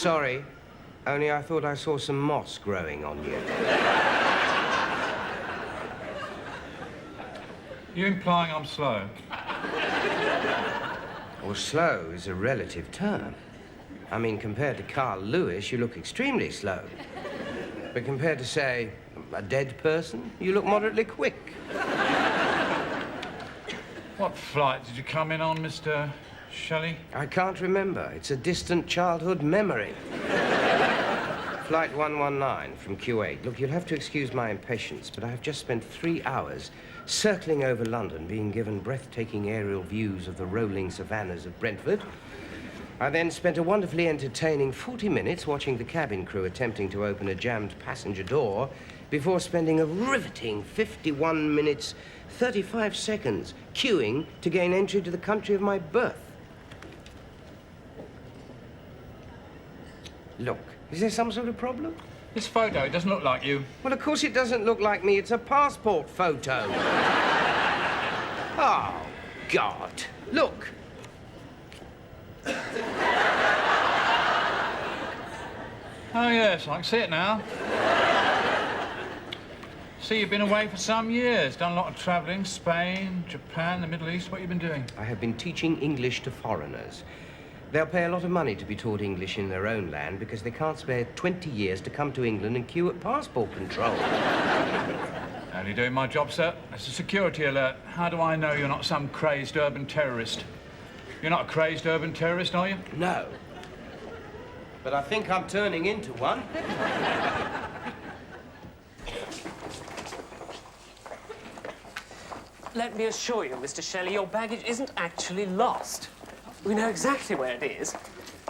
Sorry, only I thought I saw some moss growing on you. You implying I'm slow? Well, slow is a relative term. I mean, compared to Carl Lewis, you look extremely slow. But compared to, say, a dead person, you look moderately quick. What flight did you come in on, Mr. Shelley? I can't remember. It's a distant childhood memory. Flight 119 from Q8. Look, you'll have to excuse my impatience, but I have just spent 3 hours circling over London, being given breathtaking aerial views of the rolling savannas of Brentford. I then spent a wonderfully entertaining 40 minutes watching the cabin crew attempting to open a jammed passenger door before spending a riveting 51 minutes, 35 seconds queuing to gain entry to the country of my birth. Look, is there some sort of problem? This photo, it doesn't look like you. Well, of course it doesn't look like me. It's a passport photo. Oh, God. Look. Oh, yes, I can see it now. See, you've been away for some years, done a lot of travelling, Spain, Japan, the Middle East. What have you been doing? I have been teaching English to foreigners. They'll pay a lot of money to be taught English in their own land because they can't spare 20 years to come to England and queue at passport control. Only doing my job, sir. It's a security alert. How do I know you're not some crazed urban terrorist? You're not a crazed urban terrorist, are you? No. But I think I'm turning into one. Let me assure you, Mr. Shelley, your baggage isn't actually lost. We know exactly where it is.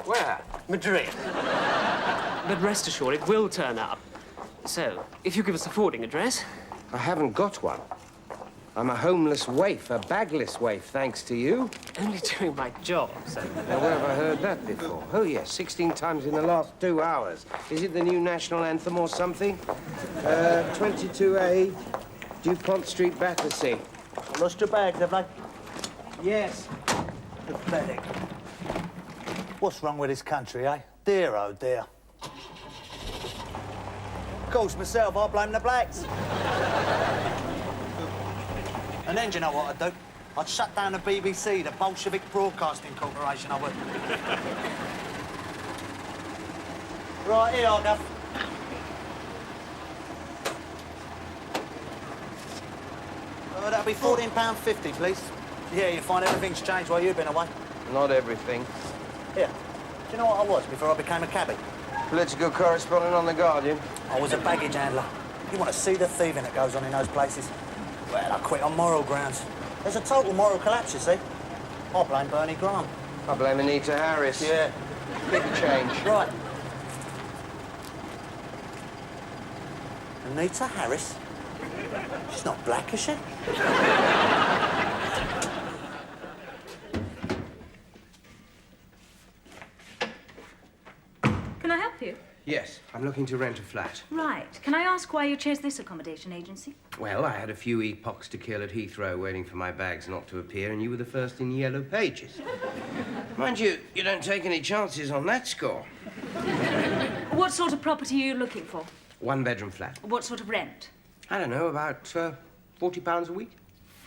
Where? Madrid. But rest assured, it will turn up. So, if you give us a forwarding address... I haven't got one. I'm a homeless waif, a bagless waif, thanks to you. Only doing my job, sir. Now, where have I heard that before? Oh, yes, 16 times in the last 2 hours. Is it the new national anthem or something? 22A, DuPont Street, Battersea. Lost your bags, have they? Yes. Pathetic. What's wrong with this country, eh? Dear, oh dear. Of course, myself, I blame the blacks. And then, do you know what I'd do? I'd shut down the BBC, the Bolshevik Broadcasting Corporation, I would. Right, here, I'll go. That'll be £14.50, please. Yeah, you find everything's changed while you've been away. Not everything. Here, do you know what I was before I became a cabbie? Political correspondent on The Guardian. I was a baggage handler. You want to see the thieving that goes on in those places? Well, I quit on moral grounds. There's a total moral collapse, you see. I blame Bernie Grant. I blame Anita Harris. Yeah. Big change. Right. Anita Harris? She's not black, is she? Can I help you? Yes, I'm looking to rent a flat. Right. Can I ask why you chose this accommodation agency? Well, I had a few epochs to kill at Heathrow waiting for my bags not to appear, and you were the first in Yellow Pages. Mind you, you don't take any chances on that score. What sort of property are you looking for? One-bedroom flat. What sort of rent? I don't know, about £40 a week.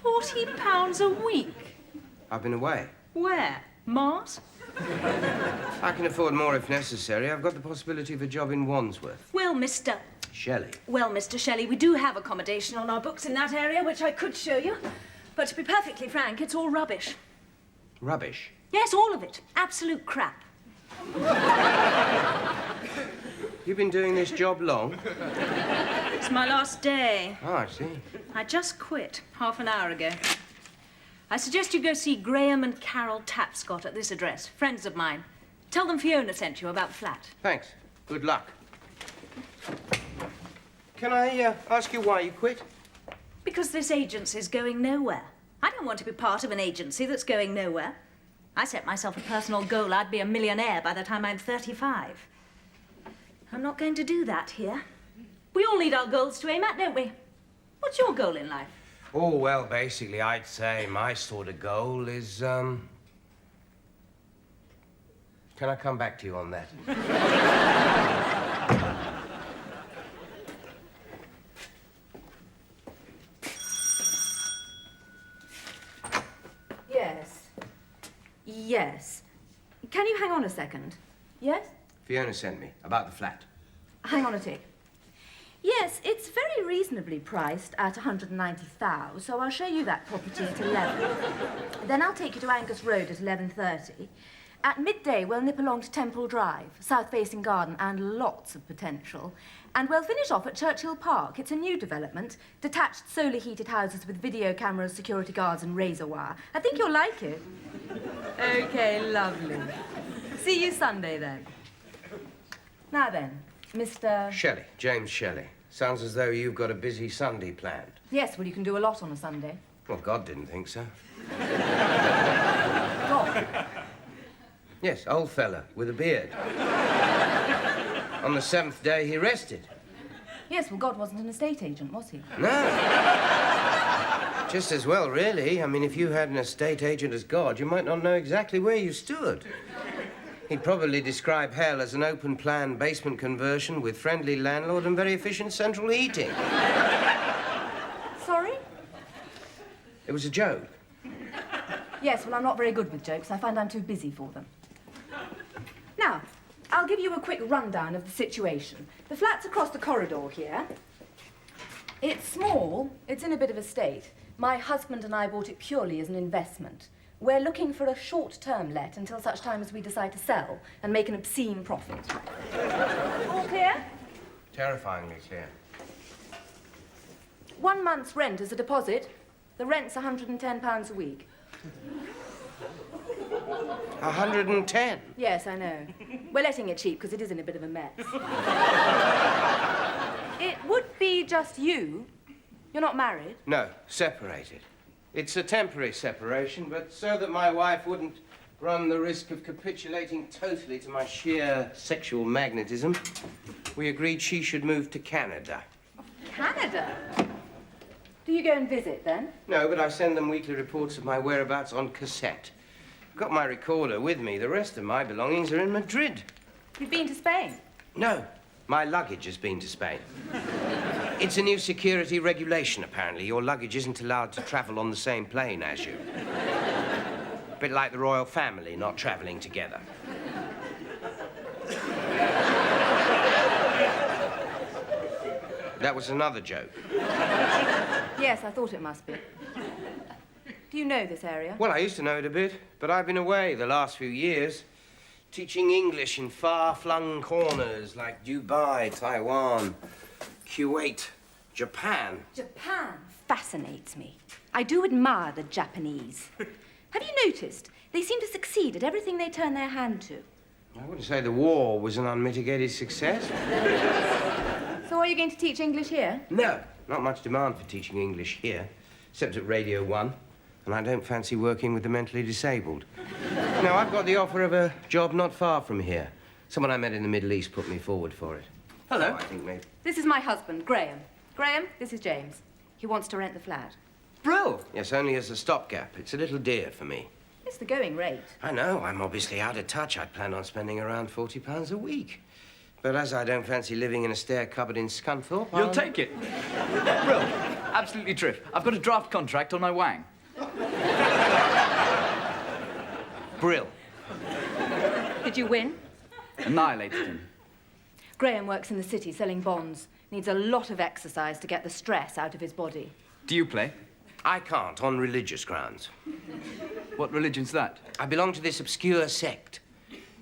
£40 a week? I've been away. Where? Mars? I can afford more if necessary. I've got the possibility of a job in Wandsworth. Well, Mr. Shelley. Well, Mr. Shelley, we do have accommodation on our books in that area, which I could show you. But to be perfectly frank, it's all rubbish. Rubbish? Yes, all of it. Absolute crap. You've been doing this job long? It's my last day. Oh, I see. I just quit half an hour ago. I suggest you go see Graham and Carol Tapscott at this address, friends of mine. Tell them Fiona sent you about the flat. Thanks. Good luck. Can I ask you why you quit? Because this agency's going nowhere. I don't want to be part of an agency that's going nowhere. I set myself a personal goal I'd be a millionaire by the time I'm 35. I'm not going to do that here. We all need our goals to aim at, don't we? What's your goal in life? Oh, well, basically, I'd say my sort of goal is, Can I come back to you on that? Yes. Yes. Can you hang on a second? Yes? Fiona sent me about the flat. Hang on a tick. Yes, it's very reasonably priced at 190,000, so I'll show you that property at 11. Then I'll take you to Angus Road at 11:30. At midday, we'll nip along to Temple Drive, south-facing garden, and lots of potential. And we'll finish off at Churchill Park. It's a new development, detached solar-heated houses with video cameras, security guards, and razor wire. I think you'll like it. Okay, lovely. See you Sunday, then. Now then, Mr... Shelley, James Shelley. Sounds as though you've got a busy Sunday planned. Yes, well, you can do a lot on a Sunday. Well, God didn't think so. God. Yes, old fella with a beard. On the 7th day, he rested. Yes, well, God wasn't an estate agent, was he? No. Just as well, really. I mean, if you had an estate agent as God, you might not know exactly where you stood. He'd probably describe hell as an open-plan basement conversion with friendly landlord and very efficient central heating. Sorry? It was a joke. Yes, well, I'm not very good with jokes. I find I'm too busy for them. Now, I'll give you a quick rundown of the situation. The flat's across the corridor here. It's small. It's in a bit of a state. My husband and I bought it purely as an investment. We're looking for a short-term let until such time as we decide to sell and make an obscene profit. All clear? Terrifyingly clear. 1 month's rent as a deposit. The rent's £110 a week. 110? Yes, I know. We're letting it cheap because it is in a bit of a mess. It would be just you. You're not married? No, separated. It's a temporary separation, but so that my wife wouldn't run the risk of capitulating totally to my sheer sexual magnetism, we agreed she should move to Canada. Canada? Do you go and visit, then? No, but I send them weekly reports of my whereabouts on cassette. I've got my recorder with me. The rest of my belongings are in Madrid. You've been to Spain? No, my luggage has been to Spain. It's a new security regulation, apparently. Your luggage isn't allowed to travel on the same plane as you. A bit like the royal family not travelling together. That was another joke. Yes, I thought it must be. Do you know this area? Well, I used to know it a bit, but I've been away the last few years, teaching English in far-flung corners like Dubai, Taiwan, Kuwait, Japan. Japan fascinates me. I do admire the Japanese. Have you noticed? They seem to succeed at everything they turn their hand to. I wouldn't say the war was an unmitigated success. So are you going to teach English here? No, not much demand for teaching English here, except at Radio 1, and I don't fancy working with the mentally disabled. No, I've got the offer of a job not far from here. Someone I met in the Middle East put me forward for it. Hello. So I think maybe... This is my husband, Graham. Graham, this is James. He wants to rent the flat. Brill. Yes, only as a stopgap. It's a little dear for me. It's the going rate. I know, I'm obviously out of touch. I'd planned on spending around £40 a week. But as I don't fancy living in a stair cupboard in Scunthorpe, You'll take it. Brill. Absolutely triff. I've got a draft contract on my wang. Brill. Did you win? Annihilated him. Graham works in the city selling bonds. Needs a lot of exercise to get the stress out of his body. Do you play? I can't, on religious grounds. What religion's that? I belong to this obscure sect.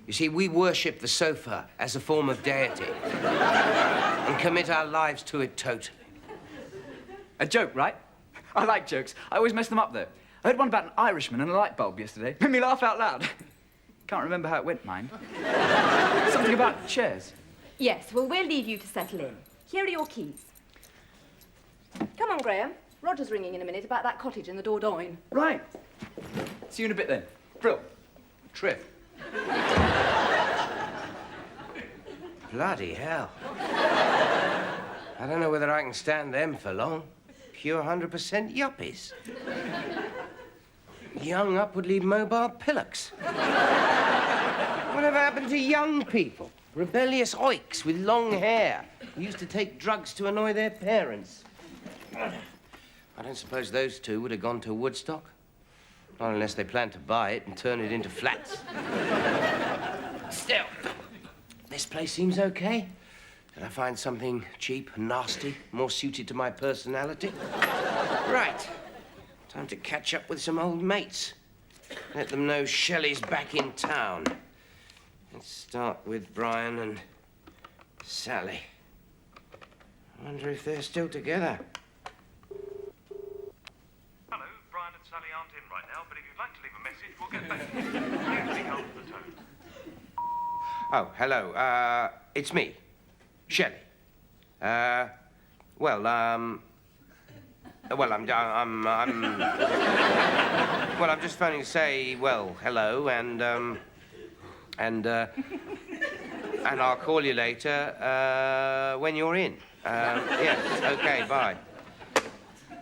You see, we worship the sofa as a form of deity and commit our lives to it totally. A joke, right? I like jokes. I always mess them up, though. I heard one about an Irishman and a light bulb yesterday. Made me laugh out loud. Can't remember how it went, mind. Something about chairs. Yes, well, we'll leave you to settle in. Here are your keys. Come on, Graham. Roger's ringing in a minute about that cottage in the Dordogne. Right. See you in a bit, then. Brill. Trip. Bloody hell. I don't know whether I can stand them for long. Pure 100% yuppies. Young, upwardly mobile pillocks. Whatever happened to young people? Rebellious oiks with long hair who used to take drugs to annoy their parents. I don't suppose those two would have gone to Woodstock. Not unless they planned to buy it and turn it into flats. Still, this place seems okay. Did I find something cheap and nasty, more suited to my personality? Right. Time to catch up with some old mates. Let them know Shelley's back in town. Let's start with Brian and Sally. I wonder if they're still together. Hello, Brian and Sally aren't in right now, but if you'd like to leave a message, we'll get back to you. Usually hold the tone. Oh, hello. It's me, Shelley. Well, I'm just phoning to say, well, hello, and I'll call you later, when you're in. Yes, okay, bye.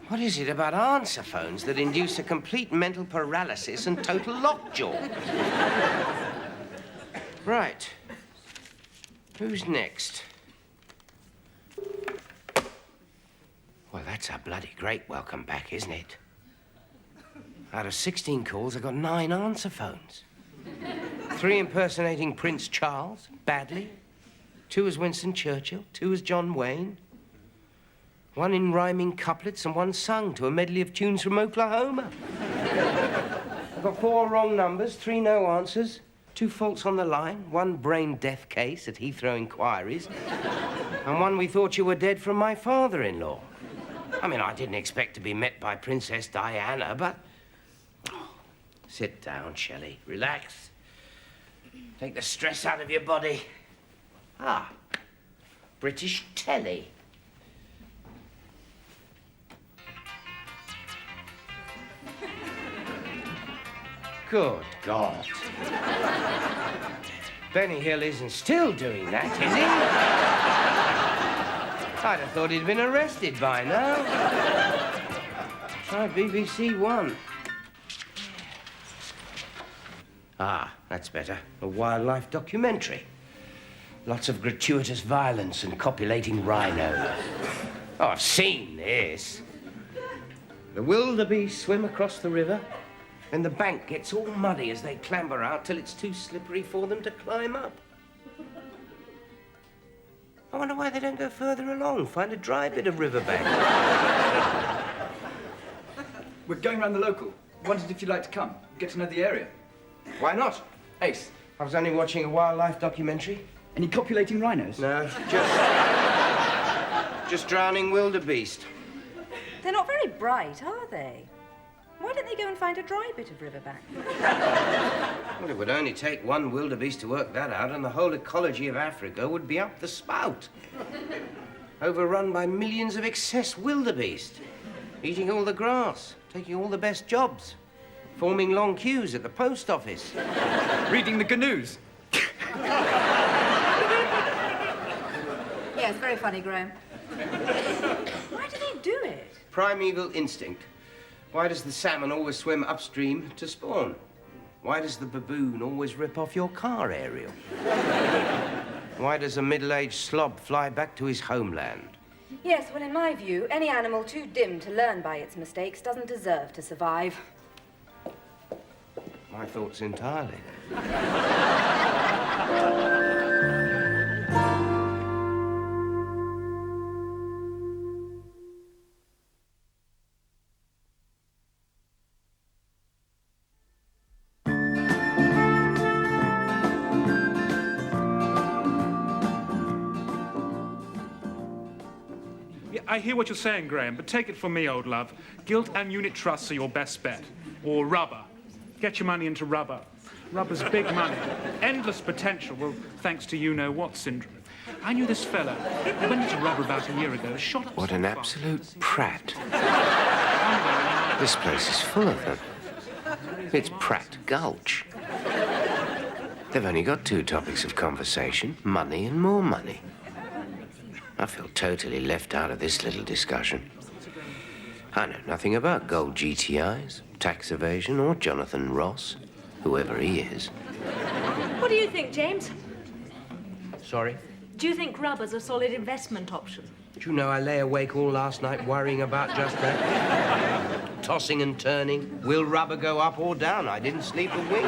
What is it about answer phones that induce a complete mental paralysis and total lockjaw? Right. Who's next? Well, that's a bloody great welcome back, isn't it? Out of 16 calls, I got 9 answer phones. 3 impersonating Prince Charles, badly. 2 as Winston Churchill, 2 as John Wayne. 1 in rhyming couplets and 1 sung to a medley of tunes from Oklahoma. I've got 4 wrong numbers, 3 no answers, 2 faults on the line, 1 brain death case at Heathrow Inquiries, and 1 we thought you were dead from my father-in-law. I mean, I didn't expect to be met by Princess Diana, but... Oh, sit down, Shelley. Relax. Take the stress out of your body. Ah, British telly. Good God. Benny Hill isn't still doing that, is he? I'd have thought he'd been arrested by now. Try BBC One. Ah, that's better. A wildlife documentary. Lots of gratuitous violence and copulating rhinos. Oh, I've seen this. The wildebeest swim across the river, and the bank gets all muddy as they clamber out till it's too slippery for them to climb up. I wonder why they don't go further along, find a dry bit of riverbank. We're going around the local. Wondered if you'd like to come, get to know the area. Why not? Ace, I was only watching a wildlife documentary. any copulating rhinos? No, just drowning wildebeest. They're not very bright, are they? Why don't they go and find a dry bit of riverbank? Well, it would only take 1 wildebeest to work that out, and the whole ecology of Africa would be up the spout. Overrun by millions of excess wildebeest, eating all the grass, taking all the best jobs, forming long queues at the post office. Reading the canoes. Yes, very funny, Graham. Why do they do it? Primeval instinct. Why does the salmon always swim upstream to spawn? Why does the baboon always rip off your car aerial? Why does a middle-aged slob fly back to his homeland? Yes, well, in my view, any animal too dim to learn by its mistakes doesn't deserve to survive. My thoughts entirely. I hear what you're saying, Graham, but take it from me, old love. Gilt and unit trusts are your best bet. Or rubber. Get your money into rubber. Rubber's big money. Endless potential, well, thanks to you-know-what syndrome. I knew this fella. He went into rubber about a year ago, shot up... What an absolute prat. This place is full of them. It's Pratt Gulch. They've only got 2 topics of conversation, money and more money. I feel totally left out of this little discussion. I know nothing about gold GTIs, tax evasion, or Jonathan Ross, whoever he is. What do you think, James? Sorry? Do you think rubber's a solid investment option? Do you know I lay awake all last night worrying about just that? Tossing and turning. Will rubber go up or down? I didn't sleep a wink.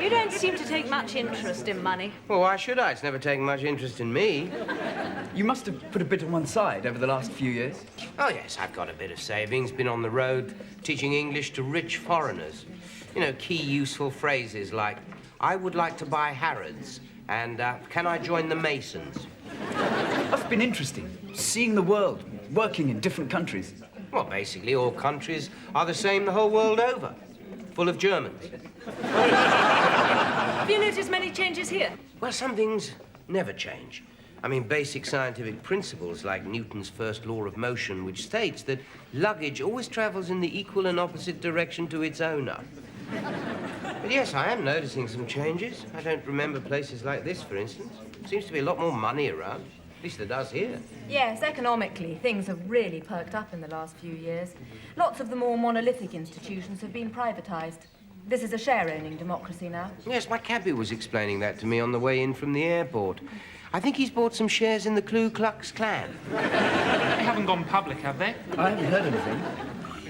You don't seem to take much interest in money. Well, why should I? It's never taken much interest in me. You must have put a bit on one side over the last few years. Oh, yes, I've got a bit of savings. Been on the road teaching English to rich foreigners. You know, key useful phrases like, I would like to buy Harrods, and can I join the Masons? Must have been interesting, seeing the world, working in different countries. Well, basically, all countries are the same the whole world over. Full of Germans. Have you noticed many changes here? Well, some things never change. I mean, basic scientific principles like Newton's first law of motion, which states that luggage always travels in the equal and opposite direction to its owner. But yes, I am noticing some changes. I don't remember places like this, for instance. Seems to be a lot more money around. At least there does here. Yes, economically, things have really perked up in the last few years. Lots of the more monolithic institutions have been privatised. This is a share-owning democracy now. Yes, my cabbie was explaining that to me on the way in from the airport. I think he's bought some shares in the Ku Klux Klan. They haven't gone public, have they? I haven't heard anything.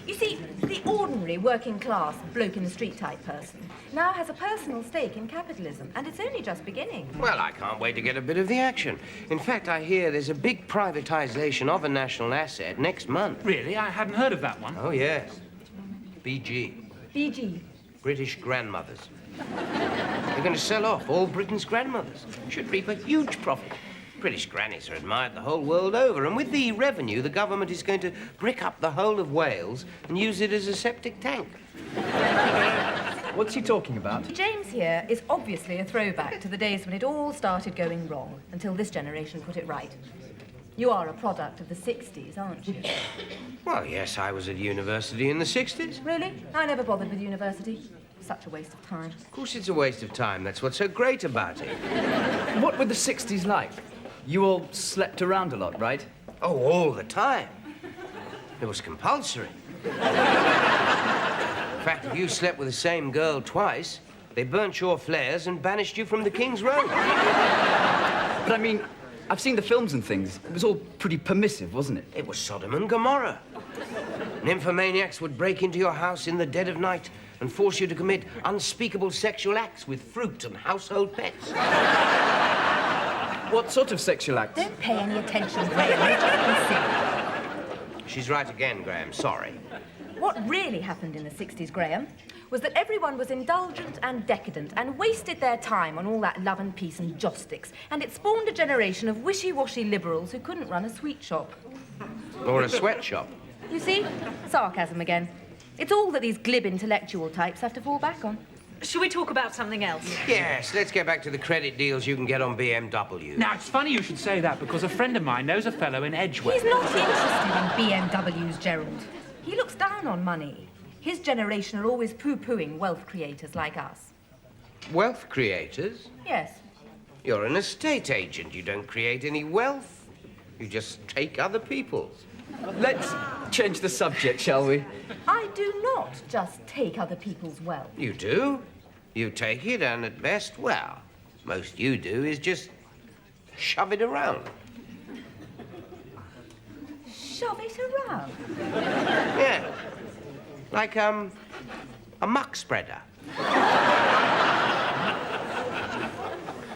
You see, the ordinary working-class, bloke-in-the-street type person now has a personal stake in capitalism, and it's only just beginning. Well, I can't wait to get a bit of the action. In fact, I hear there's a big privatisation of a national asset next month. Really? I hadn't heard of that one. Oh, yes. BG. BG. British grandmothers. They're going to sell off all Britain's grandmothers. Should reap a huge profit. British grannies are admired the whole world over, and with the revenue, the government is going to brick up the whole of Wales and use it as a septic tank. What's he talking about? James here is obviously a throwback to the days when it all started going wrong, until this generation put it right. You are a product of the 60s, aren't you? Well, yes, I was at university in the 60s. Really? I never bothered with university. Such a waste of time. Of course it's a waste of time. That's what's so great about it. What were the 60s like? You all slept around a lot, right? Oh, all the time. It was compulsory. In fact, if you slept with the same girl twice, they burnt your flares and banished you from the King's Road. But I mean, I've seen the films and things. It was all pretty permissive, wasn't it? It was Sodom and Gomorrah. Nymphomaniacs would break into your house in the dead of night and force you to commit unspeakable sexual acts with fruit and household pets. What sort of sexual acts? Don't pay any attention, Graham. You just consider. She's right again, Graham. Sorry. What really happened in the 60s, Graham, was that everyone was indulgent and decadent and wasted their time on all that love and peace and joss sticks, and it spawned a generation of wishy-washy liberals who couldn't run a sweet shop. Or a sweatshop. You see? Sarcasm again. It's all that these glib intellectual types have to fall back on. Shall we talk about something else? Yes, let's get back to the credit deals you can get on BMW. Now, it's funny you should say that, because a friend of mine knows a fellow in Edgware. He's not interested in BMWs, Gerald. He looks down on money. His generation are always poo-pooing wealth creators like us. Wealth creators? Yes. You're an estate agent. You don't create any wealth. You just take other people's. Let's change the subject, shall we? I do not just take other people's wealth. You do. You take it, and at best, well, most you do is just shove it around. Shove it around? Yeah. Like, a muck spreader.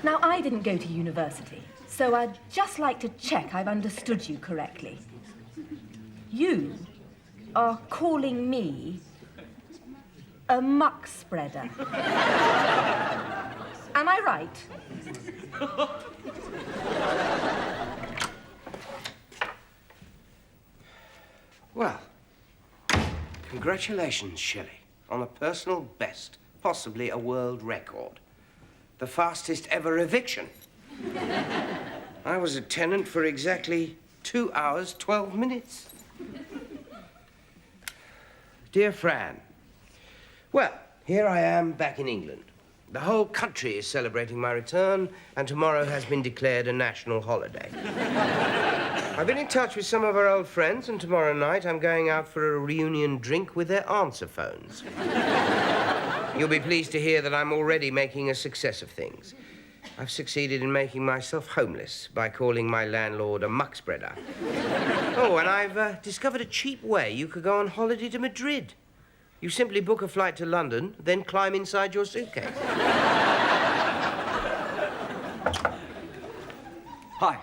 Now, I didn't go to university, so I'd just like to check I've understood you correctly. You are calling me a muck spreader. Am I right? Well, congratulations, Shelley, on a personal best, possibly a world record. The fastest ever eviction. I was a tenant for exactly 2 hours, 12 minutes. Dear Fran, well, here I am back in England. The whole country is celebrating my return, and tomorrow has been declared a national holiday. I've been in touch with some of our old friends, and tomorrow night I'm going out for a reunion drink with their answer phones. You'll be pleased to hear that I'm already making a success of things. I've succeeded in making myself homeless by calling my landlord a muck spreader. Oh, and I've discovered a cheap way you could go on holiday to Madrid. You simply book a flight to London, then climb inside your suitcase. Hi.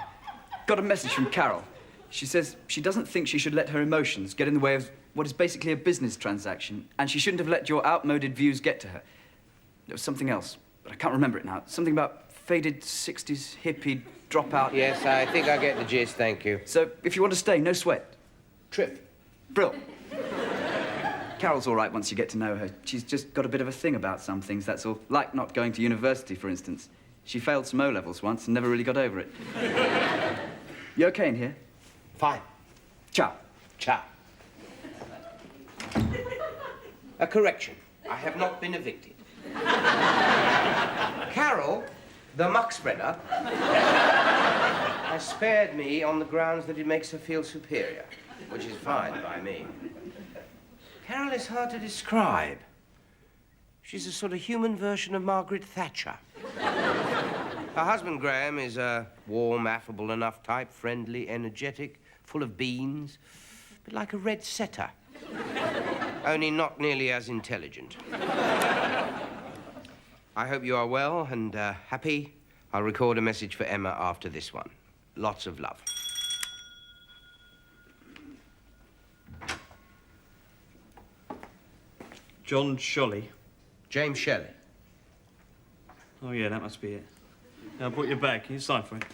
Got a message from Carol. She says she doesn't think she should let her emotions get in the way of what is basically a business transaction, and she shouldn't have let your outmoded views get to her. There was something else, but I can't remember it now. Something about faded 60s hippie dropout. Yes, I think I get the gist, thank you. So, if you want to stay, no sweat. Trip. Brill. Carol's all right once you get to know her. She's just got a bit of a thing about some things, that's all. Like not going to university, for instance. She failed some O-levels once and never really got over it. You okay in here? Fine. Ciao. Ciao. A correction. I have not been evicted. Carol, the muck spreader, has spared me on the grounds that it makes her feel superior, which is fine by me. Carol is hard to describe. She's a sort of human version of Margaret Thatcher. Her husband, Graham, is a warm, affable enough type, friendly, energetic, full of beans, a bit like a red setter, only not nearly as intelligent. I hope you are well and happy. I'll record a message for Emma after this one. Lots of love. John Shelley. James Shelley. Oh, yeah, that must be it. Now, I brought your bag. Can you sign for it?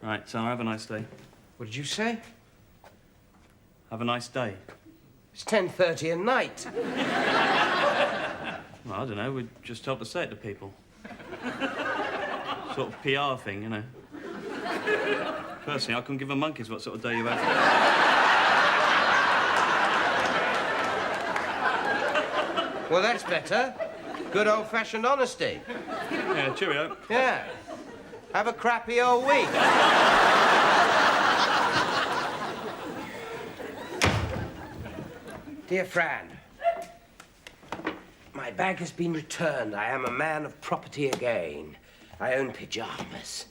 Right, so have a nice day. What did you say? Have a nice day. It's 10:30 at night. Well, I don't know. We just help to say it to people. Sort of PR thing, you know. Personally, I couldn't give a monkey's what sort of day you had. Well, that's better. Good old-fashioned honesty. Yeah, cheerio. Yeah. Have a crappy old week. Dear Fran, my bag has been returned. I am a man of property again. I own pyjamas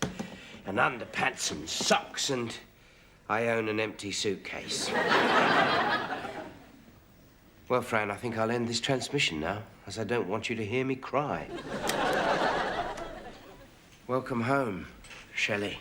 and underpants and socks, and I own an empty suitcase. Well, Fran, I think I'll end this transmission now, as I don't want you to hear me cry. Welcome home, Shelley.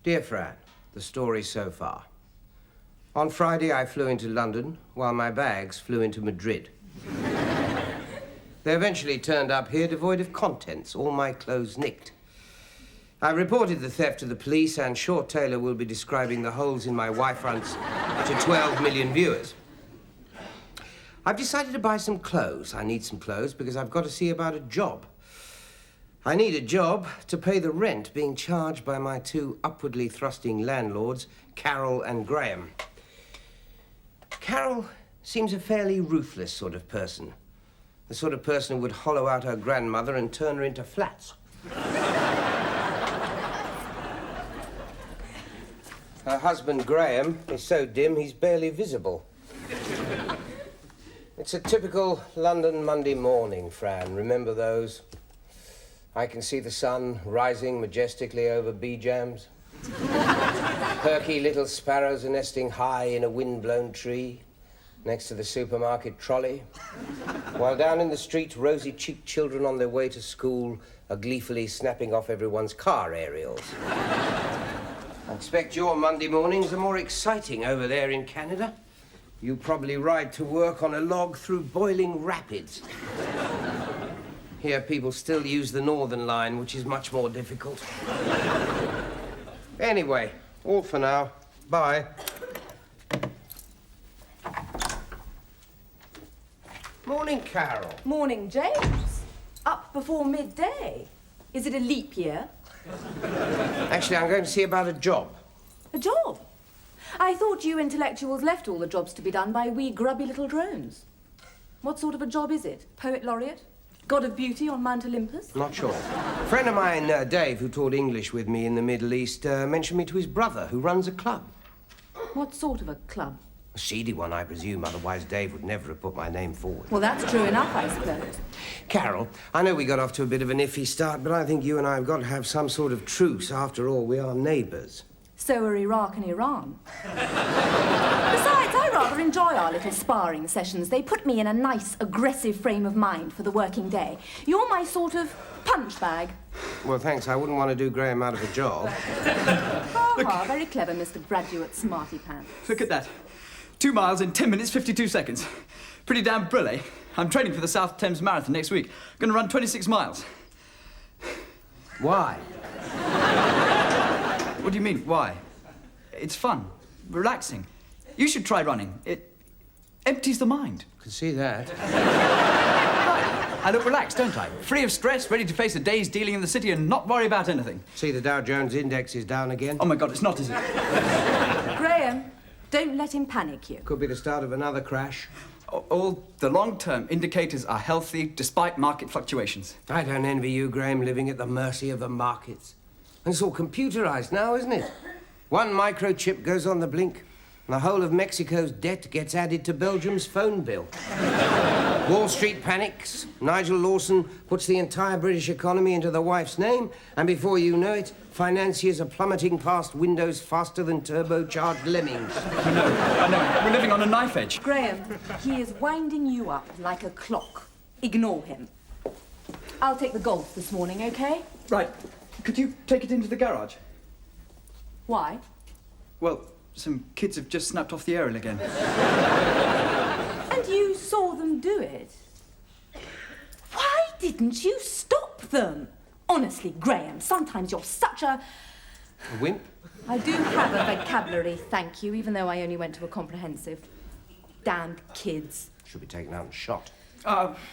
Dear Fran, the story so far. On Friday, I flew into London, while my bags flew into Madrid. They eventually turned up here devoid of contents, all my clothes nicked. I reported the theft to the police, and Short Taylor will be describing the holes in my Y-fronts to 12 million viewers. I've decided to buy some clothes. I need some clothes because I've got to see about a job. I need a job to pay the rent being charged by my two upwardly thrusting landlords, Carol and Graham. Carol seems a fairly ruthless sort of person. The sort of person who would hollow out her grandmother and turn her into flats. Her husband, Graham, is so dim he's barely visible. It's a typical London Monday morning, Fran. Remember those? I can see the sun rising majestically over bee jams. Perky little sparrows are nesting high in a wind-blown tree next to the supermarket trolley, while down in the street, rosy-cheeked children on their way to school are gleefully snapping off everyone's car aerials. I expect your Monday mornings are more exciting over there in Canada. You probably ride to work on a log through boiling rapids. Here, people still use the Northern Line, which is much more difficult. Anyway, all for now. Bye. Morning, Carol. Morning, James. Up before midday. Is it a leap year? Actually, I'm going to see about a job. A job? I thought you intellectuals left all the jobs to be done by we grubby little drones. What sort of a job is it? Poet laureate? God of beauty on Mount Olympus? Not sure. A friend of mine, Dave, who taught English with me in the Middle East, mentioned me to his brother, who runs a club. What sort of a club? A seedy one, I presume, otherwise Dave would never have put my name forward. Well, that's true enough, I suppose. Carol, I know we got off to a bit of an iffy start, but I think you and I have got to have some sort of truce. After all, we are neighbours. So are Iraq and Iran. Besides, I rather enjoy our little sparring sessions. They put me in a nice, aggressive frame of mind for the working day. You're my sort of punch bag. Well, thanks. I wouldn't want to do Graham out of a job. Ha, very clever, Mr. Graduate Smarty Pants. Look at that. 2 miles in 10 minutes, 52 seconds. Pretty damn brilliant. I'm training for the South Thames Marathon next week. Gonna run 26 miles. Why? What do you mean, why? It's fun, relaxing. You should try running. It empties the mind. Can see that. I look relaxed, don't I? Free of stress, ready to face a day's dealing in the city and not worry about anything. See, the Dow Jones Index is down again. Oh, my God, it's not, is it? Graham, don't let him panic you. Could be the start of another crash. All the long-term indicators are healthy despite market fluctuations. I don't envy you, Graham, living at the mercy of the markets. And it's all computerized now, isn't it? One microchip goes on the blink, and the whole of Mexico's debt gets added to Belgium's phone bill. Wall Street panics. Nigel Lawson puts the entire British economy into the wife's name, and before you know it, financiers are plummeting past windows faster than turbocharged lemmings. I know. We're living on a knife edge. Graham, he is winding you up like a clock. Ignore him. I'll take the Golf this morning, okay? Right. Could you take it into the garage? Why? Well, some kids have just snapped off the aerial again. And you saw them do it? Why didn't you stop them? Honestly, Graham, sometimes you're such a... A wimp? I do have a vocabulary, thank you, even though I only went to a comprehensive. Damned kids. Should be taken out and shot.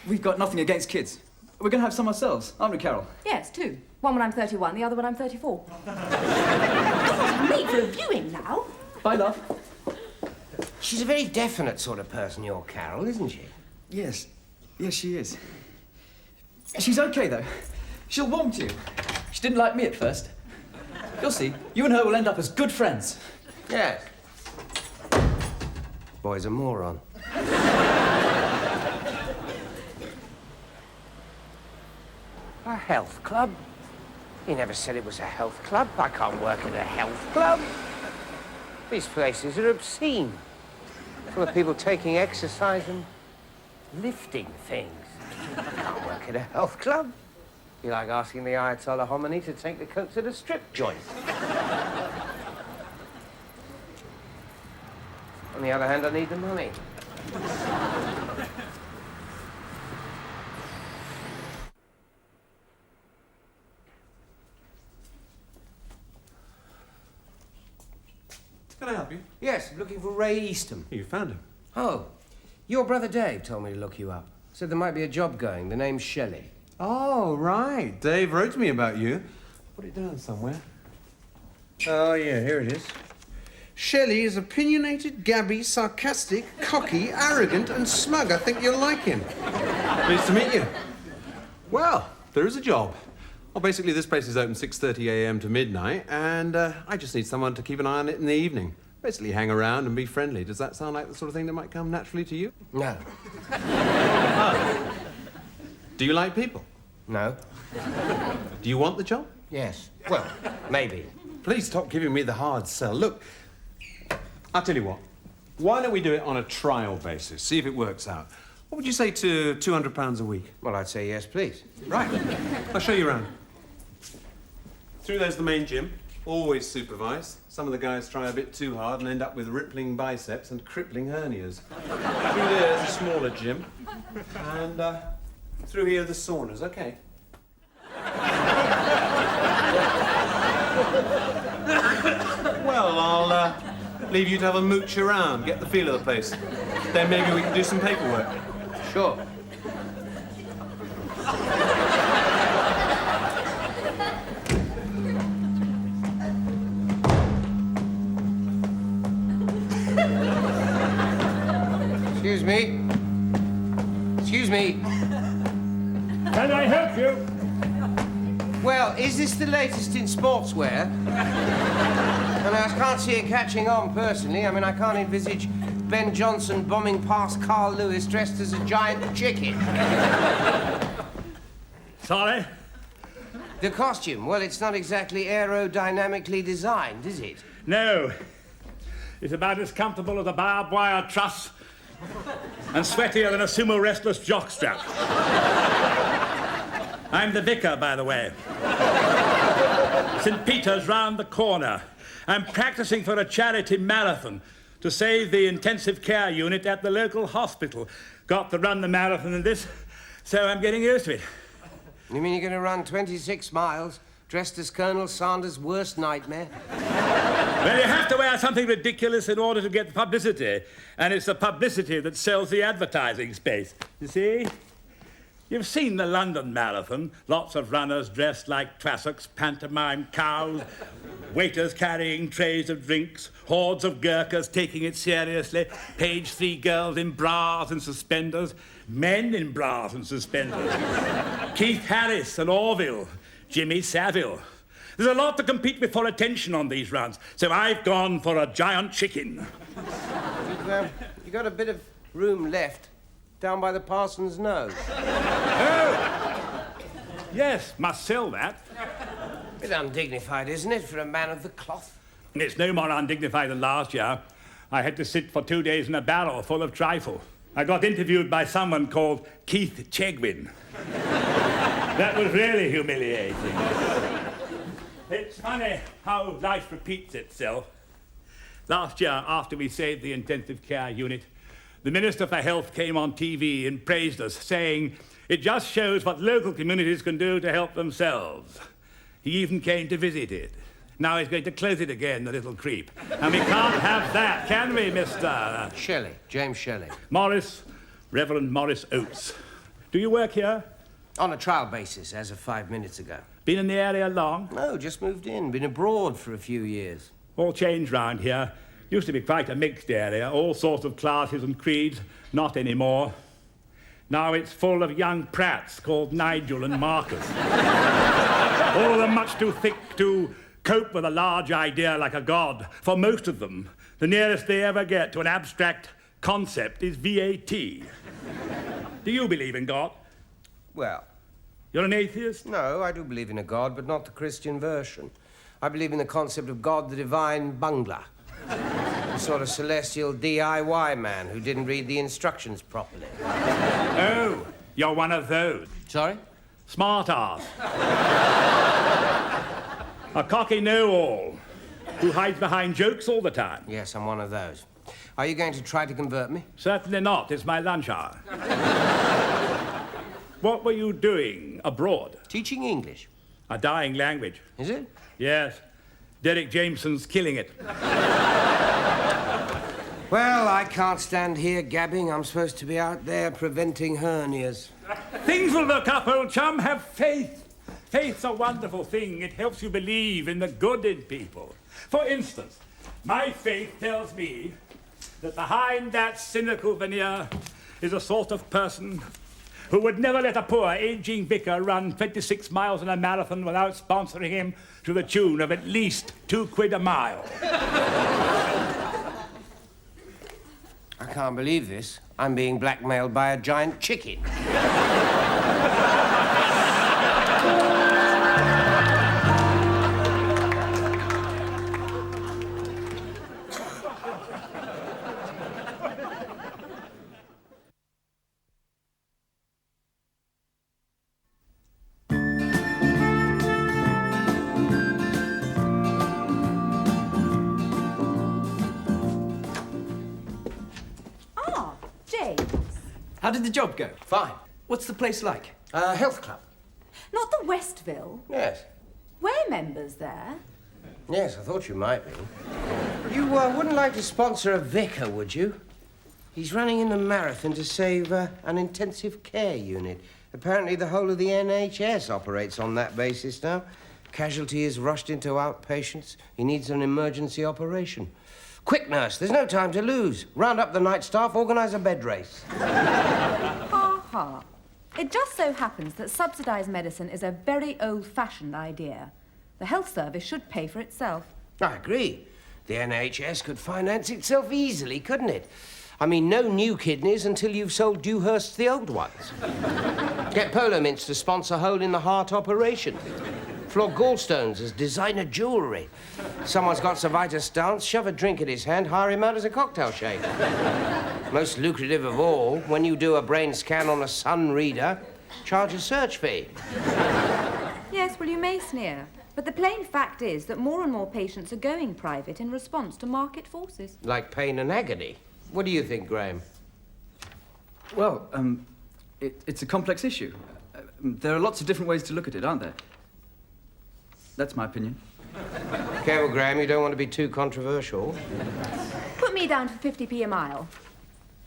We've got nothing against kids. We're going to have some ourselves, aren't we, Carol? Yes, two. One when I'm 31, the other when I'm 34. I'm late for a viewing now. Bye, love. She's a very definite sort of person, your Carol, isn't she? Yes. Yes, she is. She's okay, though. She'll warm to you. She didn't like me at first. You'll see. You and her will end up as good friends. Yes. Boy's a moron. A health club? He never said it was a health club. I can't work at a health club. These places are obscene. Full of people taking exercise and lifting things. I can't work at a health club. Be like asking the Ayatollah Khomeini to take the coke to the strip joint. On the other hand, I need the money. Can I help you? Yes, looking for Ray Eastham. You found him. Oh, your brother Dave told me to look you up. Said there might be a job going. The name's Shelley. Oh, right. Dave wrote to me about you. Put it down somewhere. Oh, yeah, here it is. Shelley is opinionated, gabby, sarcastic, cocky, arrogant, and smug. I think you'll like him. Pleased to meet you. Well, there is a job. Well, basically, this place is open 6:30 a.m. to midnight, and I just need someone to keep an eye on it in the evening. Basically, hang around and be friendly. Does that sound like the sort of thing that might come naturally to you? No. Oh. Do you like people? No. Do you want the job? Yes. Well, maybe. Please stop giving me the hard sell. Look, I'll tell you what. Why don't we do it on a trial basis? See if it works out. What would you say to £200 a week? Well, I'd say yes, please. Right. I'll show you around. Through there's the main gym. Always supervised. Some of the guys try a bit too hard and end up with rippling biceps and crippling hernias. Through there's a smaller gym. And through here the saunas. Okay. Well, I'll leave you to have a mooch around, get the feel of the place. Then maybe we can do some paperwork. Sure. Excuse me. Excuse me. Can I help you? Well, is this the latest in sportswear? And I can't see it catching on personally. I mean, I can't envisage Ben Johnson bombing past Carl Lewis dressed as a giant chicken. Sorry? The costume, well, it's not exactly aerodynamically designed, is it? No. It's about as comfortable as a barbed wire truss and sweatier than a sumo wrestler's jockstrap. I'm the vicar, by the way. St. Peter's round the corner. I'm practicing for a charity marathon to save the intensive care unit at the local hospital. Got to run the marathon in this, so I'm getting used to it. You mean you're going to run 26 miles dressed as Colonel Sanders' worst nightmare? Well, you have to wear something ridiculous in order to get publicity. And it's the publicity that sells the advertising space. You see? You've seen the London Marathon. Lots of runners dressed like Trassocks, pantomime cows, waiters carrying trays of drinks, hordes of Gurkhas taking it seriously, page 3 girls in bras and suspenders, men in bras and suspenders, Keith Harris and Orville, Jimmy Savile. There's a lot to compete with for attention on these runs, so I've gone for a giant chicken. You've got a bit of room left down by the parson's nose. Oh! Yes, must sell that. Bit undignified, isn't it, for a man of the cloth? It's no more undignified than last year. I had to sit for 2 days in a barrel full of trifle. I got interviewed by someone called Keith Chegwin. That was really humiliating. It's funny how life repeats itself. Last year, after we saved the intensive care unit, the Minister for Health came on TV and praised us, saying it just shows what local communities can do to help themselves. He even came to visit it. Now he's going to close it again, the little creep. And we can't have that, can we, Mr... Shelley, James Shelley. Morris, Reverend Morris Oates. Do you work here? On a trial basis, as of 5 minutes ago. Been in the area long? No, just moved in. Been abroad for a few years. All changed round here. Used to be quite a mixed area, all sorts of classes and creeds. Not anymore. Now it's full of young prats called Nigel and Marcus. All of them much too thick to cope with a large idea like a god. For most of them, the nearest they ever get to an abstract concept is VAT. Do you believe in God? Well... You're an atheist? No, I do believe in a God, but not the Christian version. I believe in the concept of God the divine bungler. A sort of celestial DIY man who didn't read the instructions properly. Oh, you're one of those. Sorry? Smart ass. A cocky know-all who hides behind jokes all the time. Yes, I'm one of those. Are you going to try to convert me? Certainly not. It's my lunch hour. What were you doing abroad? Teaching English. A dying language. Is it? Yes. Derek Jameson's killing it. Well, I can't stand here gabbing. I'm supposed to be out there preventing hernias. Things will look up, old chum. Have faith. Faith's a wonderful thing. It helps you believe in the good in people. For instance, my faith tells me that behind that cynical veneer is a sort of person who would never let a poor, aging vicar run 26 miles in a marathon without sponsoring him to the tune of at least £2 a mile. I can't believe this. I'm being blackmailed by a giant chicken. How did the job go? Fine. What's the place like? Health club. Not the Westville. Yes. We're members there. Yes, I thought you might be. You wouldn't like to sponsor a vicar, would you? He's running in a marathon to save an intensive care unit. Apparently the whole of the NHS operates on that basis now. Casualty is rushed into outpatients. He needs an emergency operation. Quick, nurse, there's no time to lose. Round up the night staff, organise a bed race. Ha ha. It just so happens that subsidised medicine is a very old-fashioned idea. The health service should pay for itself. I agree. The NHS could finance itself easily, couldn't it? I mean, no new kidneys until you've sold Dewhurst the old ones. Get Polo Mints to sponsor hole-in-the-heart operation. Floor gallstones as designer jewellery. Someone's got cervitis stance, shove a drink in his hand, hire him out as a cocktail shaker. Most lucrative of all, when you do a brain scan on a Sun reader, charge a search fee. Yes, well, you may sneer, but the plain fact is that more and more patients are going private in response to market forces. Like pain and agony. What do you think, Graham? Well, it's a complex issue. There are lots of different ways to look at it, aren't there? That's my opinion. Careful, Graham, you don't want to be too controversial. Put me down for 50p a mile.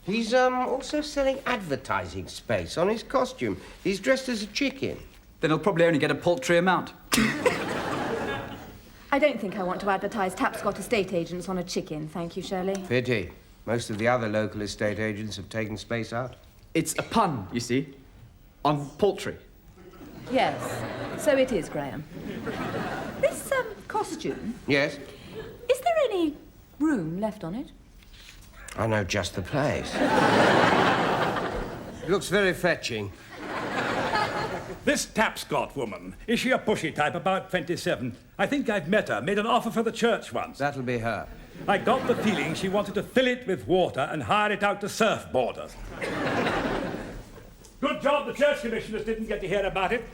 He's also selling advertising space on his costume. He's dressed as a chicken. Then he'll probably only get a paltry amount. I don't think I want to advertise Tapscott estate agents on a chicken, thank you, Shelley. Pity. Most of the other local estate agents have taken space out. It's a pun, you see, on paltry. Yes, so it is, Graham. This, costume... Yes? Is there any room left on it? I know just the place. It looks very fetching. This Tapscott woman, is she a pushy type, about 27? I think I've met her, made an offer for the church once. That'll be her. I got the feeling she wanted to fill it with water and hire it out to surfboarders. Good job the church commissioners didn't get to hear about it.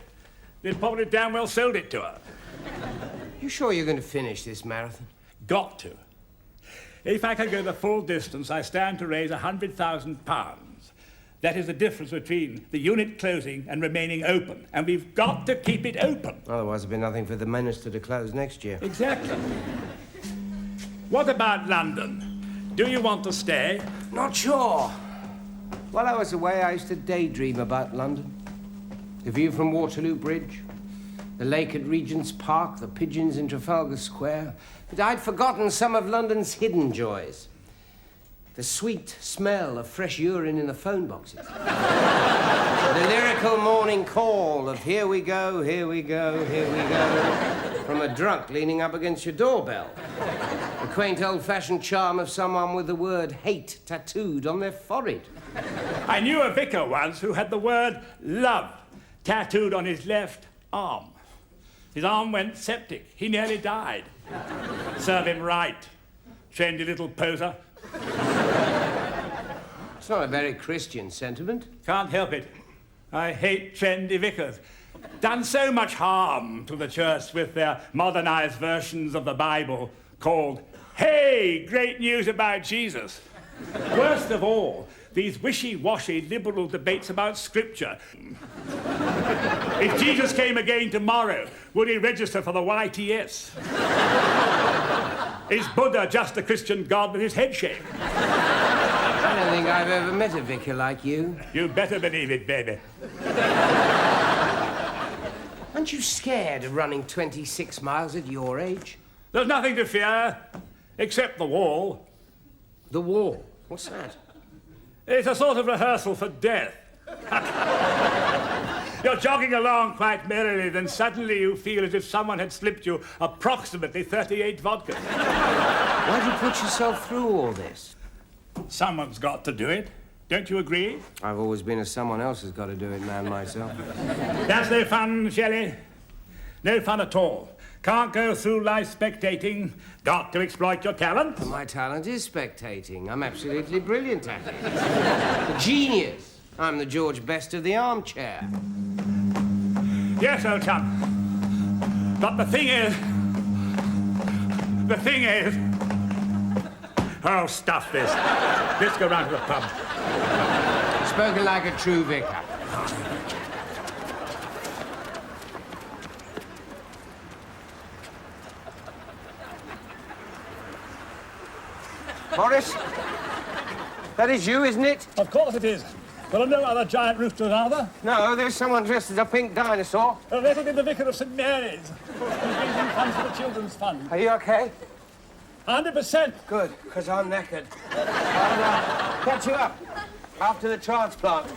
They'd probably damn well sold it to her. You sure you're going to finish this marathon? Got to. If I can go the full distance, I stand to raise £100,000. That is the difference between the unit closing and remaining open. And we've got to keep it open. Otherwise, there'll be nothing for the minister to close next year. Exactly. What about London? Do you want to stay? Not sure. While I was away, I used to daydream about London. The view from Waterloo Bridge, the lake at Regent's Park, the pigeons in Trafalgar Square. But I'd forgotten some of London's hidden joys. The sweet smell of fresh urine in the phone boxes. The lyrical morning call of here we go, here we go, here we go, from a drunk leaning up against your doorbell. The quaint old-fashioned charm of someone with the word hate tattooed on their forehead. I knew a vicar once who had the word love tattooed on his left arm. His arm went septic. He nearly died. Serve him right, trendy little poser. It's not a very Christian sentiment. Can't help it. I hate trendy vicars. Done so much harm to the church with their modernized versions of the Bible called, Hey, great news about Jesus. Worst of all, these wishy-washy liberal debates about Scripture. If Jesus came again tomorrow, would he register for the YTS? Is Buddha just a Christian god with his head shaved? don't think I've ever met a vicar like you. You better believe it, baby. Aren't you scared of running 26 miles at your age? There's nothing to fear, except the wall. The wall? What's that? It's a sort of rehearsal for death. You're jogging along quite merrily, then suddenly you feel as if someone had slipped you approximately 38 vodkas. Why'd you put yourself through all this? Someone's got to do it. Don't you agree? I've always been a someone else has got to do it man myself. That's no fun, Shelley. No fun at all. Can't go through life spectating. Got to exploit your talent. My talent is spectating. I'm absolutely brilliant at it. A genius. I'm the George Best of the armchair. Yes, old chum. But the thing is... Oh, stuff this. Let's go round to the pub. Spoken like a true vicar. Morris? That is you, isn't it? Of course it is. There are no other giant roosters, are there? No, there's someone dressed as a pink dinosaur. That'll be the Vicar of St. Mary's. He's raising funds for the Children's Fund. Are you okay? 100%. Good, because I'm knackered. I'll catch you up after the transplant.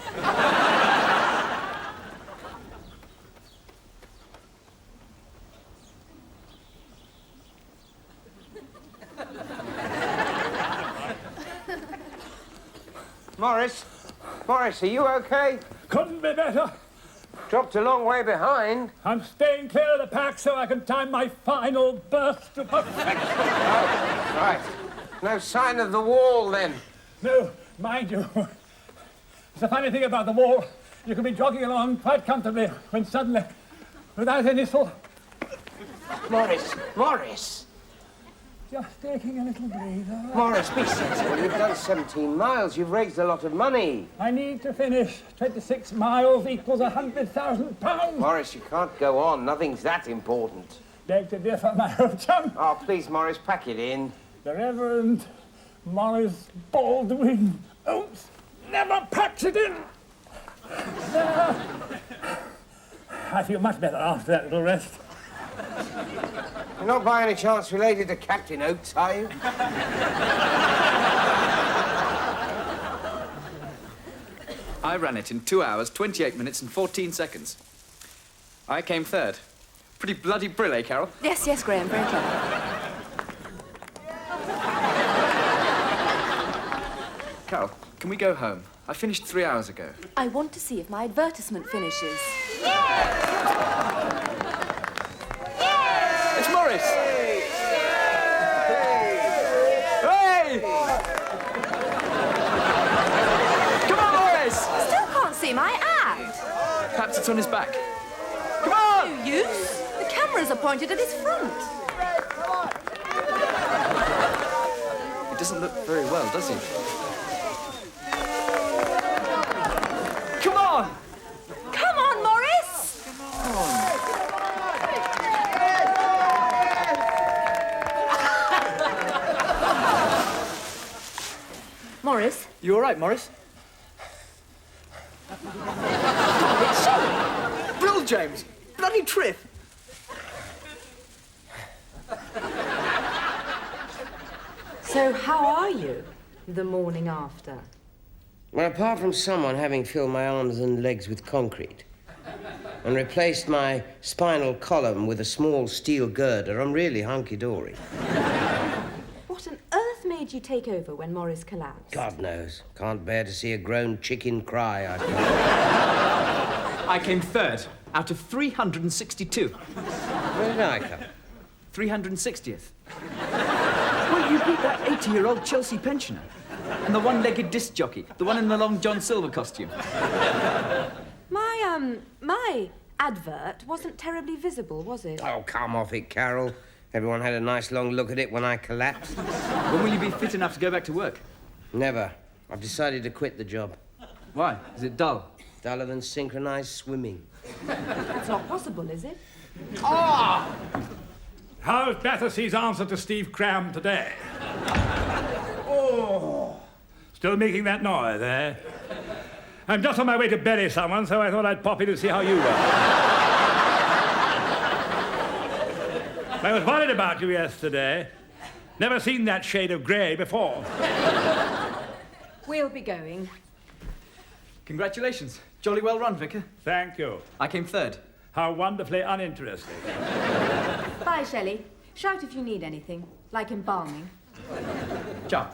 Morris? Morris, are you okay? Couldn't be better. Dropped a long way behind. I'm staying clear of the pack so I can time my final burst to perfection. Oh, right. No sign of the wall, then? No, mind you. The funny thing about the wall, you can be jogging along quite comfortably when suddenly, without any thought... Morris! Morris! Just taking a little breather. Morris, be sensible. You've done 17 miles. You've raised a lot of money. I need to finish. 26 miles equals £100,000. Morris, you can't go on. Nothing's that important. Beg to differ, my old chum. Oh, please, Morris, pack it in. The Reverend Morris Baldwin Oates never packs it in. I feel much better after that little rest. You're not by any chance related to Captain Oates, are you? I ran it in 2 hours, 28 minutes and 14 seconds. I came third. Pretty bloody brill, eh, Carol? Yes, yes, Graham, very clever. Carol, can we go home? I finished 3 hours ago. I want to see if my advertisement finishes. It's Morris! Hey! Come on, Morris! Still can't see my ad. Perhaps it's on his back. Come on! No use. The cameras are pointed at his front. It doesn't look very well, does he? Come on! Come on, Morris! Come on. Morris? You all right, Morris? It's Shelley. Brill, James! Bloody trip! So how are you the morning after? Well, apart from someone having filled my arms and legs with concrete and replaced my spinal column with a small steel girder, I'm really hunky-dory. What on earth made you take over when Morris collapsed? God knows. Can't bear to see a grown chicken cry, I think. I came third out of 362. Where did I come? 360th. Well, you beat that 80-year-old Chelsea pensioner. And the one-legged disc jockey, the one in the long John Silver costume. My advert wasn't terribly visible, was it? Oh, come off it, Carol. Everyone had a nice long look at it when I collapsed. When will you be fit enough to go back to work? Never. I've decided to quit the job. Why? Is it dull? Duller than synchronized swimming. It's not possible, is it? Ah! How's Battersea's answer to Steve Cram today? Oh! Still making that noise, eh? I'm just on my way to bury someone, so I thought I'd pop in to see how you were. I was worried about you yesterday. Never seen that shade of grey before. We'll be going. Congratulations. Jolly well run, Vicar. Thank you. I came third. How wonderfully uninteresting. Bye, Shelley. Shout if you need anything, like embalming. Ciao.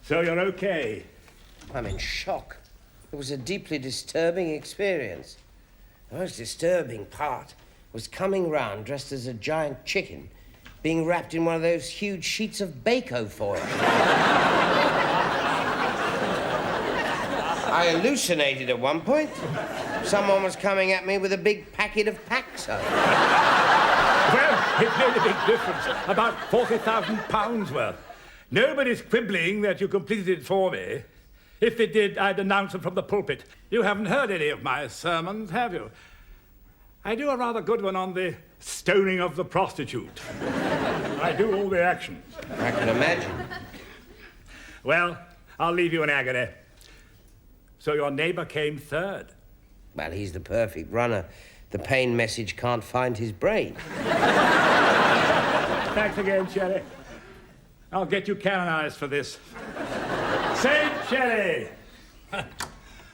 So you're okay? I'm in shock. It was a deeply disturbing experience. The most disturbing part was coming round dressed as a giant chicken, being wrapped in one of those huge sheets of Bako foil. I hallucinated at one point. Someone was coming at me with a big packet of Paxo. Well, it made a big difference. About £40,000 worth. Nobody's quibbling that you completed it for me. If they did, I'd announce it from the pulpit. You haven't heard any of my sermons, have you? I do a rather good one on the stoning of the prostitute. I do all the actions. I can imagine. Well, I'll leave you in agony. So your neighbour came third. Well, he's the perfect runner. The pain message can't find his brain. Thanks again, Shelley. I'll get you canonized for this. Saint Shelley,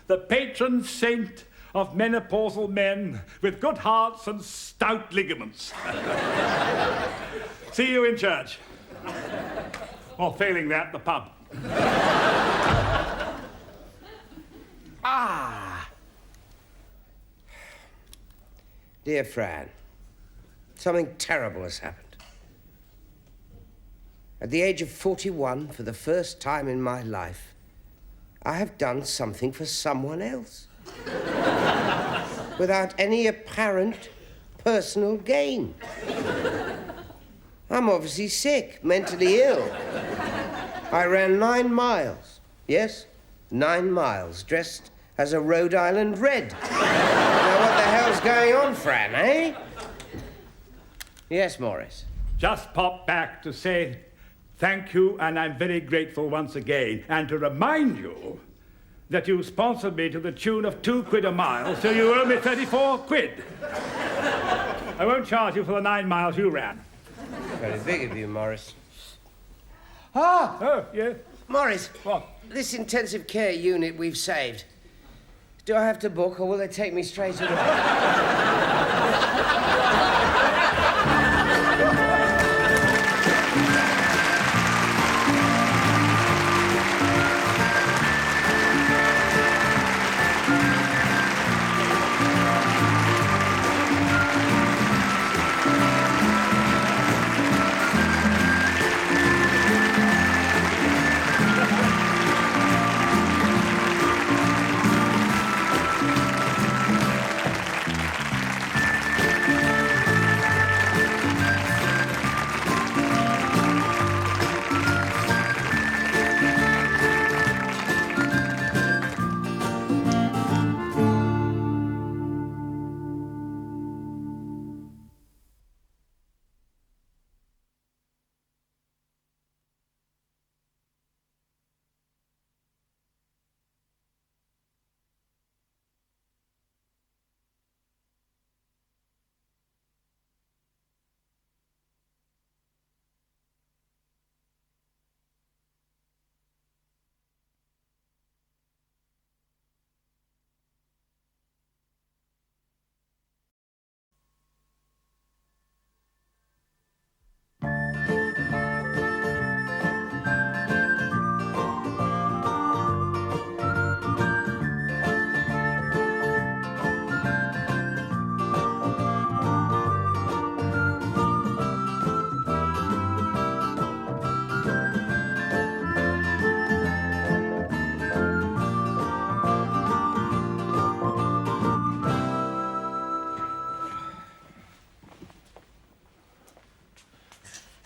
the patron saint of menopausal men with good hearts and stout ligaments. See you in church. Or failing that, the pub. Dear Fran, something terrible has happened. At the age of 41, for the first time in my life, I have done something for someone else. Without any apparent personal gain. I'm obviously sick, mentally ill. I ran 9 miles. Yes, 9 miles, dressed as a Rhode Island Red. Now, what the hell's going on, Fran, eh? Yes, Morris. Just pop back to say thank you, and I'm very grateful once again, and to remind you that you sponsored me to the tune of £2 a mile, so you owe me 34 quid. I won't charge you for the 9 miles you ran. Very big of you, Morris. Oh, yes? Morris. What? This intensive care unit we've saved. Do I have to book, or will they take me straight away?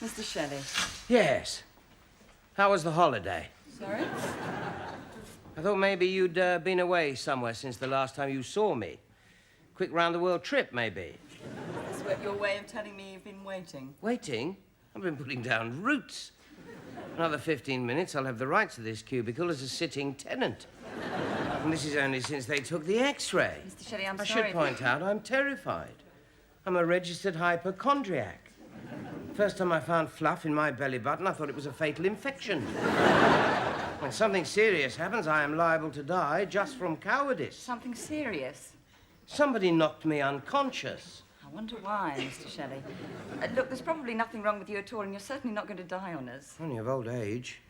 Mr. Shelley. Yes. How was the holiday? Sorry? I thought maybe you'd been away somewhere since the last time you saw me. Quick round-the-world trip, maybe. Is that your way of telling me you've been waiting? Waiting? I've been putting down roots. Another 15 minutes, I'll have the rights to this cubicle as a sitting tenant. And this is only since they took the X-ray. Mr. Shelley, I'm I sorry. should point out I'm terrified. I'm a registered hypochondriac. First time I found fluff in my belly button, I thought it was a fatal infection. When something serious happens, I am liable to die just from cowardice. Something serious? Somebody knocked me unconscious. I wonder why, Mr. Shelley. Look, there's probably nothing wrong with you at all, and you're certainly not going to die on us. Only of old age.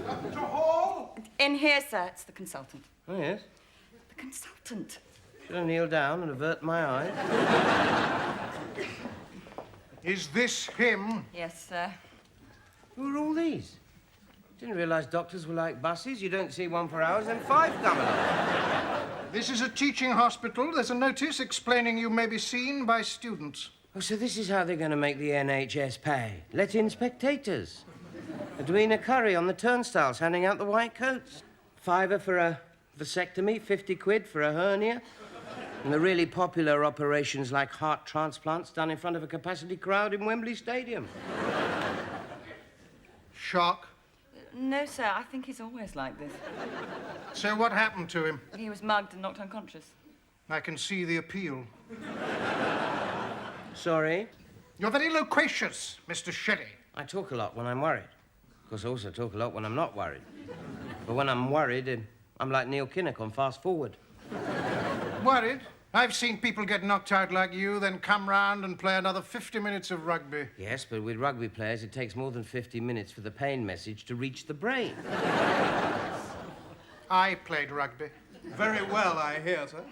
Dr. Hall? In here, sir. It's the consultant. Oh, yes? The consultant. Should I kneel down and avert my eyes? Is this him? Yes, sir. Who are all these? Didn't realise doctors were like buses. You don't see one for hours and 5 come along. This is a teaching hospital. There's a notice explaining you may be seen by students. Oh, so this is how they're going to make the NHS pay. Let in spectators. Edwina Curry on the turnstiles handing out the white coats. £5 for a vasectomy, 50 quid for a hernia. And the really popular operations like heart transplants done in front of a capacity crowd in Wembley Stadium. Shock. No, sir. I think he's always like this. So what happened to him? He was mugged and knocked unconscious. I can see the appeal. Sorry? You're very loquacious, Mr. Shelley. I talk a lot when I'm worried. Of course, I also talk a lot when I'm not worried. But when I'm worried, I'm like Neil Kinnock on Fast Forward. Worried? I've seen people get knocked out like you, then come round and play another 50 minutes of rugby. Yes, but with rugby players, it takes more than 50 minutes for the pain message to reach the brain. I played rugby. Very well, I hear, sir.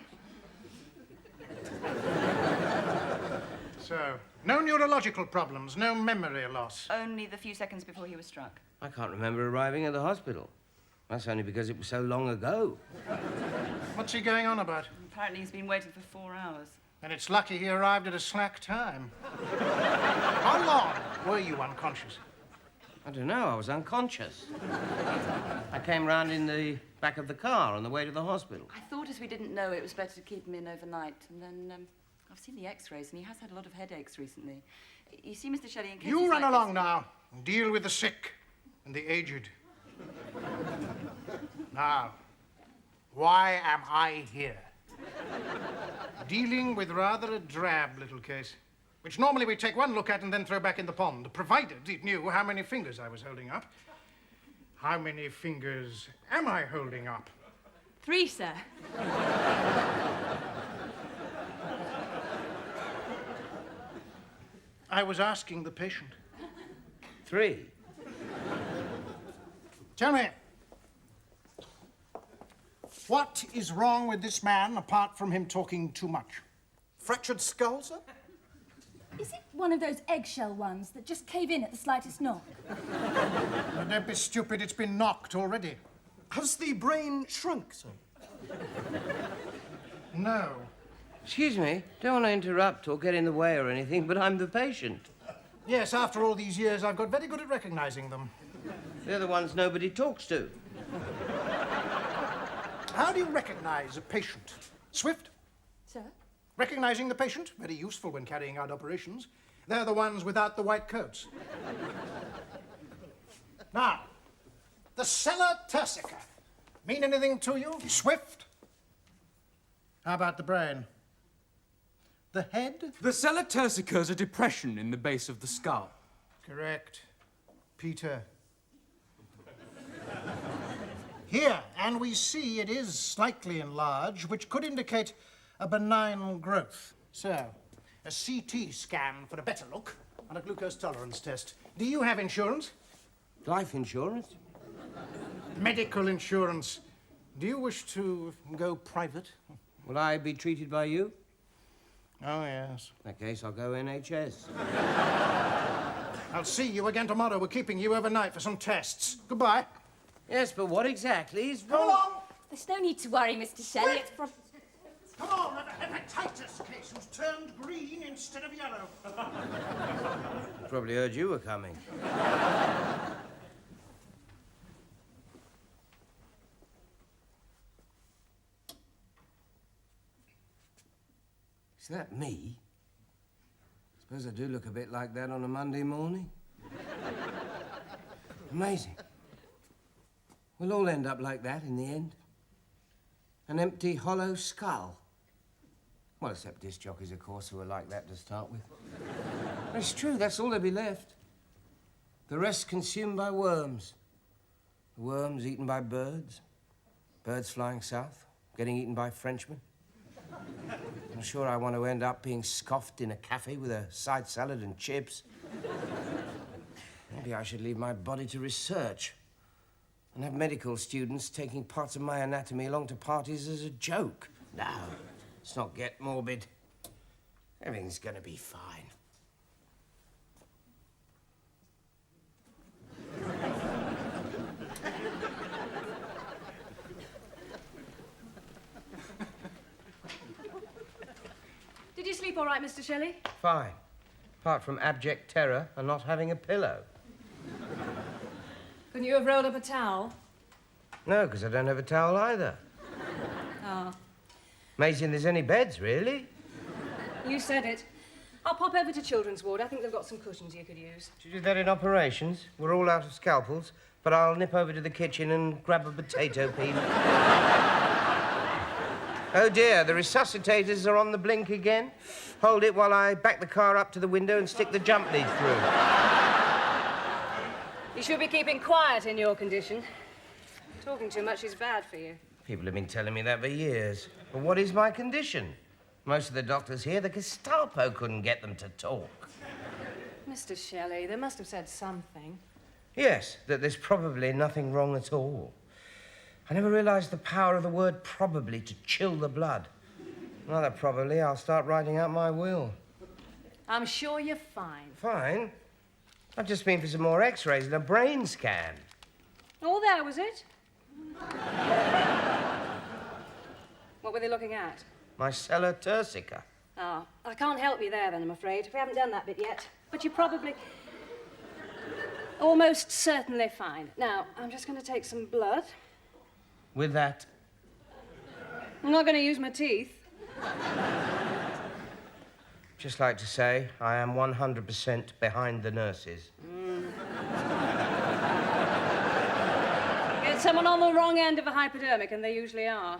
So, no neurological problems, no memory loss. Only the few seconds before he was struck. I can't remember arriving at the hospital. That's only because it was so long ago. What's he going on about? Apparently he's been waiting for 4 hours. And it's lucky he arrived at a slack time. How long were you unconscious? I don't know, I was unconscious. I came round in the back of the car on the way to the hospital. I thought as we didn't know it was better to keep him in overnight. And then, I've seen the X-rays and he has had a lot of headaches recently. You see, Mr. Shelley, in case You he's run like along this... now and deal with the sick and the aged. Now, why am I here? Dealing with rather a drab little case, which normally we take one look at and then throw back in the pond, provided it knew how many fingers I was holding up. How many fingers am I holding up? 3, sir. I was asking the patient. 3. Tell me, what is wrong with this man apart from him talking too much? Fractured skull, sir? Is it one of those eggshell ones that just cave in at the slightest knock? Now, don't be stupid, it's been knocked already. Has the brain shrunk, sir? No. Excuse me, don't want to interrupt or get in the way or anything, but I'm the patient. Yes, after all these years, I've got very good at recognizing them. They're the ones nobody talks to. How do you recognize a patient? Swift? Sir? Recognizing the patient? Very useful when carrying out operations. They're the ones without the white coats. Now, the cellar turcica. Mean anything to you? Swift? How about the brain? The head? The cellar turcica is a depression in the base of the skull. Correct. Peter. Here, and we see it is slightly enlarged, which could indicate a benign growth. So, a CT scan for a better look and a glucose tolerance test. Do you have insurance? Life insurance? Medical insurance. Do you wish to go private? Will I be treated by you? Oh, yes. In that case, I'll go NHS. I'll see you again tomorrow. We're keeping you overnight for some tests. Goodbye. Yes, but what exactly is wrong? Come along! There's no need to worry, Mr. Shelley. It's Come on, a hepatitis case who's turned green instead of yellow. Probably heard you were coming. Is that me? Suppose I do look a bit like that on a Monday morning. Amazing. We'll all end up like that in the end. An empty, hollow skull. Well, except disc jockeys, of course, who are like that to start with. It's true, that's all there'll be left. The rest consumed by worms. The worms eaten by birds. Birds flying south, getting eaten by Frenchmen. I'm sure I want to end up being scoffed in a cafe with a side salad and chips. Maybe I should leave my body to research and have medical students taking parts of my anatomy along to parties as a joke. No, let's not get morbid. Everything's going to be fine. Did you sleep all right, Mr. Shelley? Fine. Apart from abject terror and not having a pillow. Couldn't you have rolled up a towel? No, because I don't have a towel either. Oh, Amazing there's any beds, really. you said it. I'll pop over to Children's Ward. I think they've got some cushions you could use. Do you do that in operations? We're all out of scalpels, but I'll nip over to the kitchen and grab a potato peel. Oh, dear, the resuscitators are on the blink again. Hold it while I back the car up to the window and stick the jump lead through. You should be keeping quiet in your condition. Talking too much is bad for you. People have been telling me that for years. But what is my condition? Most of the doctors here, the Gestapo couldn't get them to talk. Mr. Shelley, they must have said something. Yes, that there's probably nothing wrong at all. I never realised the power of the word probably to chill the blood. Rather probably, I'll start writing out my will. I'm sure you're fine. Fine? I've just been for some more x-rays and a brain scan. Oh, there was it. What were they looking at? My cellar turcica. Oh, I can't help you there then, I'm afraid. We haven't done that bit yet. But you're probably almost certainly fine. Now, I'm just going to take some blood. With that, I'm not going to use my teeth. just like to say, I am 100% behind the nurses. Get someone on the wrong end of a hypodermic, and they usually are.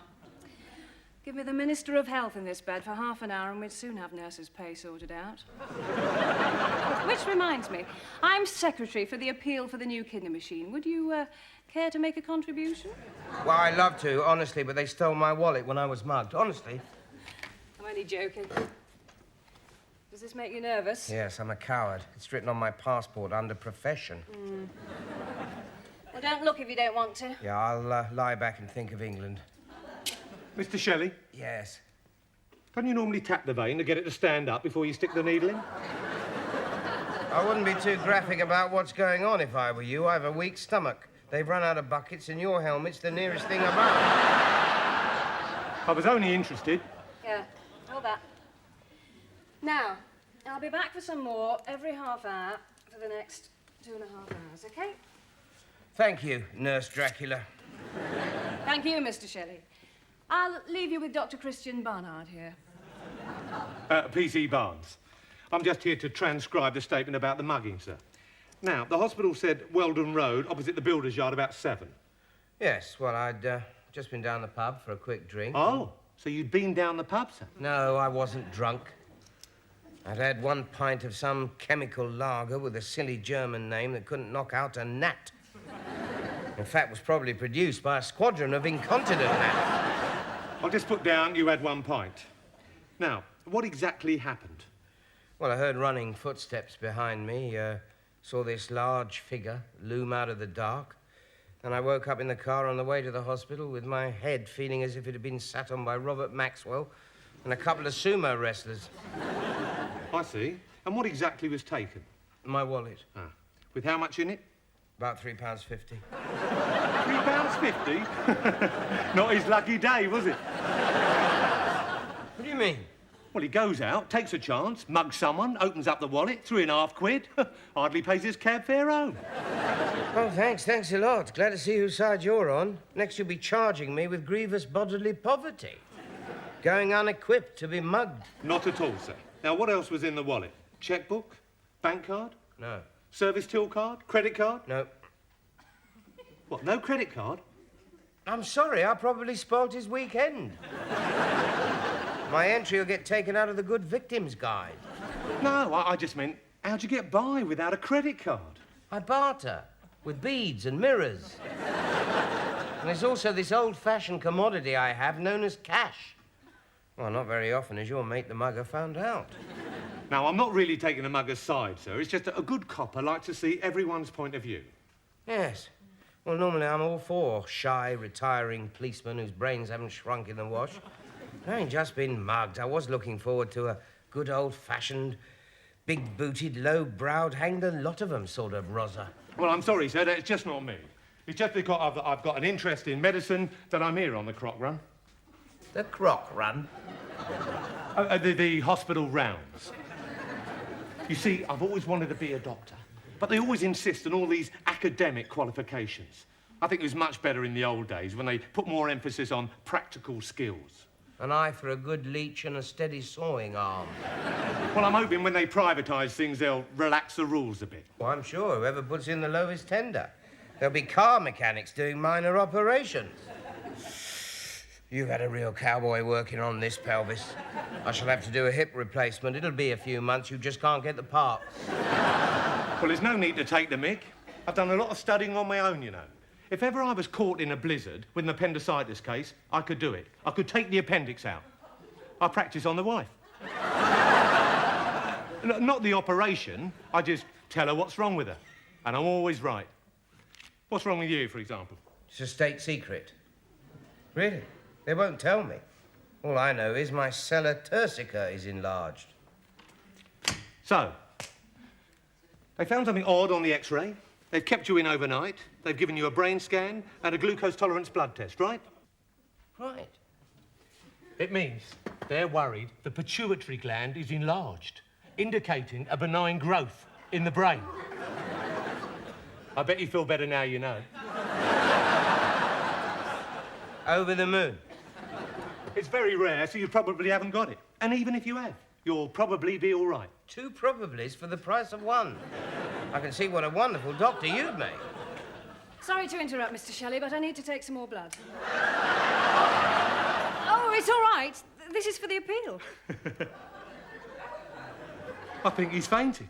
Give me the Minister of Health in this bed for half an hour, and we'd soon have nurses' pay sorted out. Which reminds me, I'm secretary for the appeal for the new kidney machine. Would you care to make a contribution? Well, I'd love to, honestly, but they stole my wallet when I was mugged. Honestly. I'm only joking. Does this make you nervous? Yes, I'm a coward. It's written on my passport under profession. Well, don't look if you don't want to. Yeah, I'll lie back and think of England. Mr. Shelley? Yes. Don't you normally tap the vein to get it to stand up before you stick the needle in? I wouldn't be too graphic about what's going on if I were you. I have a weak stomach. They've run out of buckets and your helmet's the nearest thing about. I was only interested. Yeah, all that. Now, I'll be back for some more every half hour for the next 2.5 hours, OK? Thank you, Nurse Dracula. Thank you, Mr. Shelley. I'll leave you with Dr. Christian Barnard here. P.C. Barnes. I'm just here to transcribe the statement about the mugging, sir. Now, the hospital said Weldon Road, opposite the builder's yard, about 7. Yes, well, I'd just been down the pub for a quick drink. Oh, so you'd been down the pub, sir? No, I wasn't drunk. I'd had 1 pint of some chemical lager with a silly German name that couldn't knock out a gnat. In fact, was probably produced by a squadron of incontinent gnats. I'll just put down you had 1 pint. Now, what exactly happened? Well, I heard running footsteps behind me, saw this large figure loom out of the dark, and I woke up in the car on the way to the hospital with my head feeling as if it had been sat on by Robert Maxwell and a couple of sumo wrestlers. I see. And what exactly was taken? My wallet. Ah. With how much in it? About £3.50. £3.50? Not his lucky day, was it? What do you mean? Well, he goes out, takes a chance, mugs someone, opens up the wallet, £3.50. Hardly pays his cab fare home. Oh, thanks a lot. Glad to see whose side you're on. Next you'll be charging me with grievous bodily poverty. Going unequipped to be mugged. Not at all, sir. Now, what else was in the wallet? Checkbook? Bank card? No. Service till card? Credit card? No. What, no credit card? I'm sorry, I probably spoilt his weekend. My entry will get taken out of the Good Victims Guide. No, I just meant, how'd you get by without a credit card? I barter with beads and mirrors. And there's also this old-fashioned commodity I have known as cash. Well, not very often, as your mate the mugger found out. Now, I'm not really taking the mugger's side, sir. It's just that a good copper likes to see everyone's point of view. Yes. Well, normally I'm all for shy, retiring policemen whose brains haven't shrunk in the wash. I ain't just been mugged. I was looking forward to a good old-fashioned, big-booted, low-browed, hanged a lot of 'em sort of rozzer. Well, I'm sorry, sir. It's just not me. It's just because I've got an interest in medicine that I'm here on the croc run. The croc run? The hospital rounds. You see, I've always wanted to be a doctor, but they always insist on all these academic qualifications. I think it was much better in the old days when they put more emphasis on practical skills. An eye for a good leech and a steady sawing arm. Well, I'm hoping when they privatise things, they'll relax the rules a bit. Well, I'm sure whoever puts in the lowest tender. There'll be car mechanics doing minor operations. You've had a real cowboy working on this pelvis. I shall have to do a hip replacement. It'll be a few months. You just can't get the parts. Well, there's no need to take the mick. I've done a lot of studying on my own, you know. If ever I was caught in a blizzard with an appendicitis case, I could do it. I could take the appendix out. I practice on the wife. Not the operation. I just tell her what's wrong with her. And I'm always right. What's wrong with you, for example? It's a state secret. Really? They won't tell me. All I know is my sella turcica is enlarged. So, they found something odd on the X-ray. They've kept you in overnight. They've given you a brain scan and a glucose tolerance blood test, right? Right. It means they're worried the pituitary gland is enlarged, indicating a benign growth in the brain. I bet you feel better now you know. Over the moon. It's very rare, so you probably haven't got it. And even if you have, you'll probably be all right. 2 probablys for the price of 1. I can see what a wonderful doctor you'd make. Sorry to interrupt, Mr. Shelley, but I need to take some more blood. Oh, it's all right. This is for the appeal. I think he's fainted.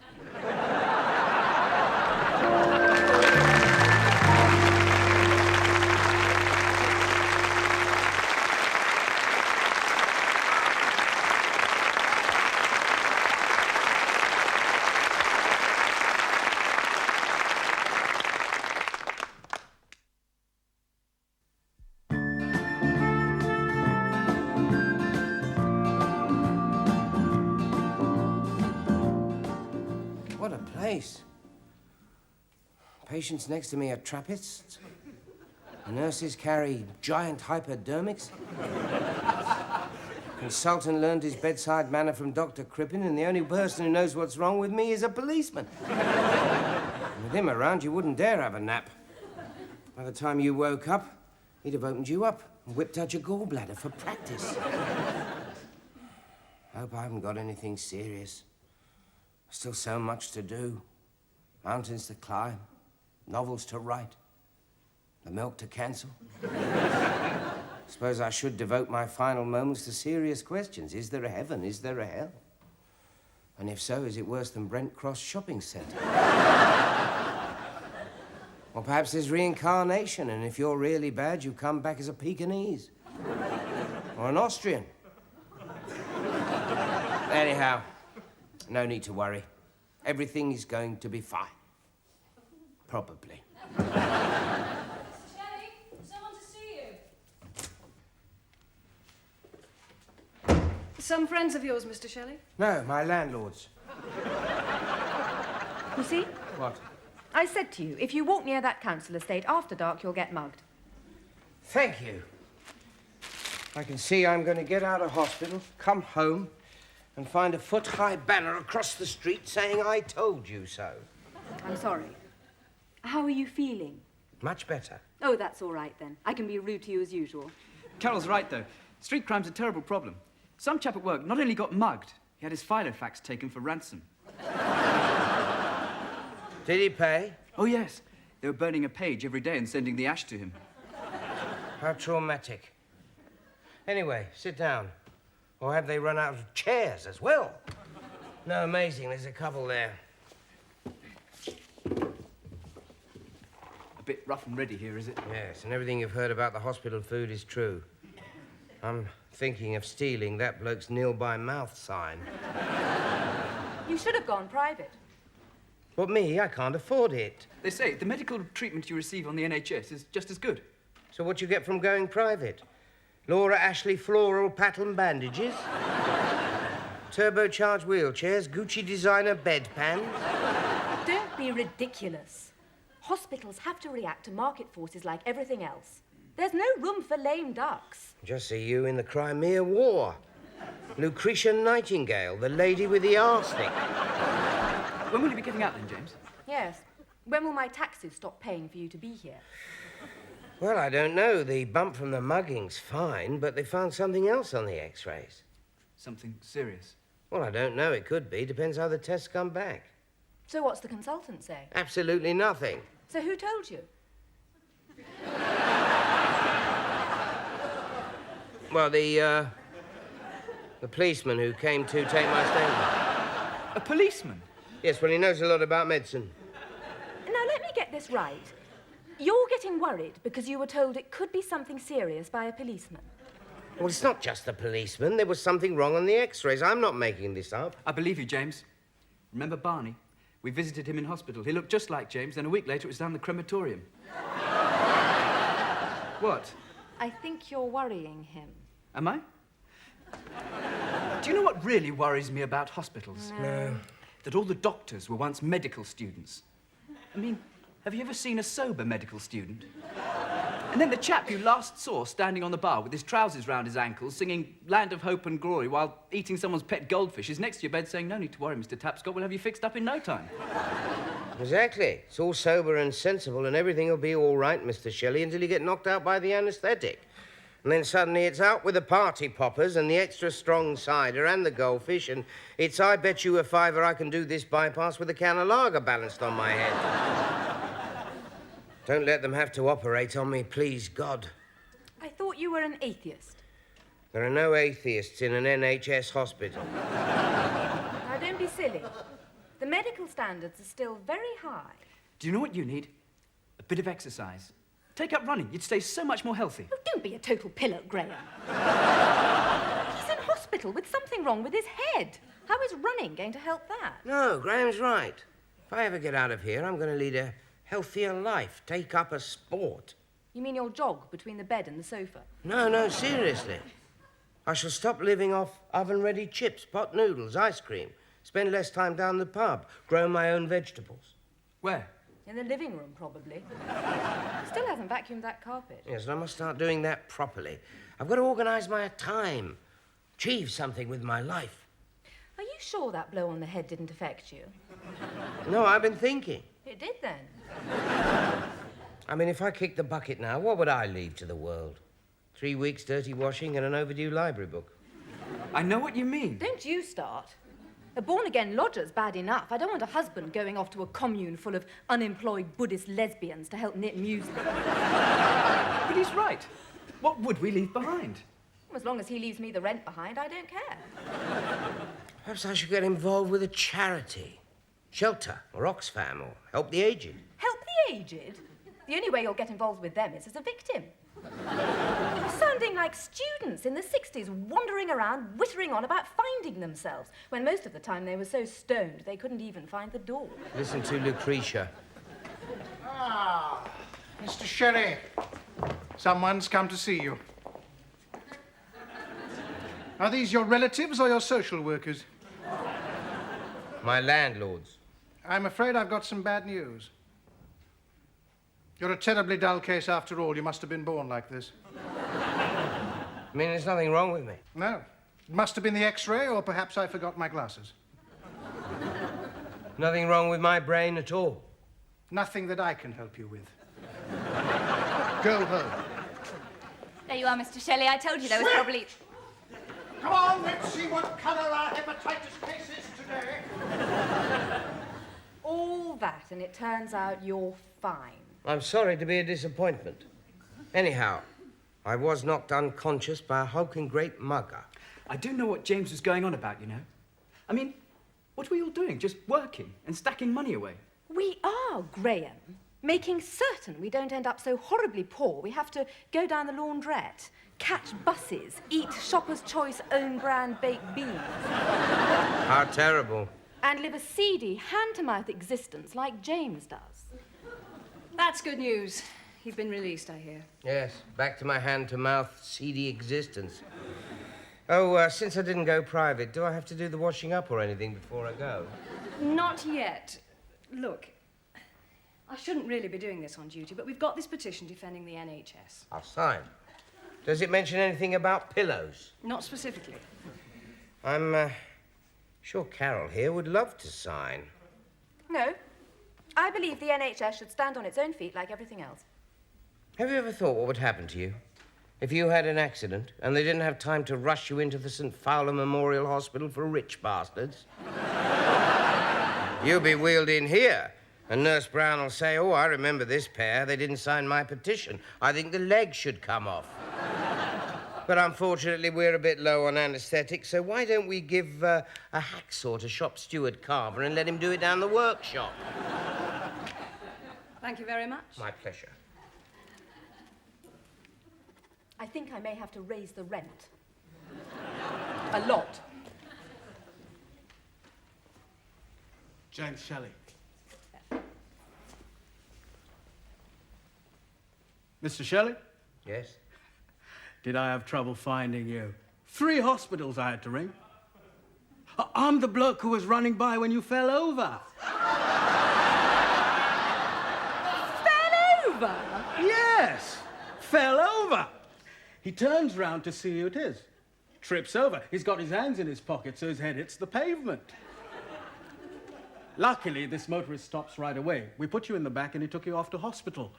What a place. Patients next to me are trappists. The nurses carry giant hypodermics. Consultant learned his bedside manner from Dr. Crippen, and the only person who knows what's wrong with me is a policeman. And with him around, you wouldn't dare have a nap. By the time you woke up, he'd have opened you up and whipped out your gallbladder for practice. I hope I haven't got anything serious. Still so much to do. Mountains to climb, novels to write, the milk to cancel. Suppose I should devote my final moments to serious questions. Is there a heaven? Is there a hell? And if so, is it worse than Brent Cross Shopping Centre? Or perhaps there's reincarnation, and if you're really bad, you come back as a Pekingese. Or an Austrian. Anyhow, no need to worry. Everything is going to be fine. Probably. Shelley, someone to see you. Some friends of yours, Mr. Shelley? No, my landlord's. You see? What? I said to you, if you walk near that council estate after dark, you'll get mugged. Thank you. I can see I'm going to get out of hospital, come home, and find a foot-high banner across the street saying, "I told you so." I'm sorry. How are you feeling? Much better. Oh, that's all right, then. I can be rude to you as usual. Carol's right, though. Street crime's a terrible problem. Some chap at work not only got mugged, he had his filofax taken for ransom. Did he pay? Oh, yes. They were burning a page every day and sending the ash to him. How traumatic. Anyway, sit down. Or have they run out of chairs as well? No, amazing. There's a couple there. A bit rough and ready here, is it? Yes, and everything you've heard about the hospital food is true. I'm thinking of stealing that bloke's nil by mouth sign. You should have gone private. But me, I can't afford it. They say the medical treatment you receive on the NHS is just as good. So what you get from going private? Laura Ashley floral pattern bandages? Turbocharged wheelchairs, Gucci designer bedpans? Don't be ridiculous. Hospitals have to react to market forces like everything else. There's no room for lame ducks. Just see you in the Crimea War. Lucretia Nightingale, the lady with the arsenic. When will you be getting out then, James? Yes. When will my taxes stop paying for you to be here? Well, I don't know. The bump from the mugging's fine, but they found something else on the x-rays. Something serious? Well, I don't know. It could be. Depends how the tests come back. So what's the consultant say? Absolutely nothing. So who told you? Well, the policeman who came to take my statement. A policeman? Yes, well, he knows a lot about medicine. Now, let me get this right. You're getting worried because you were told it could be something serious by a policeman. Well, it's not just the policeman. There was something wrong on the x-rays. I'm not making this up. I believe you, James. Remember Barney? We visited him in hospital. He looked just like James, then a week later it was down the crematorium. What? I think you're worrying him. Am I? Do you know what really worries me about hospitals? No. That all the doctors were once medical students. I mean, have you ever seen a sober medical student? And then the chap you last saw standing on the bar with his trousers round his ankles, singing Land of Hope and Glory while eating someone's pet goldfish is next to your bed saying, "No need to worry, Mr. Tapscott, we'll have you fixed up in no time." Exactly. It's all sober and sensible, and everything will be all right, Mr. Shelley, until you get knocked out by the anaesthetic. And then suddenly it's out with the party poppers and the extra strong cider and the goldfish, and it's I bet you a fiver I can do this bypass with a can of lager balanced on my head. Don't let them have to operate on me, please, God. I thought you were an atheist. There are no atheists in an NHS hospital. Now, don't be silly. The medical standards are still very high. Do you know what you need? A bit of exercise. Take up running. You'd stay so much more healthy. Oh, don't be a total pillow, Graham. He's in hospital with something wrong with his head. How is running going to help that? No, Graham's right. If I ever get out of here, I'm going to lead a healthier life, take up a sport. You mean you'll jog between the bed and the sofa? No, seriously. I shall stop living off oven-ready chips, pot noodles, ice cream, spend less time down the pub, grow my own vegetables. Where? In the living room, probably. Still hasn't vacuumed that carpet. Yes, and I must start doing that properly. I've got to organise my time, achieve something with my life. Are you sure that blow on the head didn't affect you? No, I've been thinking. It did, then. I mean, if I kicked the bucket now, what would I leave to the world? 3 weeks dirty washing and an overdue library book. I know what you mean. Don't you start. A born-again lodger's bad enough. I don't want a husband going off to a commune full of unemployed Buddhist lesbians to help knit music. But he's right. What would we leave behind? As long as he leaves me the rent behind, I don't care. Perhaps I should get involved with a charity. Shelter or Oxfam or Help the Aged. Help the aged? The only way you'll get involved with them is as a victim. You're sounding like students in the 60s wandering around whittering on about finding themselves, when most of the time they were so stoned they couldn't even find the door. Listen to Lucretia. Ah, Mr. Shelley. Someone's come to see you. Are these your relatives or your social workers? My landlords. I'm afraid I've got some bad news. You're a terribly dull case after all. You must have been born like this. I mean, there's nothing wrong with me. No. It must have been the X-ray, or perhaps I forgot my glasses. Nothing wrong with my brain at all. Nothing that I can help you with. Go home. There you are, Mr. Shelley. I told you there was probably... Come on, let's see what colour our hepatitis case is today. All that, and it turns out you're fine. I'm sorry to be a disappointment. Anyhow, I was knocked unconscious by a hulking great mugger. I do know what James was going on about, you know. I mean, what are we all doing? Just working and stacking money away? We are, Graham. Making certain we don't end up so horribly poor we have to go down the laundrette, catch buses, eat Shopper's Choice own brand baked beans. How terrible. And live a seedy, hand-to-mouth existence like James does. That's good news. You've been released, I hear. Yes, back to my hand-to-mouth, seedy existence. Oh, since I didn't go private, do I have to do the washing up or anything before I go? Not yet. Look, I shouldn't really be doing this on duty, but we've got this petition defending the NHS. I'll sign. Does it mention anything about pillows? Not specifically. I'm sure Carol here would love to sign. No. I believe the NHS should stand on its own feet like everything else. Have you ever thought what would happen to you if you had an accident and they didn't have time to rush you into the St. Fowler Memorial Hospital for rich bastards? You'll be wheeled in here, and Nurse Brown will say, "Oh, I remember this pair. They didn't sign my petition. I think the leg should come off." But unfortunately, we're a bit low on anaesthetic, so why don't we give a hacksaw to shop steward Carver and let him do it down the workshop? Thank you very much. My pleasure. I think I may have to raise the rent. A lot. James Shelley. Mr. Shelley? Yes? Did I have trouble finding you? 3 hospitals I had to ring. I'm the bloke who was running by when you fell over. Fell over? Yes, fell over. He turns round to see who it is. Trips over. He's got his hands in his pockets so his head hits the pavement. Luckily, this motorist stops right away. We put you in the back and he took you off to hospital.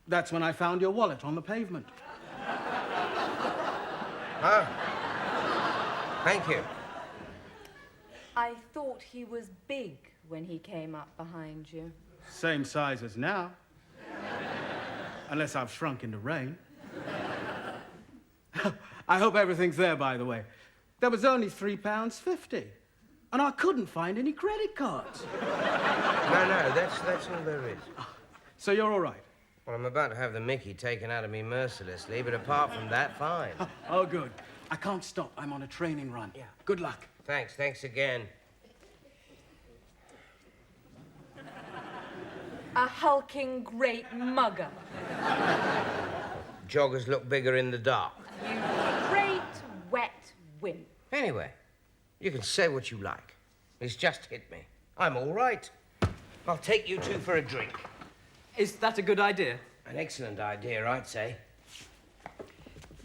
That's when I found your wallet on the pavement. Ah. Thank you. I thought he was big when he came up behind you. Same size as now. Unless I've shrunk in the rain. I hope everything's there, by the way. There was only £3.50. And I couldn't find any credit cards. No, that's all there is. So you're all right? Well, I'm about to have the mickey taken out of me mercilessly, but apart from that, fine. Oh, good. I can't stop. I'm on a training run. Yeah. Good luck. Thanks again. A hulking great mugger. Joggers look bigger in the dark. You great wet wimp. Anyway, you can say what you like. It's just hit me. I'm all right. I'll take you two for a drink. Is that a good idea? An excellent idea, I'd say.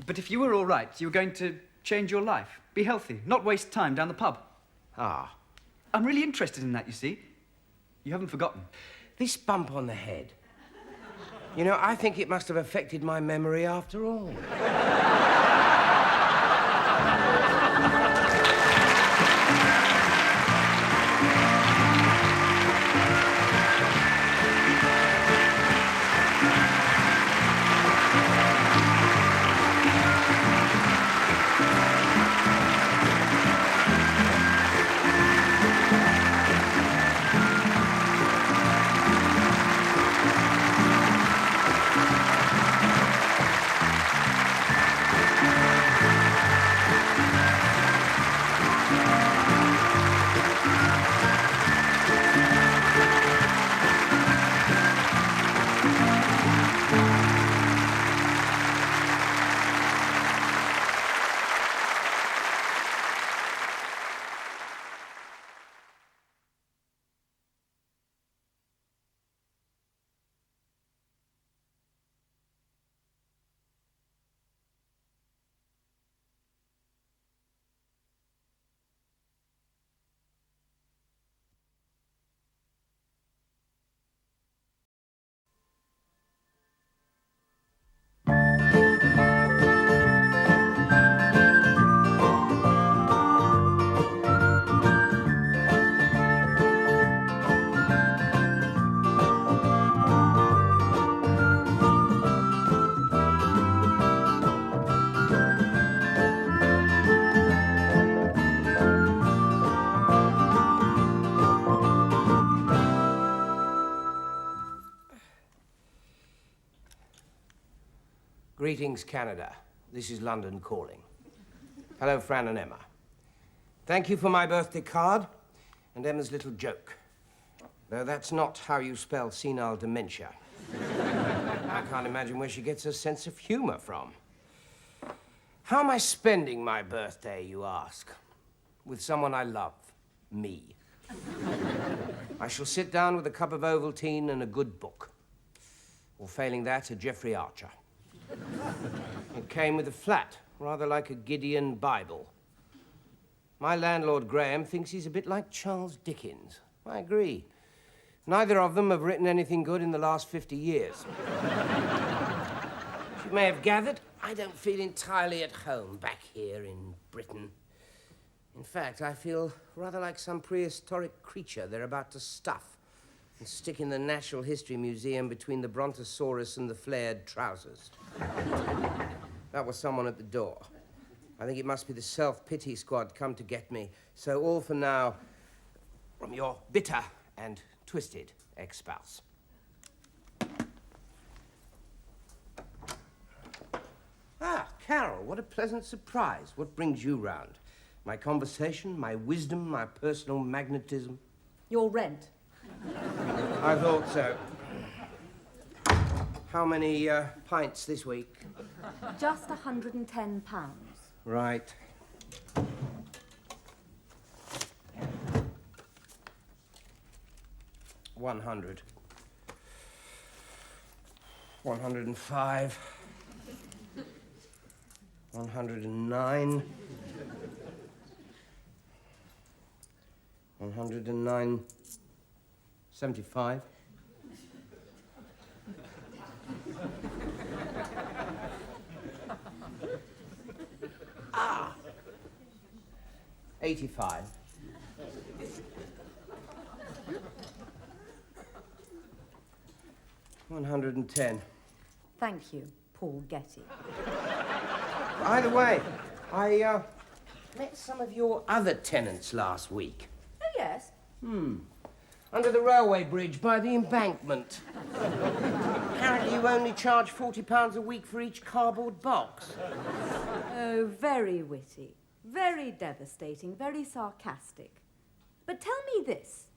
But if you were all right, you were going to change your life, be healthy, not waste time down the pub. Ah. I'm really interested in that, you see. You haven't forgotten. This bump on the head. You know, I think it must have affected my memory after all. Greetings, Canada. This is London calling. Hello, Fran and Emma. Thank you for my birthday card and Emma's little joke. Though that's not how you spell senile dementia. I can't imagine where she gets her sense of humor from. How am I spending my birthday, you ask? With someone I love, me. I shall sit down with a cup of Ovaltine and a good book. Or failing that, a Jeffrey Archer. It came with a flat, rather like a Gideon Bible. My landlord, Graham, thinks he's a bit like Charles Dickens. I agree. Neither of them have written anything good in the last 50 years. As you may have gathered, I don't feel entirely at home back here in Britain. In fact, I feel rather like some prehistoric creature they're about to stuff and stick in the Natural History Museum between the Brontosaurus and the flared trousers. That was someone at the door. I think it must be the self-pity squad come to get me. So all for now, from your bitter and twisted ex-spouse. Ah, Carol, what a pleasant surprise. What brings you round? My conversation, my wisdom, my personal magnetism? Your rent. I thought so. How many pints this week? Just £110. Right. $100. 105. 109. 109.75. Ah! 85. $110. Thank you, Paul Getty. By the way, I met some of your other tenants last week. Oh, yes? Under the railway bridge by the embankment. Apparently you only charge £40 a week for each cardboard box. Oh, very witty, very devastating, very sarcastic. But tell me this.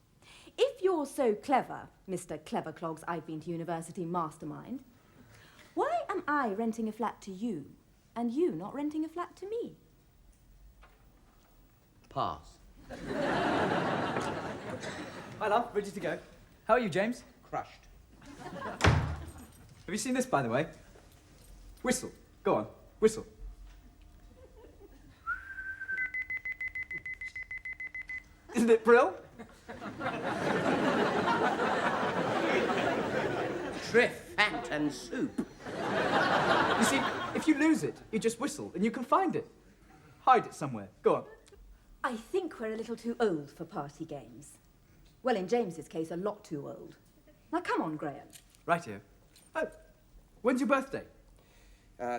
If you're so clever, Mr. Cleverclogs, I've been to university mastermind, why am I renting a flat to you and you not renting a flat to me? Pass. Hi, love. Ready to go. How are you, James? Crushed. Have you seen this, by the way? Whistle. Go on. Whistle. Isn't it brill? Triff, fat and soup. You see, if you lose it, you just whistle and you can find it. Hide it somewhere. Go on. I think we're a little too old for party games. Well, in James's case, a lot too old. Now, come on, Graham. Right here. Oh, when's your birthday?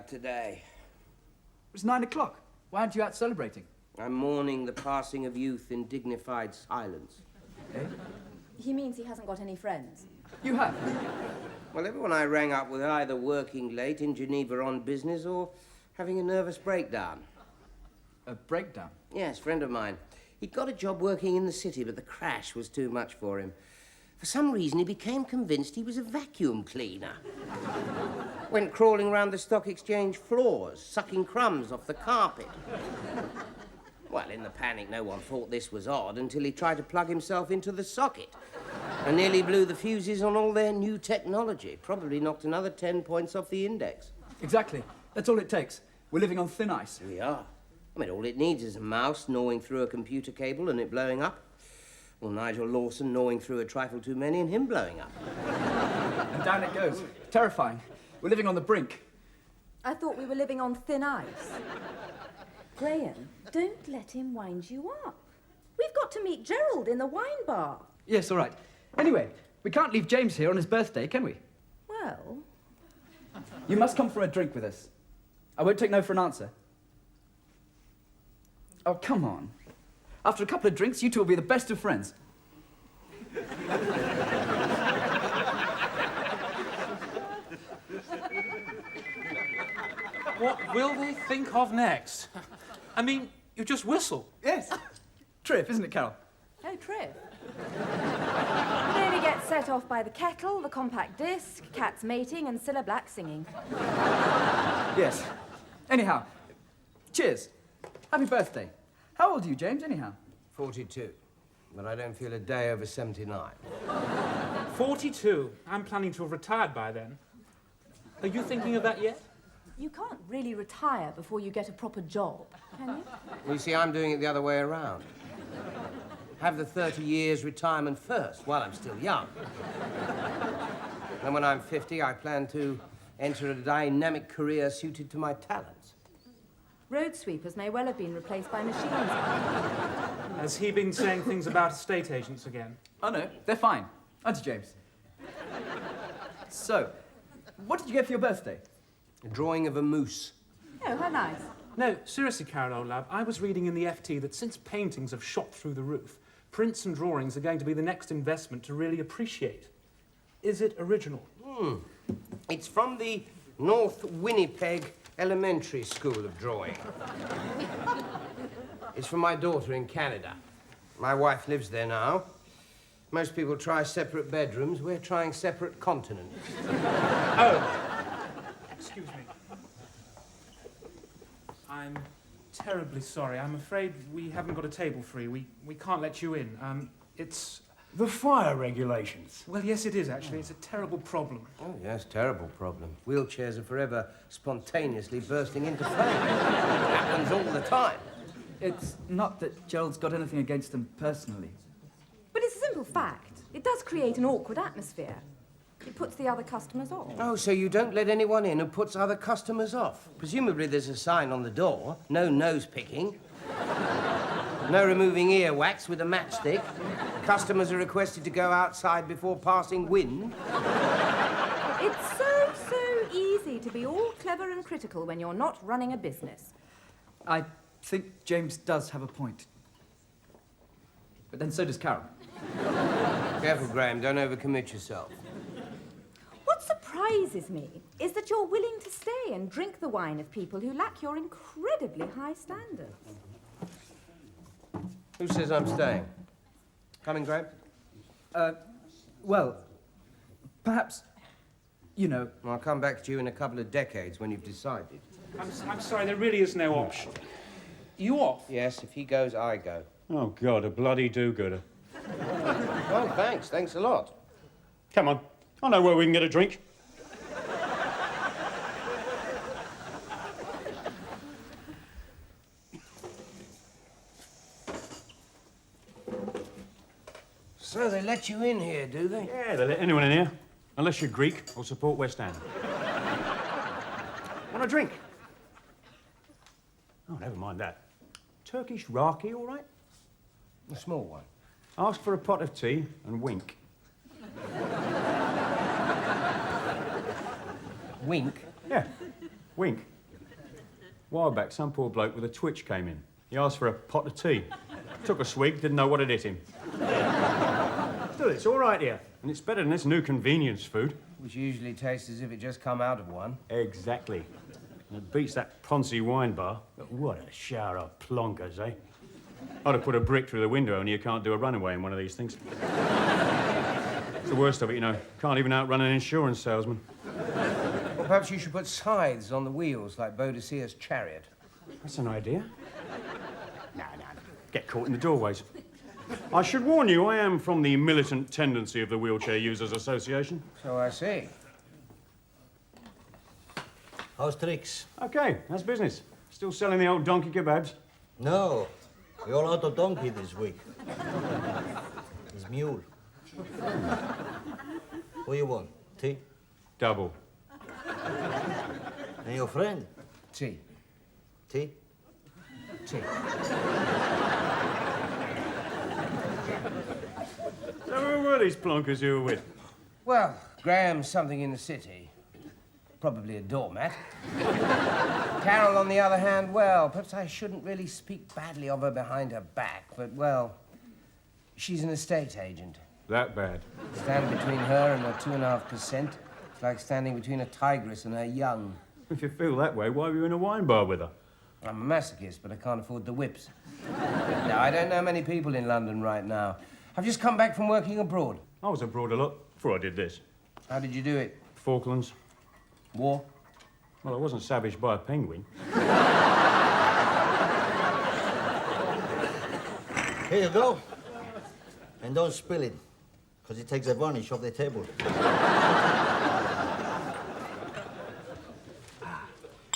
Today. It's 9 o'clock. Why aren't you out celebrating? I'm mourning the passing of youth in dignified silence. Eh? He means he hasn't got any friends. You have? Well, everyone I rang up was either working late in Geneva on business or having a nervous breakdown. A breakdown? Yes, friend of mine. He'd got a job working in the city, but the crash was too much for him. For some reason, he became convinced he was a vacuum cleaner. Went crawling around the stock exchange floors, sucking crumbs off the carpet. Well, in the panic, no one thought this was odd until he tried to plug himself into the socket and nearly blew the fuses on all their new technology. Probably knocked another 10 points off the index. Exactly. That's all it takes. We're living on thin ice. We are. I mean, all it needs is a mouse gnawing through a computer cable and it blowing up. Or Nigel Lawson gnawing through a trifle too many and him blowing up. And down it goes. Terrifying. We're living on the brink. I thought we were living on thin ice. Graham, don't let him wind you up. We've got to meet Gerald in the wine bar. Yes, all right. Anyway, we can't leave James here on his birthday, can we? Well... You must come for a drink with us. I won't take no for an answer. Oh, come on. After a couple of drinks, you two will be the best of friends. What will they think of next? I mean, you just whistle. Yes. Trip, isn't it, Carol? Oh, trip. The baby gets set off by the kettle, the compact disc, cats mating, and Cilla Black singing. Yes. Anyhow, cheers. Happy birthday. How old are you, James, anyhow? 42. But I don't feel a day over 79. 42. I'm planning to have retired by then. Are you thinking of that yet? You can't really retire before you get a proper job, can you? Well, you see, I'm doing it the other way around. Have the 30 years retirement first, while I'm still young. And when I'm 50, I plan to enter a dynamic career suited to my talents. Road sweepers may well have been replaced by machines. Has he been saying things about estate agents again? Oh, no, they're fine. Auntie James. So, what did you get for your birthday? A drawing of a moose. Oh, how nice. No, seriously, Carol, old love, I was reading in the FT that since paintings have shot through the roof, prints and drawings are going to be the next investment to really appreciate. Is it original? It's from the North Winnipeg Elementary School of Drawing. It's for my daughter in Canada. My wife lives there now. Most people try separate bedrooms. We're trying separate continents. Oh. Excuse me. I'm terribly sorry. I'm afraid we haven't got a table free. We can't let you in. It's... The fire regulations. Well, yes, it is, actually. It's a terrible problem. Oh, yes, terrible problem. Wheelchairs are forever spontaneously bursting into flame. It happens all the time. It's not that Gerald's got anything against them personally. But it's a simple fact. It does create an awkward atmosphere. It puts the other customers off. Oh, so you don't let anyone in who puts other customers off? Presumably there's a sign on the door. No nose picking. No removing earwax with a matchstick. Customers are requested to go outside before passing wind. It's so easy to be all clever and critical when you're not running a business. I think James does have a point. But then so does Carol. Careful, Graham. Don't overcommit yourself. What surprises me is that you're willing to stay and drink the wine of people who lack your incredibly high standards. Who says I'm staying? Coming, Graham? Well, perhaps, you know... I'll come back to you in a couple of decades when you've decided. I'm sorry, there really is no option. You off? Yes, if he goes, I go. Oh, God, a bloody do-gooder. Oh, thanks. Thanks a lot. Come on. I know where we can get a drink. So they let you in here, do they? Yeah, they let anyone in here, unless you're Greek or support West Ham. Want a drink? Oh, never mind that. Turkish raki, all right? A small one. Ask for a pot of tea and wink. Wink? Yeah, wink. A while back, some poor bloke with a twitch came in. He asked for a pot of tea. Took a swig, didn't know what had hit him. Still, it's all right here. And it's better than this new convenience food. Which usually tastes as if it just come out of one. Exactly. And it beats that Ponzi wine bar. But what a shower of plonkers, eh? I'd have put a brick through the window, only you can't do a runaway in one of these things. It's the worst of it, you know. Can't even outrun an insurance salesman. Well, perhaps you should put scythes on the wheels like Boadicea's chariot. That's an idea. No. Get caught in the doorways. I should warn you, I am from the militant tendency of the Wheelchair Users Association. So I see. How's tricks? OK, how's business? Still selling the old donkey kebabs? No. We're all out of donkey this week. It's mule. What do you want? Tea? Double. And your friend? Tea. Tea? Tea. So who were these plonkers you were with? Well, Graham's something in the city. Probably a doormat. Carol, on the other hand, well, perhaps I shouldn't really speak badly of her behind her back, but, well, she's an estate agent. That bad? Stand between her and her 2.5%. It's like standing between a tigress and her young. If you feel that way, why were you in a wine bar with her? I'm a masochist, but I can't afford the whips. Now, I don't know many people in London right now. I've just come back from working abroad. I was abroad a lot before I did this. How did you do it? Falklands. War? Well, I wasn't savaged by a penguin. Here you go. And don't spill it, because it takes the varnish off the table.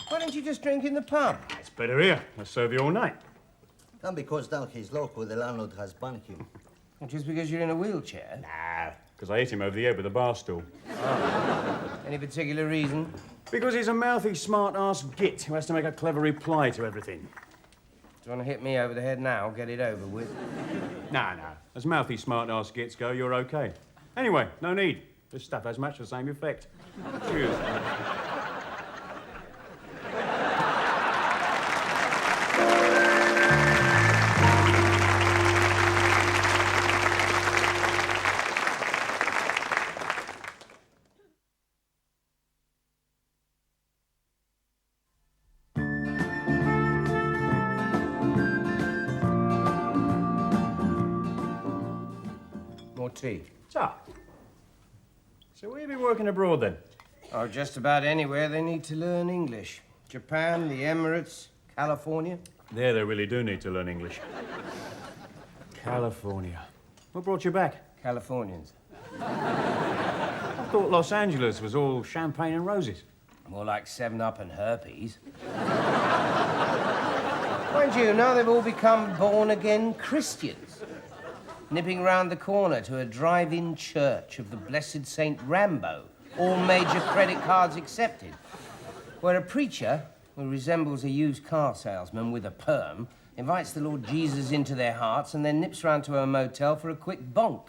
Why don't you just drink in the pub? It's better here. I'll serve you all night. And because down his local, the landlord has banned him. Just because you're in a wheelchair? Nah, because I hit him over the head with a bar stool. Oh. Any particular reason? Because he's a mouthy, smart-ass git who has to make a clever reply to everything. Do you want to hit me over the head now? Get it over with. Nah. As mouthy, smart-ass gits go, you're okay. Anyway, no need. This stuff has much the same effect. Cheers. More tea. So where have you been working abroad, then? Oh, just about anywhere they need to learn English. Japan, the Emirates, California. There, they really do need to learn English. California. What brought you back? Californians. I thought Los Angeles was all champagne and roses. More like 7-Up and herpes. Mind you, now they've all become born-again Christians. Nipping round the corner to a drive-in church of the Blessed Saint Rambo, all major credit cards accepted, where a preacher, who resembles a used car salesman with a perm, invites the Lord Jesus into their hearts and then nips round to a motel for a quick bonk.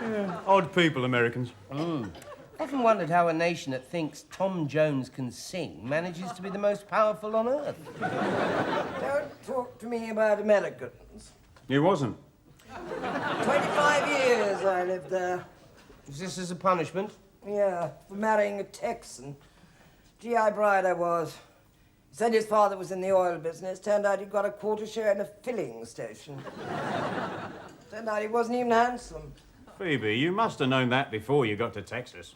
Yeah, odd people, Americans. Often wondered how a nation that thinks Tom Jones can sing manages to be the most powerful on earth. Don't talk to me about Americans. He wasn't. 25 years I lived there. Is this as a punishment? Yeah, for marrying a Texan. GI bride I was. He said his father was in the oil business. Turned out he'd got a quarter share in a filling station. Turned out he wasn't even handsome. Phoebe, you must have known that before you got to Texas.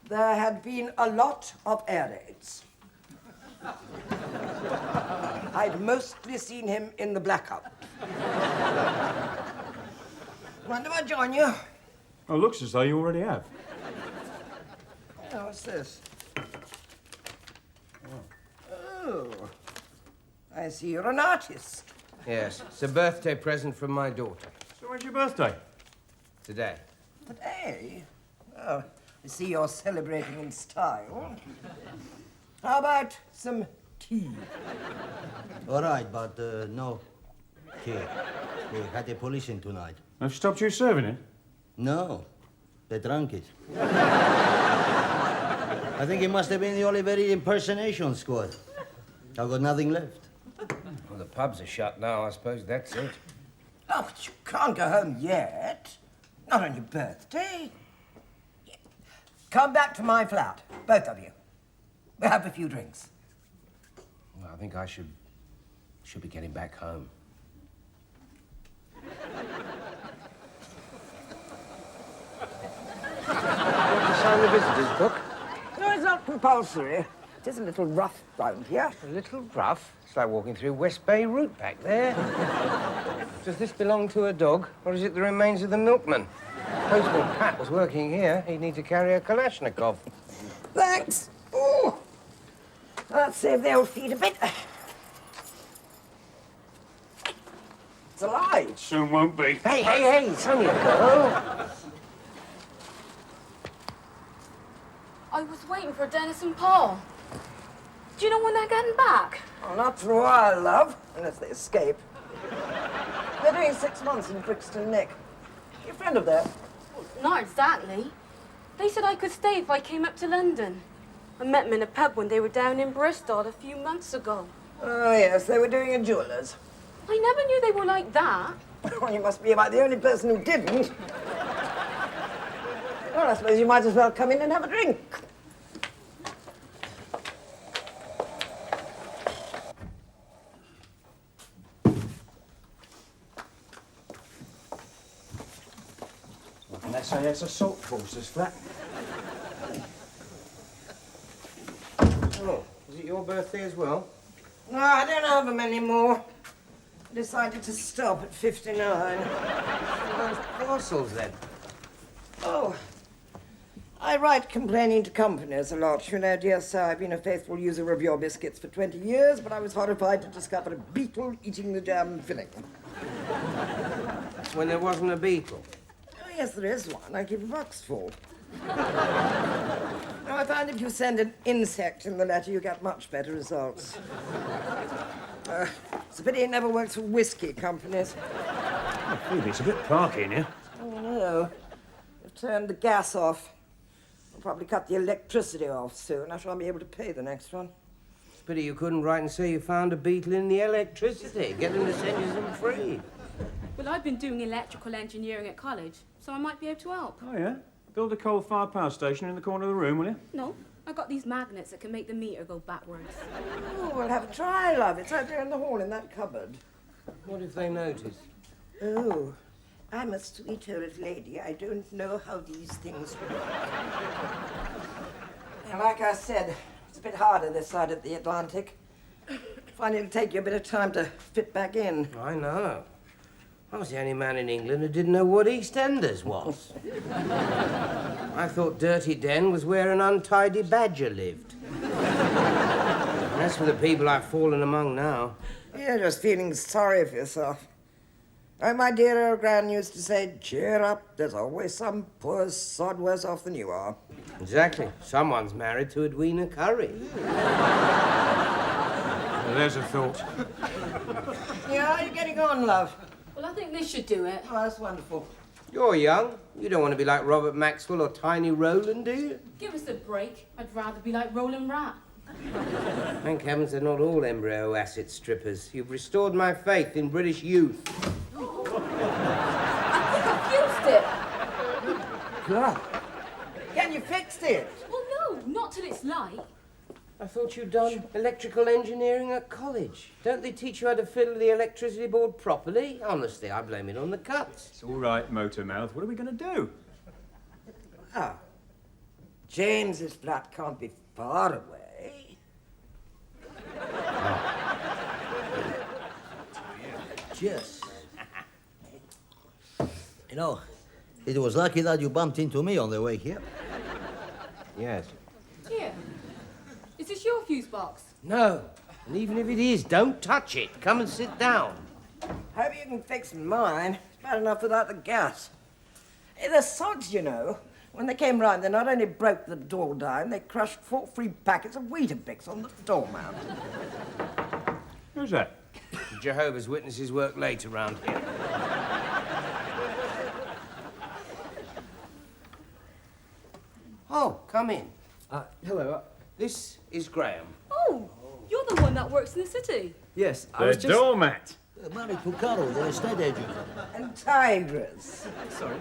There had been a lot of air raids. I'd mostly seen him in the blackout. Mind if I join you? Oh, looks as though you already have. Oh, what's this? Oh, I see you're an artist. Yes, it's a birthday present from my daughter. So when's your birthday? Today. Today? Oh, I see you're celebrating in style. How about some tea? All right, but no tea. They had the police in tonight. They've stopped you serving it? No, they drank it. I think it must have been the Oliveri impersonation squad. I've got nothing left. Well, the pubs are shut now. I suppose that's it. Oh, but you can't go home yet. Not on your birthday. Come back to my flat, both of you. We'll have a few drinks. Well, I think I should be getting back home. Want to sign the visitor's book? No, it's not compulsory. It is a little rough round here. A little rough? It's like walking through West Bay Route back there. Does this belong to a dog, or is it the remains of the milkman? Postman Pat was working here. He'd need to carry a Kalashnikov. Thanks. Oh, let's save the old feet a bit. It's alive. Soon won't be. Hey, it's only a girl. I was waiting for Dennis and Paul. Do you know when they're getting back? Oh, not for a while, love, unless they escape. They're doing 6 months in Brixton Neck. You a friend of theirs? Not exactly. They said I could stay if I came up to London. I met them in a pub when they were down in Bristol a few months ago. Oh, yes, they were doing a jeweller's. I never knew they were like that. Well, you must be about the only person who didn't. Well, I suppose you might as well come in and have a drink. SAS assault forces flat. Oh, was it your birthday as well? No, I don't have them anymore. I decided to stop at 59. Those parcels, then? Oh, I write complaining to companies a lot. You know, dear sir, I've been a faithful user of your biscuits for 20 years, but I was horrified to discover a beetle eating the jam filling. When there wasn't a beetle? Oh, yes, there is one. I keep a box full. Now, I find if you send an insect in the letter, you get much better results. It's a pity it never works for whiskey companies. Oh, Phoebe, it's a bit parky in here. Oh, no. You've turned the gas off. I'll probably cut the electricity off soon. I shan't be able to pay the next one. It's a pity you couldn't write and say you found a beetle in the electricity. Get them to send you some free. Well, I've been doing electrical engineering at college, so I might be able to help. Oh, yeah? Build a coal-fired power station in the corner of the room, will you? No, I got these magnets that can make the meter go backwards. Oh, we'll have a try, love. It's out there in the hall in that cupboard. What if they notice? Oh, I'm a sweet old lady. I don't know how these things work. And like I said, it's a bit harder this side of the Atlantic. I find it'll take you a bit of time to fit back in. I know. I was the only man in England who didn't know what EastEnders was. I thought Dirty Den was where an untidy badger lived. As for the people I've fallen among now... You're just feeling sorry for yourself. Oh, my dear old gran used to say, cheer up, there's always some poor sod worse off than you are. Exactly. Someone's married to Edwina Curry. Well, there's a thought. Yeah, how are you getting on, love? Well, I think this should do it. Oh, that's wonderful. You're young. You don't want to be like Robert Maxwell or Tiny Roland, do you? Give us a break. I'd rather be like Roland Rat. Thank heavens they're not all embryo acid strippers. You've restored my faith in British youth. I think I fused it. God. Can you fix it? Well, no, not till it's light. I thought you'd done electrical engineering at college. Don't they teach you how to fiddle the electricity board properly? Honestly, I blame it on the cuts. It's all right, Motormouth. What are we going to do? Ah, James's flat can't be far away. Cheers. You know, it was lucky that you bumped into me on the way here. Yes. Here. Is this your fuse box? No. And even if it is, don't touch it. Come and sit down. Hope you can fix mine. It's bad enough without the gas. Hey, the sods, you know. When they came round, they not only broke the door down, they crushed 4 free packets of Weetabix on the doormat. Who's that? Jehovah's Witnesses work late around here. Oh, come in. Hello. This is Graham. Oh, you're the one that works in the city. Yes, I The was just... doormat. Married to Carol, the estate agent. And Tigress. Sorry.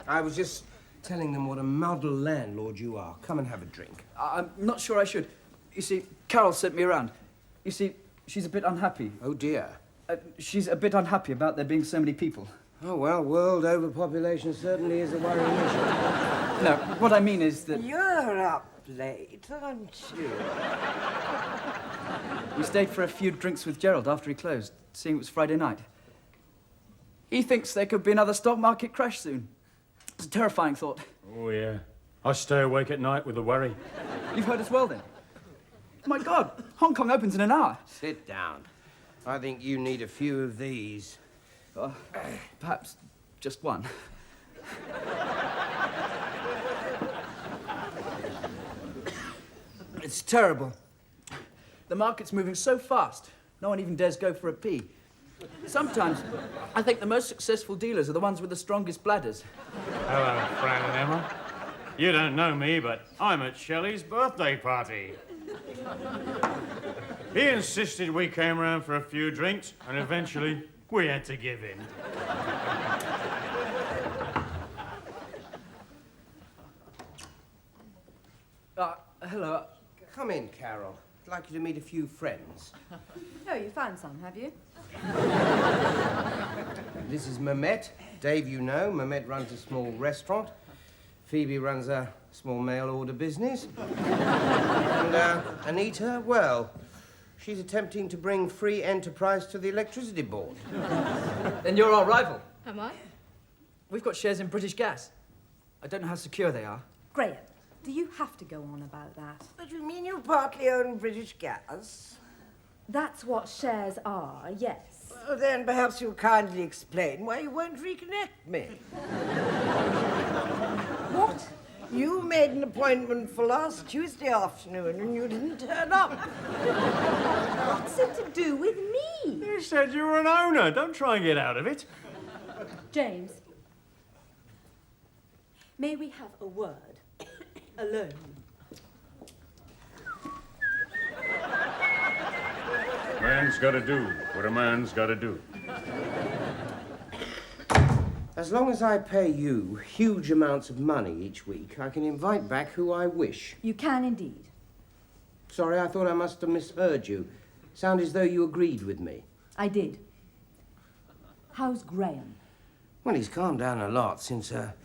I was just telling them what a model landlord you are. Come and have a drink. I'm not sure I should. You see, Carol sent me around. You see, she's a bit unhappy. Oh, dear. She's a bit unhappy about there being so many people. Oh, well, world overpopulation certainly is a worrying issue. No, what I mean is that... You're up late, aren't you? We stayed for a few drinks with Gerald after he closed, seeing it was Friday night. He thinks there could be another stock market crash soon. It's a terrifying thought. Oh, yeah. I stay awake at night with the worry. You've heard as well, then? My God, Hong Kong opens in an hour. Sit down. I think you need a few of these. Perhaps just one. It's terrible. The market's moving so fast, no one even dares go for a pee. Sometimes, I think the most successful dealers are the ones with the strongest bladders. Hello, Fran and Emma. You don't know me, but I'm at Shelley's birthday party. He insisted we came round for a few drinks, and eventually we had to give in. Hello. Come in, Carol. I'd like you to meet a few friends. Oh, you found some, have you? This is Mehmet. Dave, you know. Mehmet runs a small restaurant. Phoebe runs a small mail order business. And Anita, well, she's attempting to bring free enterprise to the electricity board. Then you're our rival. Am I? We've got shares in British Gas. I don't know how secure they are. Graham, do you have to go on about that? But you mean you partly own British Gas? That's what shares are, yes. Well, then perhaps you'll kindly explain why you won't reconnect me. What? You made an appointment for last Tuesday afternoon and you didn't turn up. What's it to do with me? You said you were an owner. Don't try and get out of it. James, may we have a word alone? Man's got to do what a man's got to do. As long as I pay you huge amounts of money each week, I can invite back who I wish. You can indeed. Sorry, I thought I must have misheard you. Sound as though you agreed with me. I did. How's Graham? Well, he's calmed down a lot since a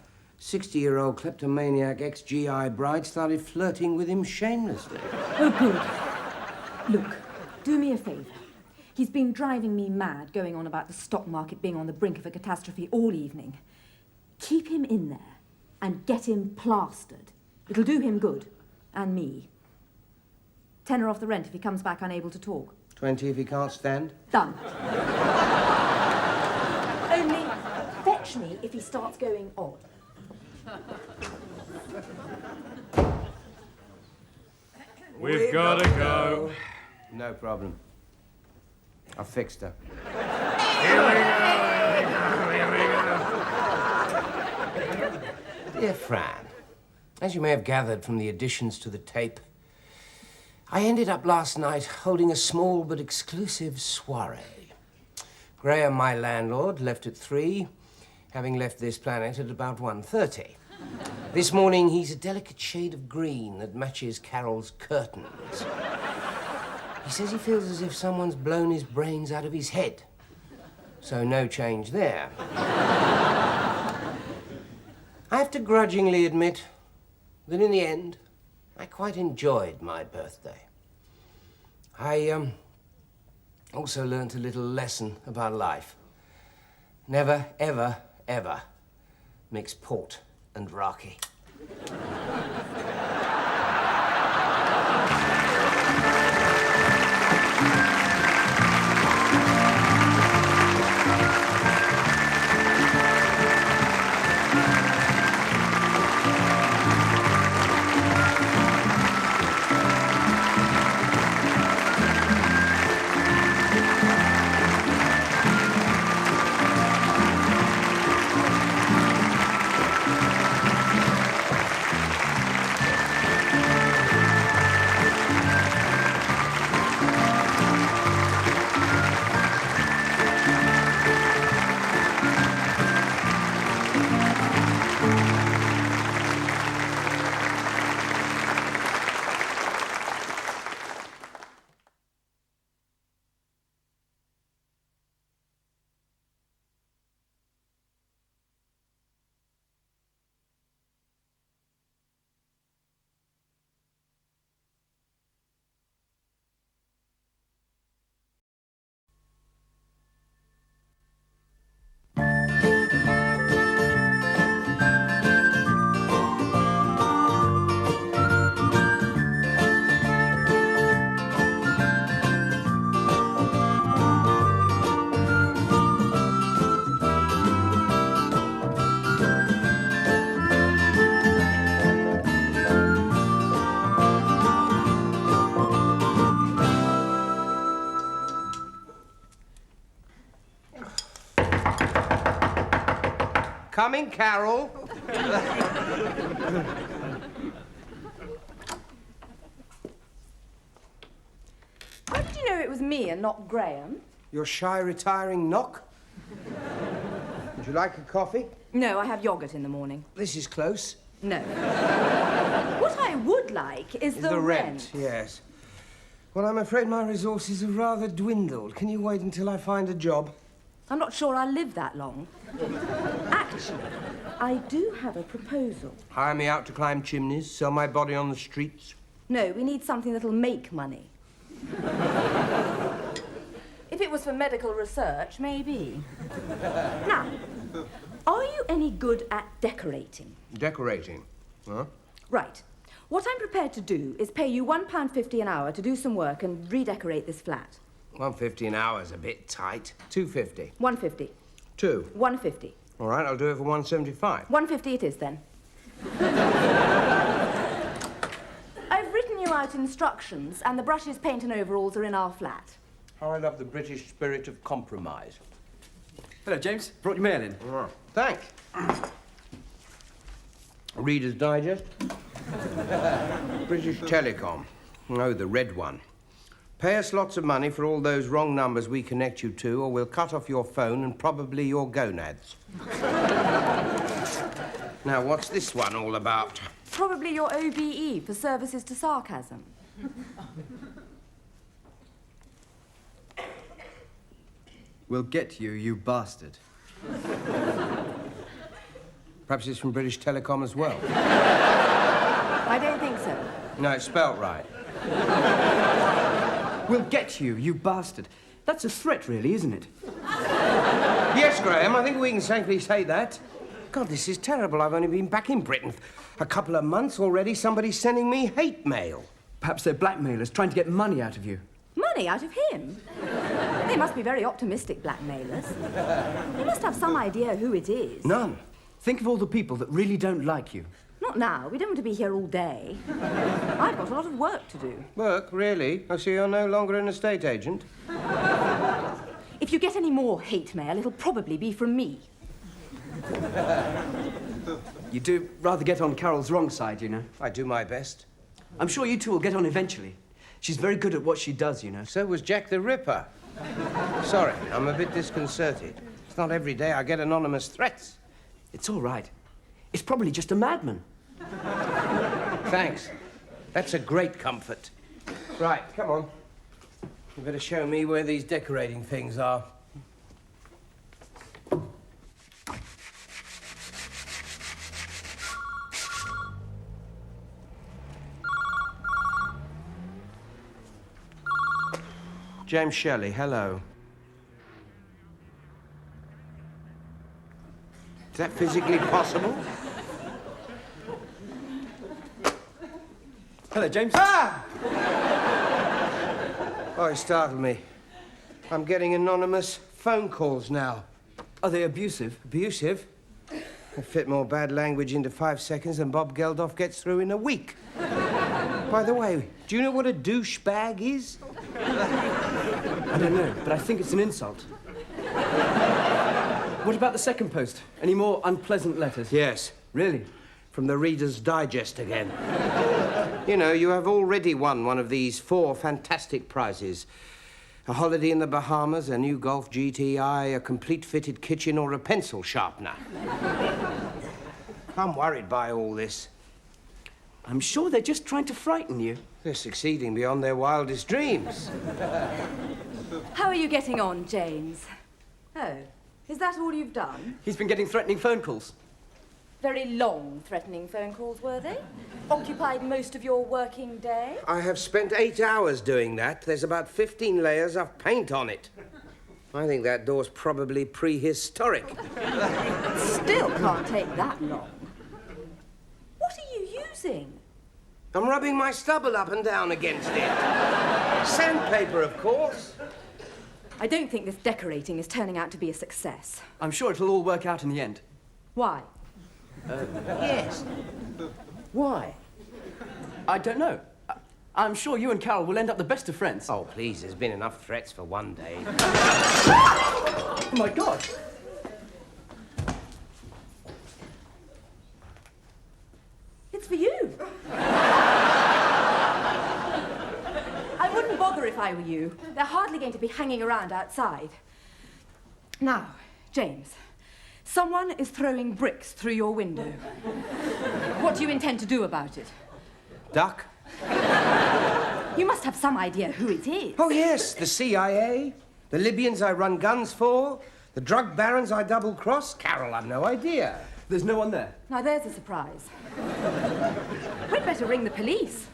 60-year-old kleptomaniac ex-GI bride started flirting with him shamelessly. Oh, good. Look, do me a favour. He's been driving me mad, going on about the stock market being on the brink of a catastrophe all evening. Keep him in there and get him plastered. It'll do him good. And me. £10 off the rent if he comes back unable to talk. 20 if he can't stand. Done. Only fetch me if he starts going odd. We've got to go. No problem. I fixed her. Here we go. Dear Fran, as you may have gathered from the additions to the tape, I ended up last night holding a small but exclusive soiree. Graham, my landlord, left at 3, having left this planet at about 1:30. This morning, he's a delicate shade of green that matches Carol's curtains. He says he feels as if someone's blown his brains out of his head. So no change there. I have to grudgingly admit that in the end, I quite enjoyed my birthday. I also learnt a little lesson about life. Never, ever, ever mix port and raki. Coming, Carol. How did you know it was me and not Graham? Your shy, retiring knock? Would you like a coffee? No, I have yoghurt in the morning. This is close. No. What I would like is the rent. Yes. Well, I'm afraid my resources have rather dwindled. Can you wait until I find a job? I'm not sure I'll live that long. Actually, I do have a proposal. Hire me out to climb chimneys, sell my body on the streets? No, we need something that'll make money. If it was for medical research, maybe. Now, are you any good at decorating? Decorating? Huh? Right. What I'm prepared to do is pay you £1.50 an hour to do some work and redecorate this flat. £1.50 an hour's a bit tight. £2.50. £1.50. Two. £1.50. All right, I'll do it for £1.75. £1.50 it is, then. I've written you out instructions, and the brushes, paint and overalls are in our flat. How I love the British spirit of compromise. Hello, James. Brought your mail in. Oh, thanks. Reader's Digest. British Telecom. Oh, the red one. Pay us lots of money for all those wrong numbers we connect you to, or we'll cut off your phone and probably your gonads. Now, what's this one all about? Probably your OBE for services to sarcasm. We'll get you, you bastard. Perhaps it's from British Telecom as well. I don't think so. No, it's spelt right. We'll get you, you bastard. That's a threat, really, isn't it? Yes, Graham, I think we can safely say that. God, this is terrible. I've only been back in Britain a couple of months already. Somebody's sending me hate mail. Perhaps they're blackmailers trying to get money out of you. Money out of him? They must be very optimistic blackmailers. You must have some idea who it is. None. Think of all the people that really don't like you. Not now. We don't want to be here all day. I've got a lot of work to do. Work, really? I see you're no longer an estate agent. If you get any more hate mail, it'll probably be from me. You do rather get on Carol's wrong side, you know. I do my best. I'm sure you two will get on eventually. She's very good at what she does, you know. So was Jack the Ripper. Sorry, I'm a bit disconcerted. It's not every day I get anonymous threats. It's all right. It's probably just a madman. Thanks. That's a great comfort. Right, come on. You better show me where these decorating things are. James Shelley, hello. Is that physically possible? Hello, James. Ah! Oh, it startled me. I'm getting anonymous phone calls now. Are they abusive? Abusive? I fit more bad language into 5 seconds than Bob Geldof gets through in a week. By the way, do you know what a douchebag is? I don't know, but I think it's an insult. What about the second post? Any more unpleasant letters? Yes. Really? From the Reader's Digest again. You know, you have already won one of these 4 fantastic prizes. A holiday in the Bahamas, a new Golf GTI, a complete fitted kitchen, or a pencil sharpener. I'm worried by all this. I'm sure they're just trying to frighten you. They're succeeding beyond their wildest dreams. How are you getting on, James? Oh, is that all you've done? He's been getting threatening phone calls. Very long, threatening phone calls, were they? Occupied most of your working day? I have spent 8 hours doing that. There's about 15 layers of paint on it. I think that door's probably prehistoric. Still can't take that long. What are you using? I'm rubbing my stubble up and down against it. Sandpaper, of course. I don't think this decorating is turning out to be a success. I'm sure it'll all work out in the end. Why? Yes. Why? I don't know. I'm sure you and Carol will end up the best of friends. Oh, please, there's been enough threats for one day. Oh, my God. It's for you. I wouldn't bother if I were you. They're hardly going to be hanging around outside. Now, James, someone is throwing bricks through your window. What do you intend to do about it? Duck? You must have some idea who it is. Oh, yes, the CIA, the Libyans I run guns for, The drug barons I double-crossed? Carol, I've no idea. There's no one there? Now, there's a surprise. We'd better ring the police.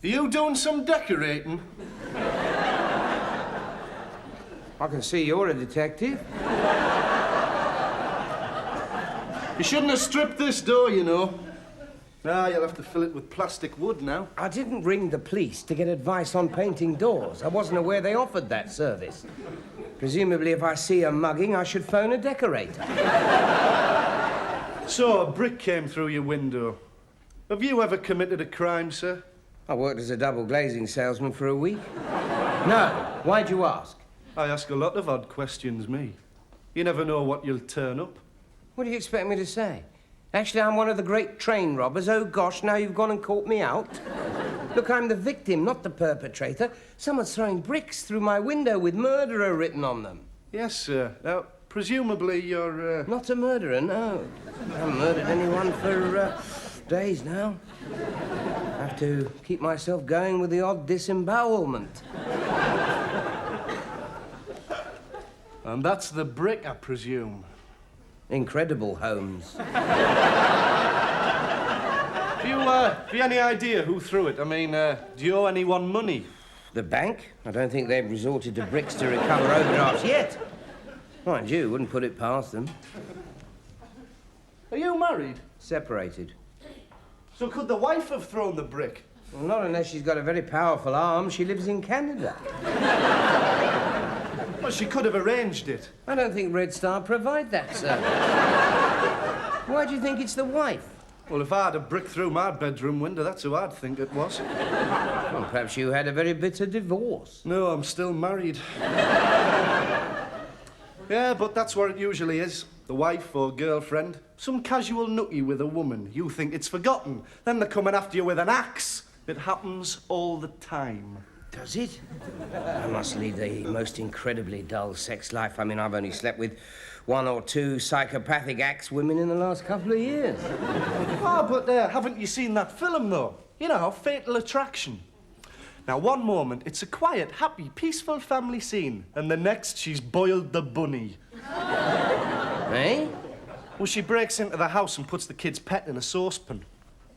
Are you doing some decorating? I can see you're a detective. You shouldn't have stripped this door, you know. Ah, you'll have to fill it with plastic wood now. I didn't ring the police to get advice on painting doors. I wasn't aware they offered that service. Presumably, if I see a mugging, I should phone a decorator. So, a brick came through your window. Have you ever committed a crime, sir? I worked as a double glazing salesman for a week. No. Why'd you ask? I ask a lot of odd questions, me. You never know what you'll turn up. What do you expect me to say? Actually, I'm one of the great train robbers. Oh, gosh, now you've gone and caught me out. Look, I'm the victim, not the perpetrator. Someone's throwing bricks through my window with murderer written on them. Yes, sir. Now, presumably you're, Not a murderer, no. I haven't murdered anyone for, days now. I have to keep myself going with the odd disembowelment. And that's the brick, I presume. Incredible, Holmes. Have you any idea who threw it? I mean, do you owe anyone money? The bank? I don't think they've resorted to bricks to recover overdrafts yet. Mind you, wouldn't put it past them. Are you married? Separated. So could the wife have thrown the brick? Well, not unless she's got a very powerful arm. She lives in Canada. Well, she could have arranged it. I don't think Red Star provide that, sir. Why do you think it's the wife? Well, if I had a brick through my bedroom window, that's who I'd think it was. Well, perhaps you had a very bitter divorce. No, I'm still married. Yeah, but that's what it usually is. The wife or girlfriend. Some casual nookie with a woman. You think it's forgotten. Then they're coming after you with an axe. It happens all the time. Does it? I must lead the most incredibly dull sex life. I mean, I've only slept with one or two psychopathic axe women in the last couple of years. Oh, but haven't you seen that film, though? You know, Fatal Attraction. Now, one moment, it's a quiet, happy, peaceful family scene. And the next, she's boiled the bunny. Eh? Well, she breaks into the house and puts the kid's pet in a saucepan.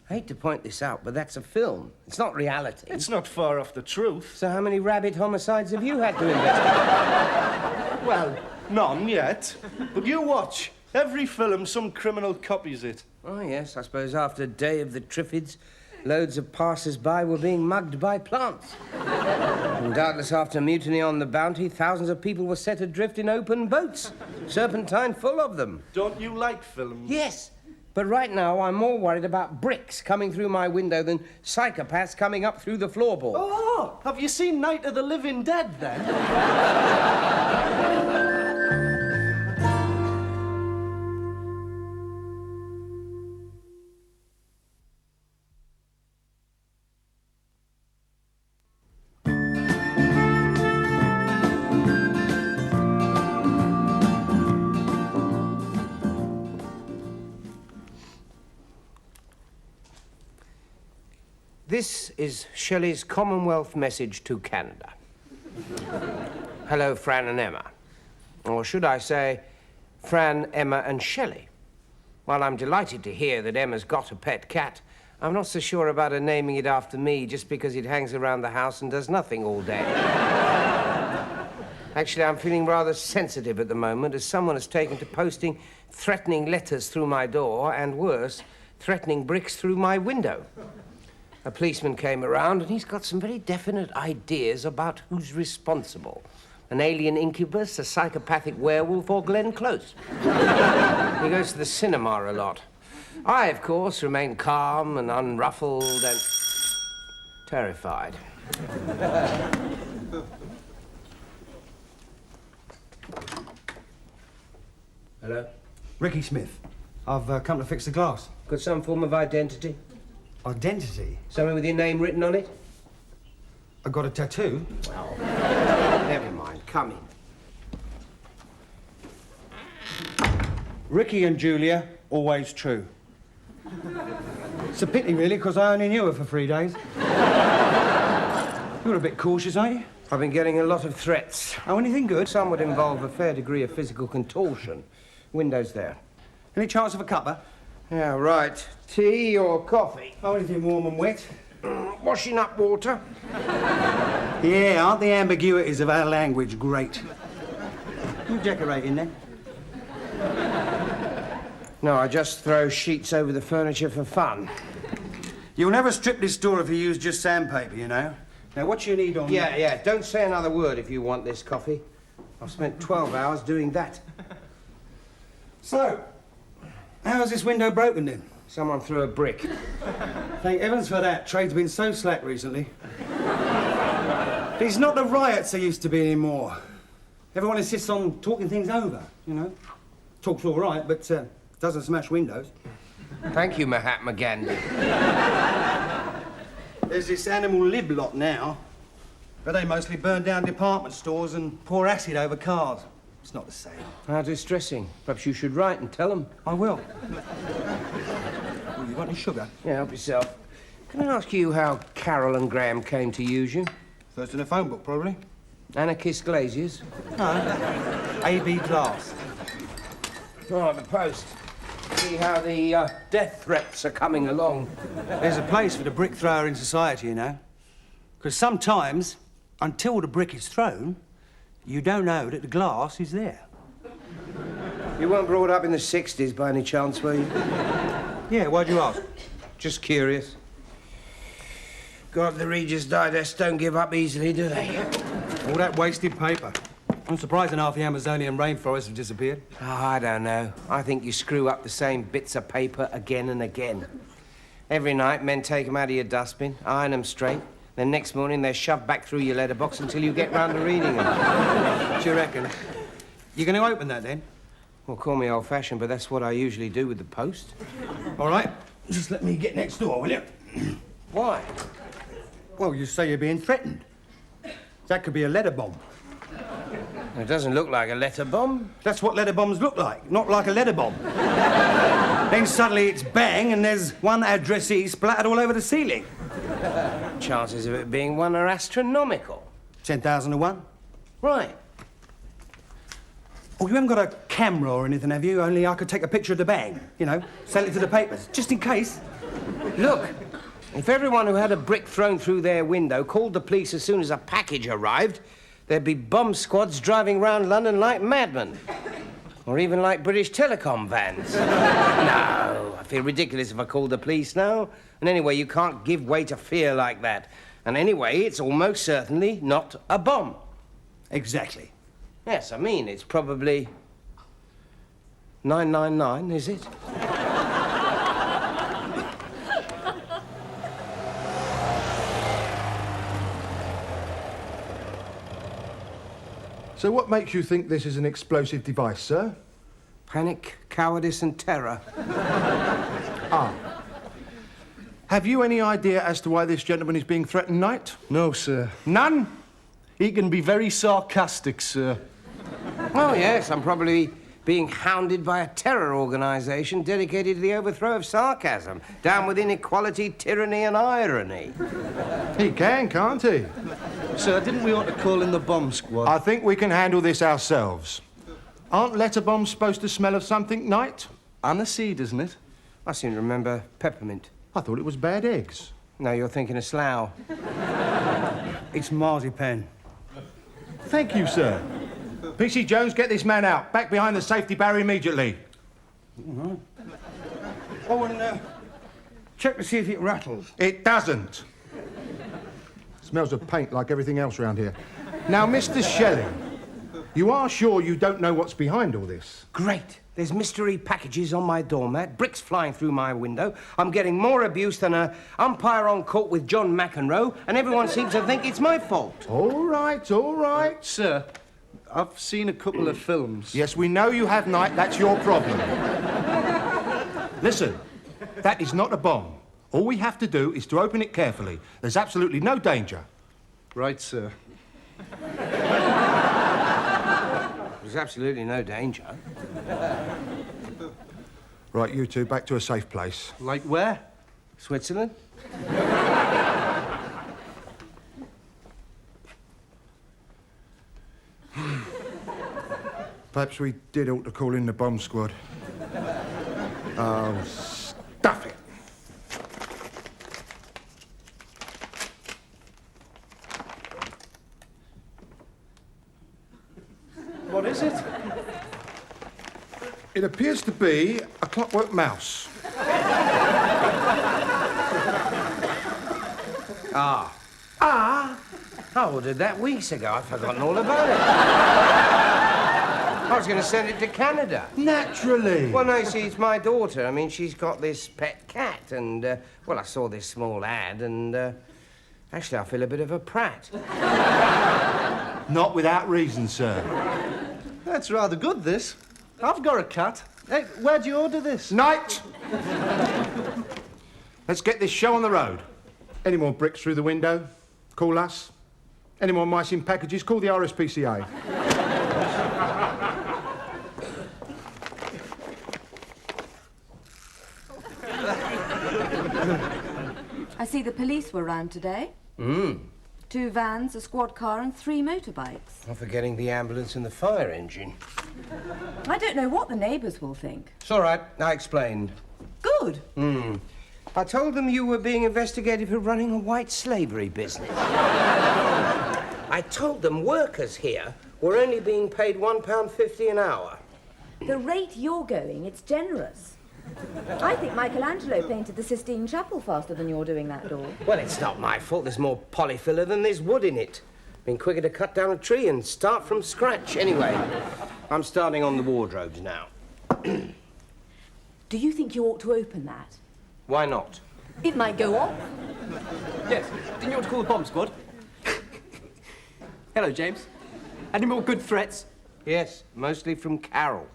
I hate to point this out, but that's a film. It's not reality. It's not far off the truth. So how many rabbit homicides have you had to investigate? Well, none yet. But you watch. Every film, some criminal copies it. Oh, yes, I suppose after Day of the Triffids, loads of passers-by were being mugged by plants. And doubtless after Mutiny on the Bounty, thousands of people were set adrift in open boats. Serpentine full of them. Don't you like films? Yes. But right now, I'm more worried about bricks coming through my window than psychopaths coming up through the floorboard. Oh, have you seen Night of the Living Dead, then? This is Shelley's Commonwealth message to Canada. Hello, Fran and Emma. Or should I say, Fran, Emma and Shelley. While I'm delighted to hear that Emma's got a pet cat, I'm not so sure about her naming it after me just because it hangs around the house and does nothing all day. Actually, I'm feeling rather sensitive at the moment as someone has taken to posting threatening letters through my door and, worse, threatening bricks through my window. A policeman came around and he's got some very definite ideas about who's responsible. An alien incubus, a psychopathic werewolf, or Glenn Close. He goes to the cinema a lot. I, of course, remain calm and unruffled and terrified. Hello? Ricky Smith. I've come to fix the glass. Got some form of identity? Identity? Something with your name written on it? I got a tattoo. Never mind. Come in. Ricky and Julia, always true. It's a pity, really, because I only knew her for 3 days. You're a bit cautious, aren't you? I've been getting a lot of threats. Oh, anything good? Some would involve a fair degree of physical contortion. Windows there. Any chance of a cuppa? Yeah, right. Tea or coffee? Oh, anything warm and wet? Washing up water? Yeah, aren't the ambiguities of our language great? You decorating, then? No, I just throw sheets over the furniture for fun. You'll never strip this door if you use just sandpaper, you know. Now, what you need on... Yeah, don't say another word if you want this coffee. I've spent 12 hours doing that. So, how's this window broken, then? Someone threw a brick. Thank heavens for that. Trade's been so slack recently. It's not the riots there used to be anymore. Everyone insists on talking things over, you know. Talk's all right, but doesn't smash windows. Thank you, Mahatma Gandhi. There's this Animal Lib lot now, but they mostly burn down department stores and pour acid over cars. It's not the same. How distressing. Perhaps you should write and tell them. I will. Well, you got any sugar? Yeah, help yourself. Can I ask you how Carol and Graham came to use you? First in a phone book, probably. Anarchist glaziers? No. A.B. Glass. Oh, the post. See how the death threats are coming along. There's a place for the brick thrower in society, you know. Because sometimes, until the brick is thrown, you don't know that the glass is there. You weren't brought up in the 60s by any chance, were you? Yeah, why'd you ask? Just curious. God, the Reader's Digest don't give up easily, do they? All that wasted paper. I'm surprised half the Amazonian rainforests have disappeared. Oh, I don't know. I think you screw up the same bits of paper again and again. Every night, men take them out of your dustbin, iron them straight, then next morning they're shoved back through your letterbox until you get round to reading them. Do you reckon? You going to open that, then? Well, call me old-fashioned, but that's what I usually do with the post. All right. Just let me get next door, will you? Why? Well, you say you're being threatened. That could be a letter bomb. It doesn't look like a letter bomb. That's what letter bombs look like, not like a letter bomb. Then suddenly it's bang and there's one addressee splattered all over the ceiling. Chances of it being one are astronomical. 10,000 to 1. Right. Oh, you haven't got a camera or anything, have you? Only I could take a picture of the bang, you know, sell it to the papers, just in case. Look, if everyone who had a brick thrown through their window called the police as soon as a package arrived, there'd be bomb squads driving round London like madmen. Or even like British Telecom vans. No, I feel ridiculous if I called the police now. And anyway, you can't give way to fear like that. And anyway, it's almost certainly not a bomb. Exactly. Yes, I mean, it's probably 999, is it? So what makes you think this is an explosive device, sir? Panic, cowardice and terror. Ah. Have you any idea as to why this gentleman is being threatened, Knight? No, sir. None? He can be very sarcastic, sir. Oh, yes, I'm probably being hounded by a terror organisation dedicated to the overthrow of sarcasm, down with inequality, tyranny and irony. He can, can't he? Sir, didn't we ought to call in the bomb squad? I think we can handle this ourselves. Aren't letter bombs supposed to smell of something, Knight? Aniseed, isn't it? I seem to remember peppermint. I thought it was bad eggs. No, you're thinking of slough. It's marzipan. Thank you, sir. PC Jones, get this man out. Back behind the safety barrier immediately. Mm-hmm. Oh, and check to see if it rattles. It doesn't. Smells of paint like everything else around here. Now, Mr. Shelley, you are sure you don't know what's behind all this? Great. There's mystery packages on my doormat, bricks flying through my window. I'm getting more abuse than an umpire on court with John McEnroe, and everyone seems to think it's my fault. All right, all right. Sir, I've seen a couple of films. Yes, we know you have, Knight. That's your problem. Listen, that is not a bomb. All we have to do is to open it carefully. There's absolutely no danger. Right, sir. There's absolutely no danger. Right, you two, back to a safe place. Like where? Switzerland? Perhaps we did ought to call in the bomb squad. Oh, stuff it. What is it? It appears to be a clockwork mouse. Ah. I ordered that weeks ago. I've forgotten all about it. I was going to send it to Canada. Naturally. Well, no, you see, it's my daughter. I mean, she's got this pet cat, and, well, I saw this small ad, and, actually, I feel a bit of a prat. Not without reason, sir. That's rather good, this. I've got a cat. Hey, where'd you order this? Night! Let's get this show on the road. Any more bricks through the window? Call us. Any more mice in packages? Call the RSPCA. I see the police were round today. 2 vans, a squad car, and 3 motorbikes. I'm forgetting the ambulance and the fire engine. I don't know what the neighbours will think. It's all right. I explained. Good. I told them you were being investigated for running a white slavery business. I told them workers here were only being paid £1.50 an hour. The rate you're going, it's generous. I think Michelangelo painted the Sistine Chapel faster than you're doing that door. Well, it's not my fault. There's more polyfiller than there's wood in it. Been quicker to cut down a tree and start from scratch. Anyway, I'm starting on the wardrobes now. Do you think you ought to open that? Why not? It might go off. Yes. Didn't you want to call the bomb squad? Hello, James. Any more good threats? Yes, mostly from Carol.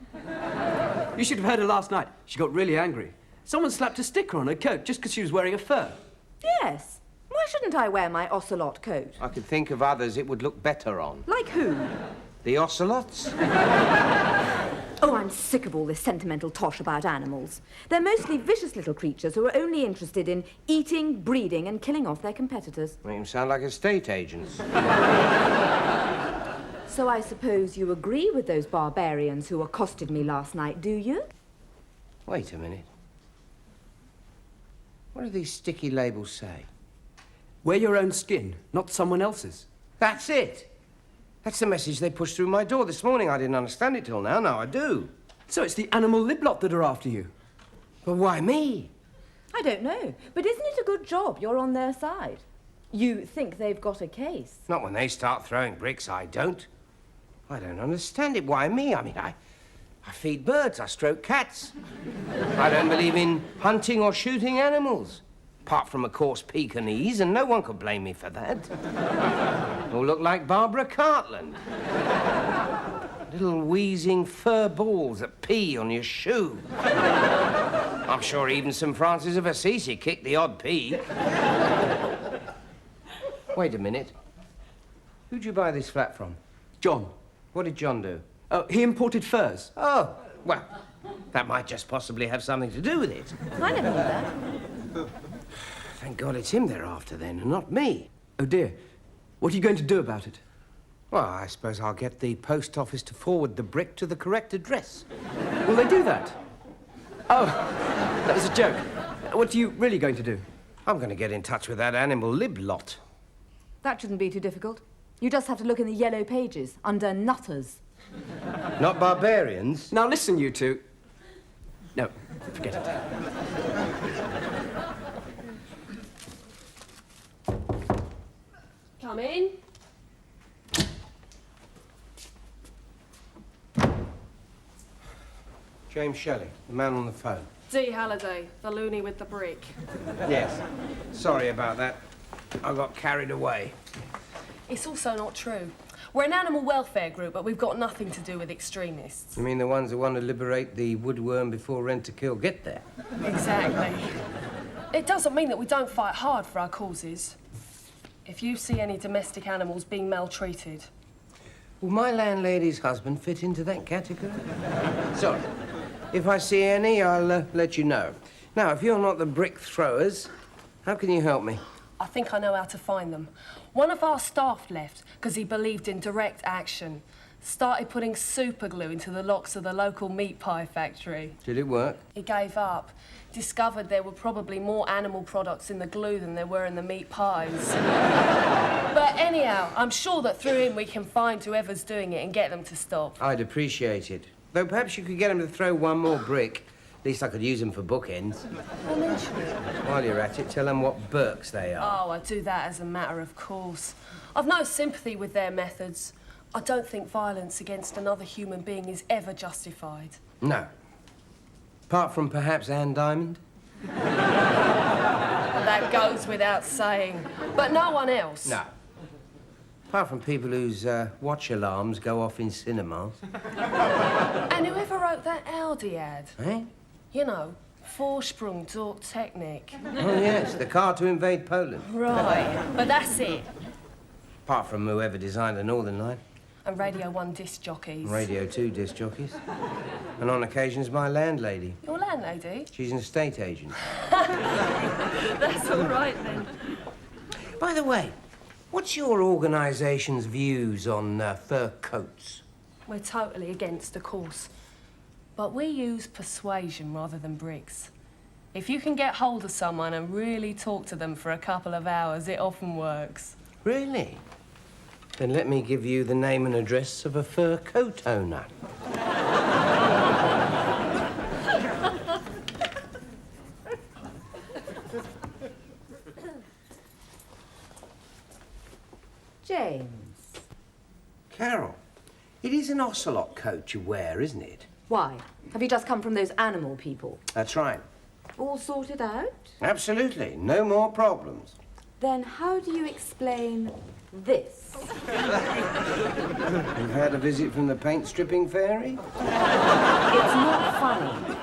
You should have heard her last night. She got really angry. Someone slapped a sticker on her coat just because she was wearing a fur. Yes. Why shouldn't I wear my ocelot coat? I could think of others it would look better on. Like who? The ocelots? Oh, I'm sick of all this sentimental tosh about animals. They're mostly vicious little creatures who are only interested in eating, breeding, and killing off their competitors. Make them sound like estate agents. So I suppose you agree with those barbarians who accosted me last night, do you? Wait a minute. What do these sticky labels say? Wear your own skin, not someone else's. That's it. That's the message they pushed through my door this morning. I didn't understand it till now. Now I do. So it's the animal lib lot that are after you? But why me? I don't know. But isn't it a good job you're on their side? You think they've got a case? Not when they start throwing bricks, I don't. I don't understand it. Why me? I mean, I feed birds, I stroke cats. I don't believe in hunting or shooting animals. Apart from, of course, Pekingese, and no one could blame me for that. All look like Barbara Cartland. Little wheezing fur balls that pee on your shoe. I'm sure even St. Francis of Assisi kicked the odd pea. Wait a minute. Who'd you buy this flat from? John. What did John do? Oh, he imported furs. Oh, well, that might just possibly have something to do with it. I never knew that. Thank God it's him they're after then, and not me. Oh, dear. What are you going to do about it? Well, I suppose I'll get the post office to forward the brick to the correct address. Will they do that? Oh, that was a joke. What are you really going to do? I'm going to get in touch with that animal lib lot. That shouldn't be too difficult. You just have to look in the yellow pages, under nutters. Not barbarians? Now listen, you two. No, forget it. Come in. James Shelley, the man on the phone. D. Halliday, the loony with the brick. Yes. Sorry about that. I got carried away. It's also not true. We're an animal welfare group, but we've got nothing to do with extremists. You mean the ones who want to liberate the woodworm before Rent to Kill get there? Exactly. It doesn't mean that we don't fight hard for our causes. If you see any domestic animals being maltreated... Will my landlady's husband fit into that category? Sorry. If I see any, I'll let you know. Now, if you're not the brick throwers, how can you help me? I think I know how to find them. One of our staff left because he believed in direct action. Started putting super glue into the locks of the local meat pie factory. Did it work? He gave up. Discovered there were probably more animal products in the glue than there were in the meat pies. But anyhow, I'm sure that through him we can find whoever's doing it and get them to stop. I'd appreciate it. Though perhaps you could get him to throw one more brick. At least I could use them for bookends. I'll mention it. While you're at it, tell them what Burks they are. Oh, I do that as a matter of course. I've no sympathy with their methods. I don't think violence against another human being is ever justified. No. Apart from perhaps Anne Diamond? That goes without saying. But no one else. No. Apart from people whose watch alarms go off in cinemas. And whoever wrote that Audi ad? Eh? You know, Vorsprung durch Technik. Oh, yes, the car to invade Poland. Right, but that's it. Apart from whoever designed the Northern Line. And Radio 1 disc jockeys. Radio 2 disc jockeys. And on occasions, my landlady. Your landlady? She's an estate agent. That's all right, then. By the way, what's your organisation's views on fur coats? We're totally against, of course. But we use persuasion rather than bricks. If you can get hold of someone and really talk to them for a couple of hours, it often works. Really? Then let me give you the name and address of a fur coat owner. James. Carol, it is an ocelot coat you wear, isn't it? Why? Have you just come from those animal people? That's right. All sorted out? Absolutely. No more problems. Then how do you explain this? You've had a visit from the paint-stripping fairy? It's not funny.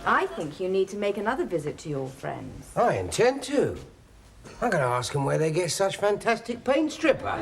I think you need to make another visit to your friends. I intend to. I'm going to ask them where they get such fantastic paint stripper.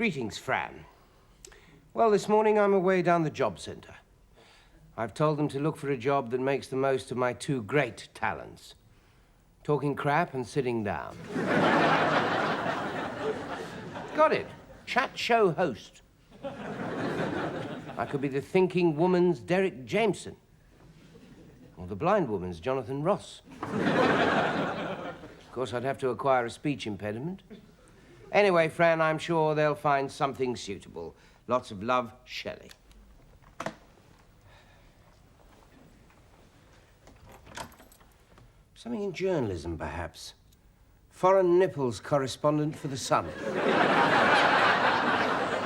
Greetings, Fran. Well, this morning I'm away down the job centre. I've told them to look for a job that makes the most of my two great talents. Talking crap and sitting down. Got it. Chat show host. I could be the thinking woman's Derek Jameson. Or the blind woman's Jonathan Ross. Of course, I'd have to acquire a speech impediment. Anyway, Fran, I'm sure they'll find something suitable. Lots of love, Shelley. Something in journalism, perhaps. Foreign nipples correspondent for The Sun.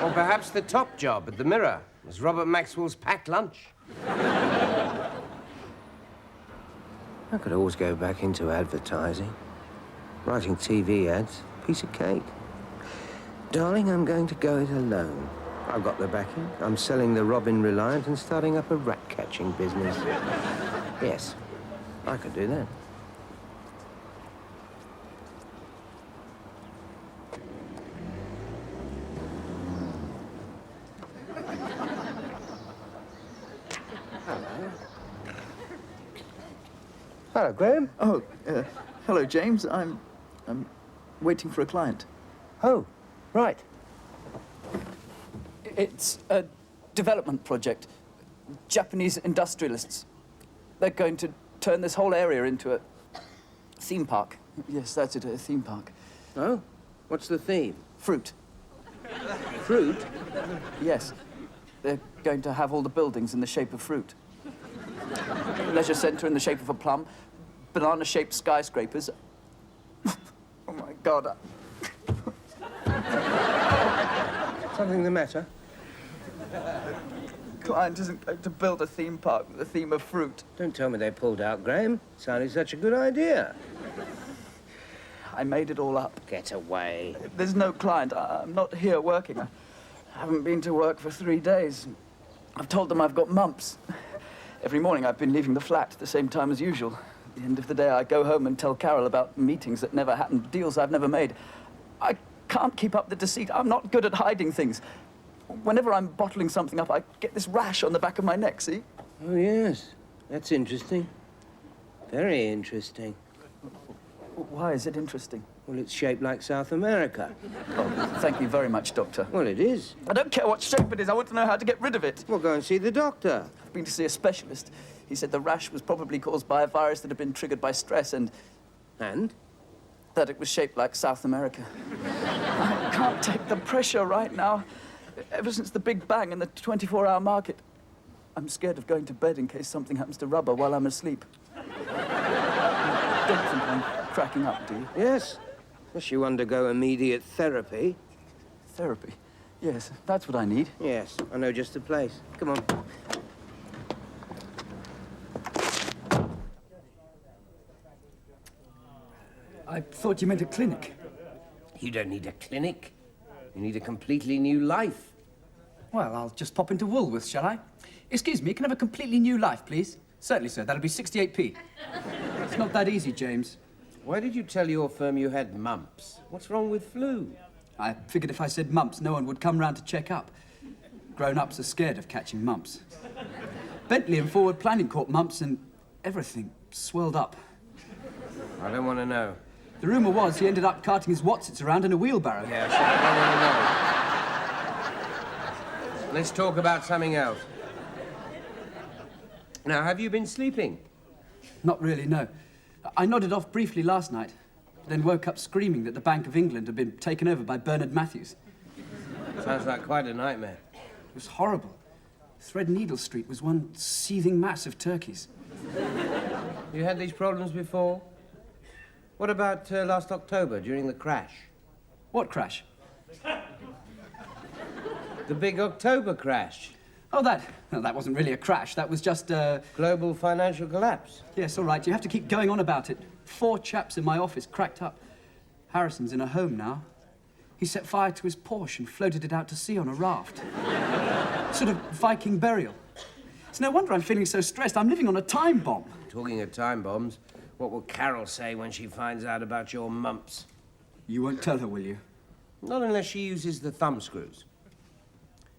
Or perhaps the top job at the Mirror was Robert Maxwell's packed lunch. I could always go back into advertising. Writing TV ads, piece of cake. Darling, I'm going to go it alone. I've got the backing. I'm selling the Robin Reliant and starting up a rat-catching business. Yes, I could do that. Hello, Graham. Oh, hello, James. I'm waiting for a client. Oh, right. It's a development project. Japanese industrialists. They're going to turn this whole area into a theme park. Yes, that's it, a theme park. Oh? What's the theme? Fruit. Fruit? Yes. They're going to have all the buildings in the shape of fruit. Leisure centre in the shape of a plum. Banana-shaped skyscrapers. Oh, my God. Something the matter? Client isn't going to build a theme park with a theme of fruit. Don't tell me they pulled out, Graham. Sounded such a good idea. I made it all up. Get away. There's no client. I'm not here working. I haven't been to work for 3 days. I've told them I've got mumps. Every morning I've been leaving the flat at the same time as usual. At the end of the day, I go home and tell Carol about meetings that never happened, deals I've never made. I can't keep up the deceit. I'm not good at hiding things. Whenever I'm bottling something up, I get this rash on the back of my neck, see? Oh, yes. That's interesting. Very interesting. Why is it interesting? Well, it's shaped like South America. Oh, thank you very much, Doctor. Well, it is. I don't care what shape it is. I want to know how to get rid of it. Well, go and see the doctor. I've been to see a specialist. He said the rash was probably caused by a virus that had been triggered by stress and... And? That it was shaped like South America. I can't take the pressure right now. Ever since the Big Bang and the 24-hour market, I'm scared of going to bed in case something happens to Rubber while I'm asleep. You don't think I'm cracking up, do you? Yes. Unless you undergo immediate therapy. Therapy? Yes, that's what I need. Yes, I know just the place. Come on. I thought you meant a clinic. You don't need a clinic. You need a completely new life. Well, I'll just pop into Woolworths, shall I? Excuse me, can I have a completely new life, please? Certainly, sir. That'll be 68p. It's not that easy, James. Why did you tell your firm you had mumps? What's wrong with flu? I figured if I said mumps, no one would come round to check up. Grown-ups are scared of catching mumps. Bentley and Forward Planning caught mumps and everything swelled up. I don't want to know. The rumour was he ended up carting his Watsits around in a wheelbarrow. Yeah, sure, I don't want to know. Let's talk about something else. Now, have you been sleeping? Not really, no. I nodded off briefly last night, then woke up screaming that the Bank of England had been taken over by Bernard Matthews. Sounds like quite a nightmare. It was horrible. Threadneedle Street was one seething mass of turkeys. You had these problems before? What about last October, during the crash? What crash? The big October crash. Oh, that wasn't really a crash. That was just a... Global financial collapse. Yes, all right. You have to keep going on about it. 4 chaps in my office cracked up. Harrison's in a home now. He set fire to his Porsche and floated it out to sea on a raft. Sort of Viking burial. It's no wonder I'm feeling so stressed. I'm living on a time bomb. Talking of time bombs, what will Carol say when she finds out about your mumps? You won't tell her, will you? Not unless she uses the thumb screws.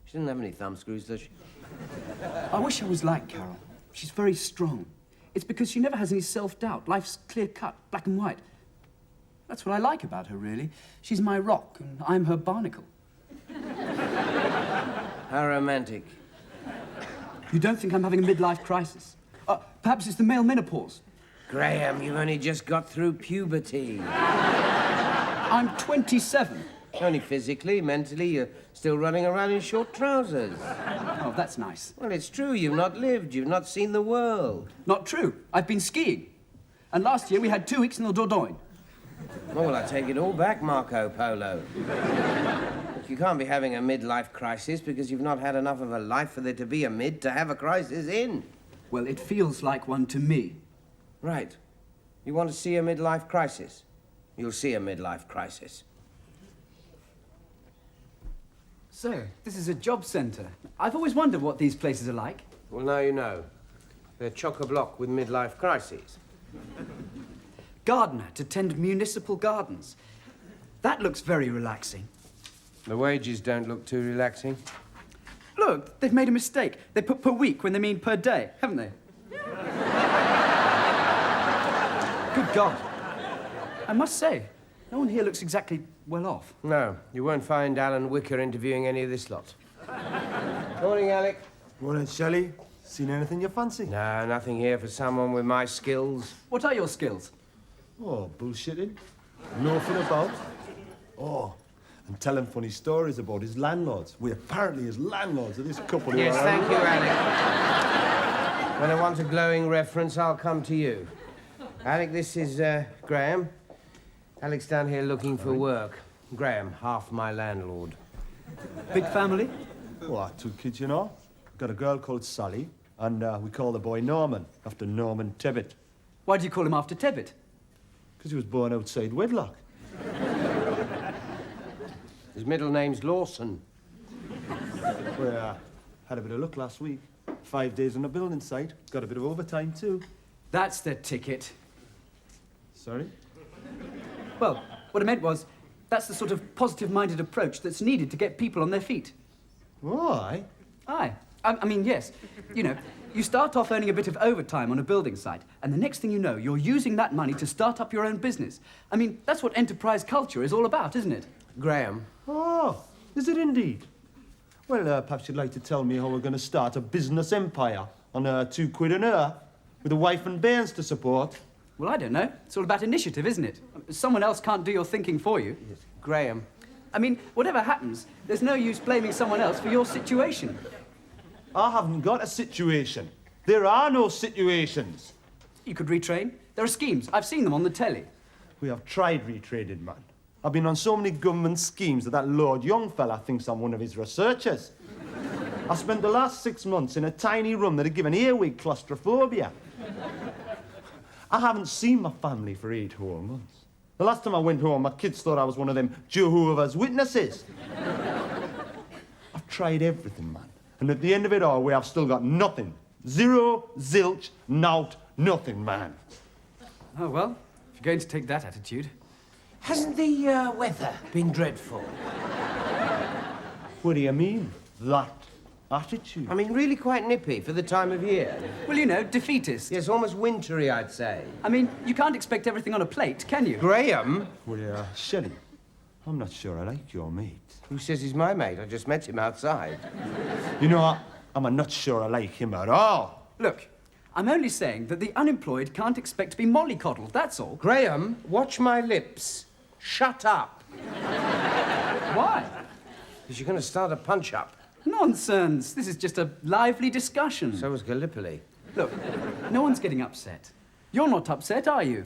She doesn't have any thumb screws, does she? I wish I was like Carol. She's very strong. It's because she never has any self-doubt. Life's clear-cut, black and white. That's what I like about her, really. She's my rock, and I'm her barnacle. How romantic. You don't think I'm having a midlife crisis? Perhaps it's the male menopause. Graham, you've only just got through puberty. I'm 27. Only physically, mentally, you're still running around in short trousers. Oh, that's nice. Well, it's true. You've not lived. You've not seen the world. Not true. I've been skiing. And last year we had 2 weeks in the Dordogne. Oh, well, I take it all back, Marco Polo. Alec, you can't be having a midlife crisis because you've not had enough of a life for there to be a mid to have a crisis in. Well, it feels like one to me. Right. You want to see a midlife crisis? You'll see a midlife crisis. So, this is a job centre. I've always wondered what these places are like. Well, now you know. They're chock-a-block with midlife crises. Gardener to tend municipal gardens. That looks very relaxing. The wages don't look too relaxing. Look, they've made a mistake. They put per week when they mean per day, haven't they? Good God. I must say, no one here looks exactly well off. No, you won't find Alan Wicker interviewing any of this lot. Morning, Alec. Morning, Shelley. Seen anything you fancy? No, nothing here for someone with my skills. What are your skills? Oh, bullshitting. Nothing about. Oh, and telling funny stories about his landlords. We apparently his landlords are this couple who Yes, are... thank you, Alec. When I want a glowing reference, I'll come to you. Alec, this is Graham. Alec's down here looking for work. Graham, half my landlord. Big family? Oh, 2 kids, you know. Got a girl called Sally, and we call the boy Norman, after Norman Tebbit. Why do you call him after Tebbit? Because he was born outside wedlock. His middle name's Lawson. We had a bit of luck last week. 5 days on the building site. Got a bit of overtime, too. That's the ticket. Sorry? Well, what I meant was, that's the sort of positive-minded approach that's needed to get people on their feet. Why? Aye. I mean, yes. You know, you start off earning a bit of overtime on a building site, and the next thing you know, you're using that money to start up your own business. I mean, that's what enterprise culture is all about, isn't it? Graham. Oh, is it indeed? Well, perhaps you'd like to tell me how we're going to start a business empire on 2 quid an hour with a wife and bairns to support. Well, I don't know. It's all about initiative, isn't it? Someone else can't do your thinking for you. Yes. Graham. I mean, whatever happens, there's no use blaming someone else for your situation. I haven't got a situation. There are no situations. You could retrain. There are schemes. I've seen them on the telly. We have tried retraining, man. I've been on so many government schemes that Lord Young fella thinks I'm one of his researchers. I spent the last 6 months in a tiny room that had given earwig claustrophobia. I haven't seen my family for 8 whole months. The last time I went home, my kids thought I was one of them Jehovah's Witnesses. I've tried everything, man. And at the end of it all, we have still got nothing. Zero, zilch, nout, nothing, man. Oh, well, if you're going to take that attitude... Hasn't the weather been dreadful? What do you mean, that attitude? I mean, really quite nippy for the time of year. Well, you know, defeatist. Yes, almost wintry, I'd say. I mean, you can't expect everything on a plate, can you? Graham? Well, Shelley, I'm not sure I like your mate. Who says he's my mate? I just met him outside. You know, I'm not sure I like him at all. Look, I'm only saying that the unemployed can't expect to be mollycoddled, that's all. Graham, watch my lips. Shut up. Why? Because you're going to start a punch-up. Nonsense. This is just a lively discussion. So was Gallipoli. Look, no one's getting upset. You're not upset, are you?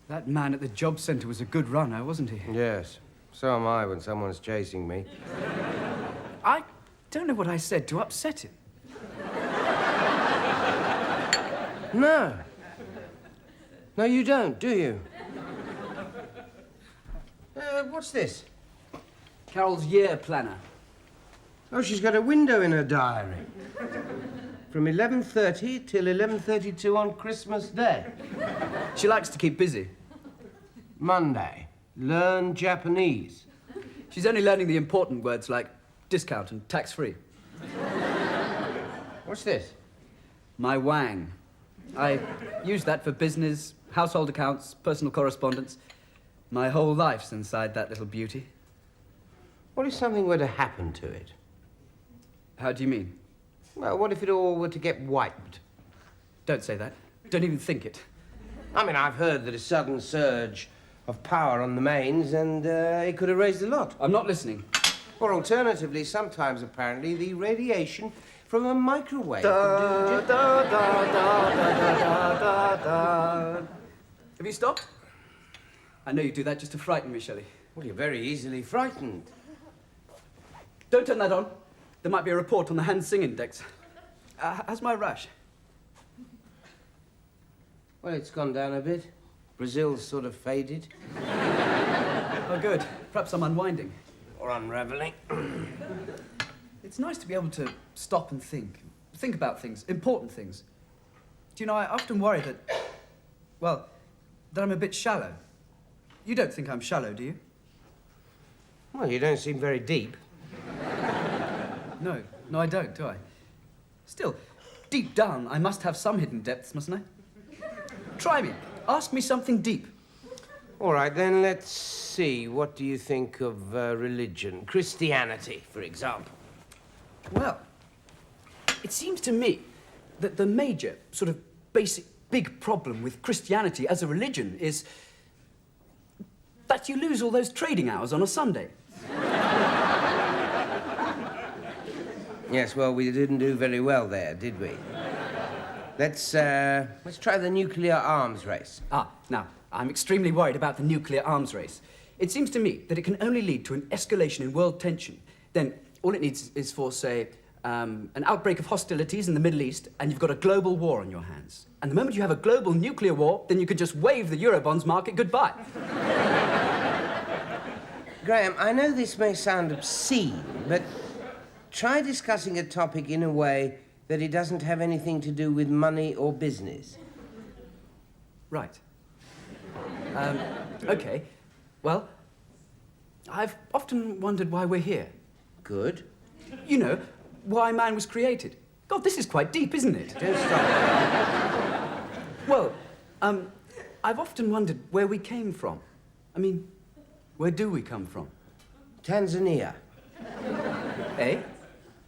That man at the job centre was a good runner, wasn't he? Yes. So am I when someone's chasing me. I don't know what I said to upset him. No. No, you don't, do you? What's this? Carol's year planner. Oh, she's got a window in her diary. From 11:30 till 11:32 on Christmas Day. She likes to keep busy. Monday. Learn Japanese. She's only learning the important words like discount and tax-free. What's this? My wang. I use that for business, household accounts, personal correspondence. My whole life's inside that little beauty. What if something were to happen to it? How do you mean? Well, what if it all were to get wiped? Don't say that. Don't even think it. I mean, I've heard that a sudden surge of power on the mains and it could erase the lot. I'm not listening. Or alternatively, sometimes apparently the radiation from a microwave. Da, da, da, da, da, da, da. Have you stopped? I know you do that just to frighten me, Shelley. Well, you're very easily frightened. Don't turn that on. There might be a report on the hand-sing index. How's my rash? Well, it's gone down a bit. Brazil's sort of faded. Oh, good. Perhaps I'm unwinding. Or unravelling. It's nice to be able to stop and think about things, important things. Do you know, I often worry that, well, that I'm a bit shallow. You don't think I'm shallow, do you? Well, you don't seem very deep. No, I don't, do I? Still, deep down, I must have some hidden depths, mustn't I? Try me. Ask me something deep. All right, then, let's see. What do you think of religion? Christianity, for example. Well, it seems to me that the major, sort of basic, big problem with Christianity as a religion is that you lose all those trading hours on a Sunday. Yes, well, we didn't do very well there, did we? Let's try the nuclear arms race. Now, I'm extremely worried about the nuclear arms race. It seems to me that it can only lead to an escalation in world tension. Then all it needs is for, say, an outbreak of hostilities in the Middle East, and you've got a global war on your hands. And the moment you have a global nuclear war, then you could just wave the Eurobonds market goodbye. Graham, I know this may sound obscene, but try discussing a topic in a way that it doesn't have anything to do with money or business. Right. Okay. Well, I've often wondered why we're here. Good. You know, why man was created. God, this is quite deep, isn't it? Don't stop. Well, I've often wondered where we came from. I mean, where do we come from? Tanzania. Eh?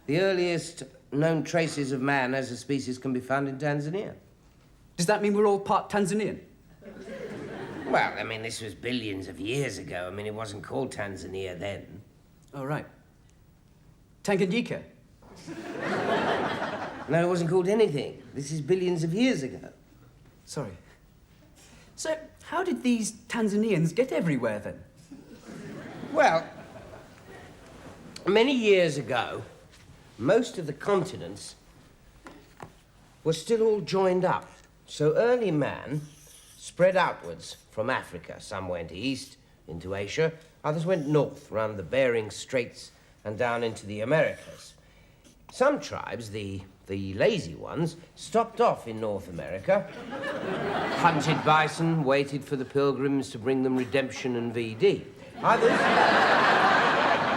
The earliest known traces of man as a species can be found in Tanzania. Does that mean we're all part Tanzanian? Well, I mean, this was billions of years ago. I mean, it wasn't called Tanzania then. Oh, right. Tanganyika? No, it wasn't called anything. This is billions of years ago. Sorry. So, how did these Tanzanians get everywhere, then? Well, many years ago, most of the continents were still all joined up. So early man spread outwards from Africa. Some went east into Asia, others went north round the Bering Straits and down into the Americas. Some tribes, the lazy ones, stopped off in North America, hunted bison, waited for the pilgrims to bring them redemption and VD. Others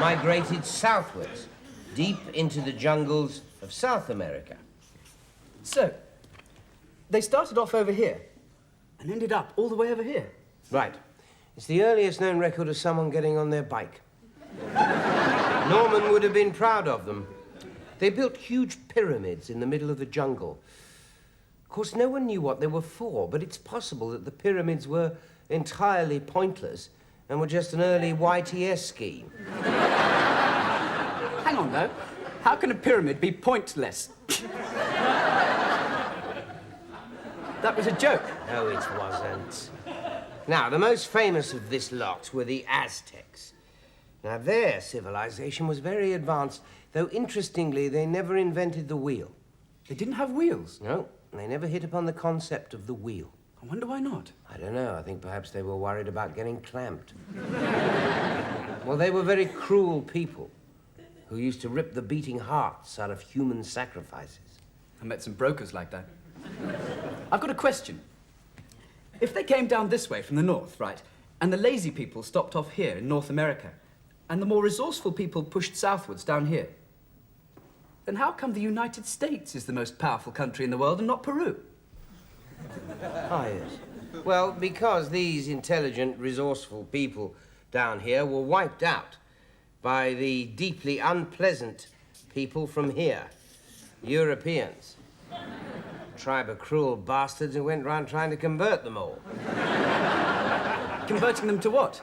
migrated southwards, deep into the jungles of South America. So, they started off over here and ended up all the way over here. Right. It's the earliest known record of someone getting on their bike. Norman would have been proud of them. They built huge pyramids in the middle of the jungle. Of course, no one knew what they were for, but it's possible that the pyramids were entirely pointless and were just an early YTS scheme. Hang on, though. How can a pyramid be pointless? That was a joke. No, it wasn't. Now, the most famous of this lot were the Aztecs. Now, their civilization was very advanced, though, interestingly, they never invented the wheel. They didn't have wheels? No, they never hit upon the concept of the wheel. I wonder why not. I don't know. I think perhaps they were worried about getting clamped. Well, they were very cruel people who used to rip the beating hearts out of human sacrifices. I met some brokers like that. I've got a question. If they came down this way from the north, right, and the lazy people stopped off here in North America, and the more resourceful people pushed southwards down here, then how come the United States is the most powerful country in the world and not Peru? Ah, yes. Well, because these intelligent, resourceful people down here were wiped out by the deeply unpleasant people from here. Europeans. Tribe of cruel bastards who went round trying to convert them all. Converting them to what?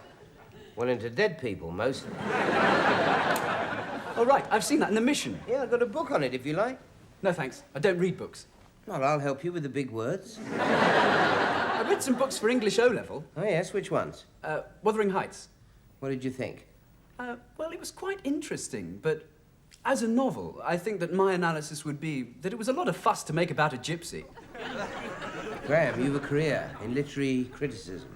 Well, into dead people, mostly. Oh, right, I've seen that in The Mission. Yeah, I've got a book on it, if you like. No, thanks. I don't read books. Well, I'll help you with the big words. I read some books for English O-level. Oh, yes? Which ones? Wuthering Heights. What did you think? Well, it was quite interesting, but as a novel, I think that my analysis would be that it was a lot of fuss to make about a gypsy. Graham, you've a career in literary criticism.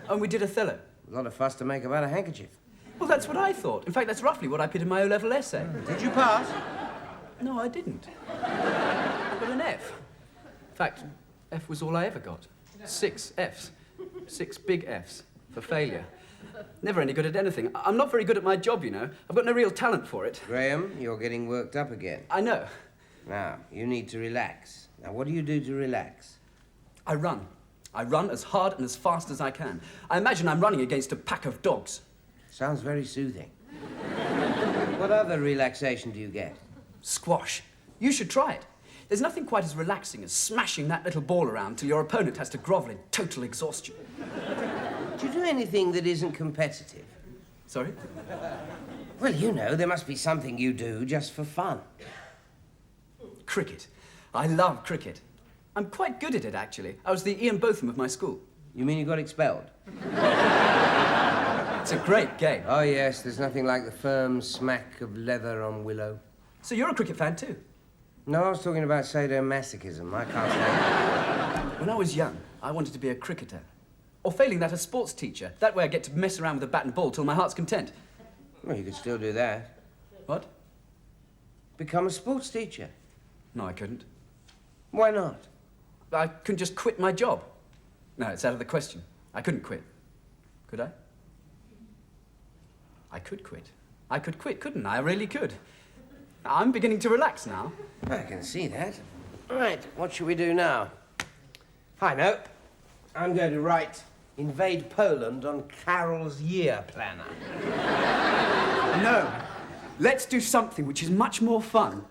And we did Othello. A lot of fuss to make about a handkerchief. Well, that's what I thought. In fact, that's roughly what I put in my O-level essay. Did you pass? No, I didn't. I got an F. In fact, F was all I ever got. 6 Fs. 6 big Fs for failure. Never any good at anything. I'm not very good at my job, you know. I've got no real talent for it. Graham, you're getting worked up again. I know. Now, you need to relax. Now, what do you do to relax? I run. I run as hard and as fast as I can. I imagine I'm running against a pack of dogs. Sounds very soothing. What other relaxation do you get? Squash. You should try it. There's nothing quite as relaxing as smashing that little ball around till your opponent has to grovel in total exhaustion. Do you do anything that isn't competitive? Sorry? Well, you know, there must be something you do just for fun. Cricket. I love cricket. I'm quite good at it, actually. I was the Ian Botham of my school. You mean you got expelled? It's a great game. Oh, yes, there's nothing like the firm smack of leather on willow. So you're a cricket fan, too? No, I was talking about sadomasochism. I can't stand When I was young, I wanted to be a cricketer. Or failing that, a sports teacher. That way I get to mess around with a bat and ball till my heart's content. Well, you could still do that. What? Become a sports teacher. No, I couldn't. Why not? I couldn't just quit my job. No, it's out of the question. I couldn't quit. Could I? I could quit. I could quit, couldn't I? I really could. I'm beginning to relax now. I can see that. Right, what shall we do now? I know. I'm going to write Invade Poland on Carol's year planner. No. Let's do something which is much more fun.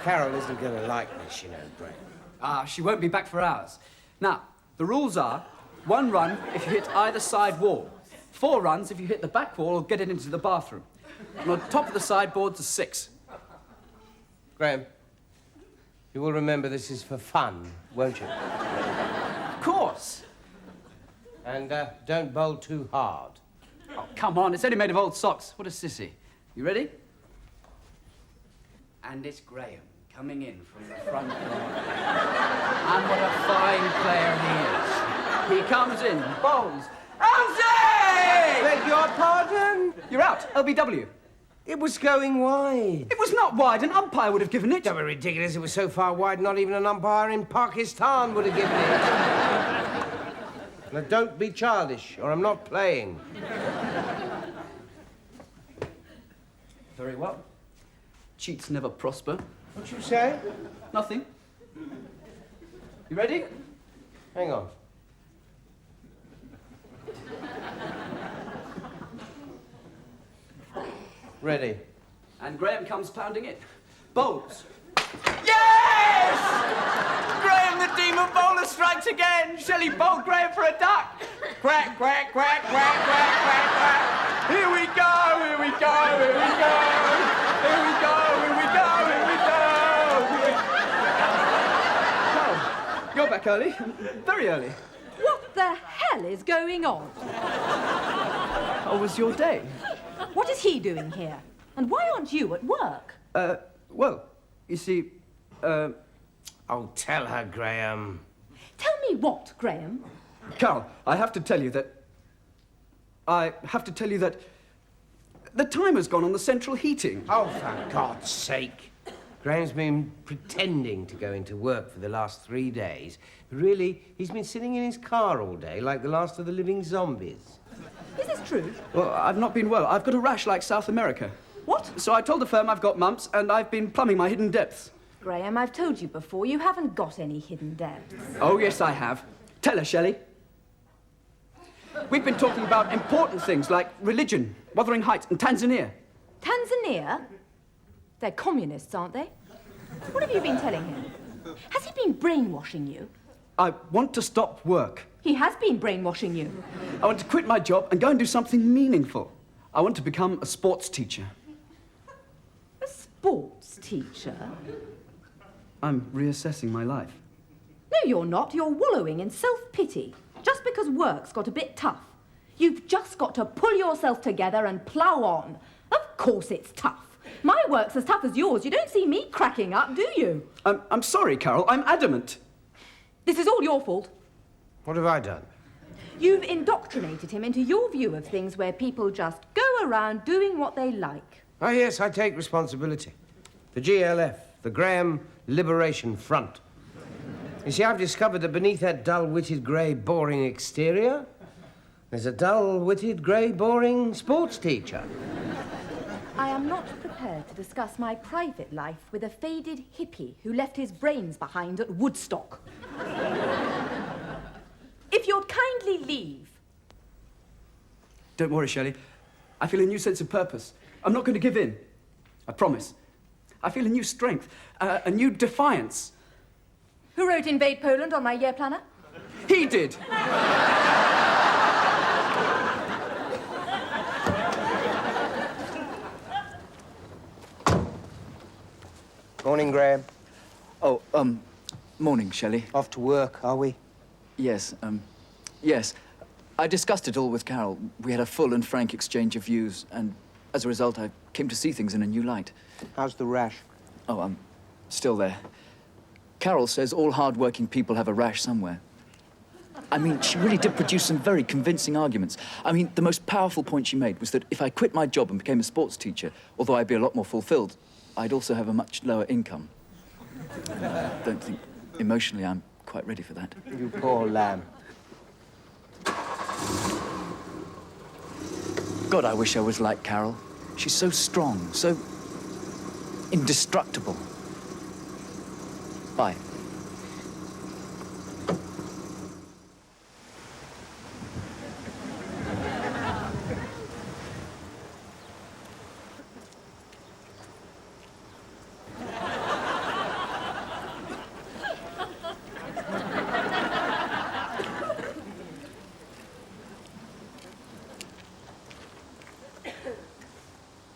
Carol isn't going to like this, you know, Graham. Ah, she won't be back for hours. Now, the rules are 1 run if you hit either side wall, 4 runs if you hit the back wall or get it into the bathroom. And on top of the sideboards are 6. Graham, you will remember this is for fun, won't you? Of course. And don't bowl too hard. Oh, come on, it's only made of old socks. What a sissy. You ready? And it's Graham coming in from the front door. And what a fine player he is. He comes in, bowls. Elsie! Beg your pardon? You're out. LBW. It was going wide. It was not wide. An umpire would have given it. Don't be ridiculous. It was so far wide, not even an umpire in Pakistan would have given it. Now, don't be childish, or I'm not playing. Very well. Cheats never prosper. What you say? Nothing. You ready? Hang on. Ready. And Graham comes pounding in. Bowls. Yes! Graham, the demon bowler, strikes again. Shelley bowled Graham for a duck. Quack, quack, quack, quack, quack, quack, quack. Here we go, here we go, here we go. Here we go, here we go, here we go. Oh, you're back early. Very early. What the hell is going on? How was your day? What is he doing here? And why aren't you at work? Well, you see, Oh, tell her, Graham. Tell me what, Graham? Carl, I have to tell you that the timer's gone on the central heating. Oh, for God's sake. Graham's been pretending to go into work for the last 3 days. Really, he's been sitting in his car all day like the last of the living zombies. Is this true? Well, I've not been well. I've got a rash like South America. What? So I told the firm I've got mumps, and I've been plumbing my hidden depths. Graham, I've told you before, you haven't got any hidden depths. Oh, yes, I have. Tell her, Shelley. We've been talking about important things like religion, Wuthering Heights, and Tanzania. Tanzania? They're communists, aren't they? What have you been telling him? Has he been brainwashing you? I want to stop work. He has been brainwashing you. I want to quit my job and go and do something meaningful. I want to become a sports teacher. A sports teacher? I'm reassessing my life. No, you're not. You're wallowing in self-pity. Just because work's got a bit tough. You've just got to pull yourself together and plough on. Of course it's tough. My work's as tough as yours. You don't see me cracking up, do you? I'm sorry, Carol. I'm adamant. This is all your fault. What have I done? You've indoctrinated him into your view of things where people just go around doing what they like. Oh, yes, I take responsibility. The GLF, the Graham Liberation Front. You see, I've discovered that beneath that dull-witted, grey, boring exterior, there's a dull-witted, grey, boring sports teacher. I am not prepared to discuss my private life with a faded hippie who left his brains behind at Woodstock. If you'd kindly leave. Don't worry, Shelley. I feel a new sense of purpose. I'm not going to give in. I promise. I feel a new strength, a new defiance. Who wrote Invade Poland on my year planner? He did. Morning, Graham. Oh, morning, Shelley. Off to work, are we? Yes, yes. I discussed it all with Carol. We had a full and frank exchange of views, and as a result, I came to see things in a new light. How's the rash? Oh, I'm still there. Carol says all hard-working people have a rash somewhere. I mean, she really did produce some very convincing arguments. I mean, the most powerful point she made was that if I quit my job and became a sports teacher, although I'd be a lot more fulfilled, I'd also have a much lower income. I don't think emotionally I'm quite ready for that. You poor lamb. God, I wish I was like Carol. She's so strong, so indestructible. Bye.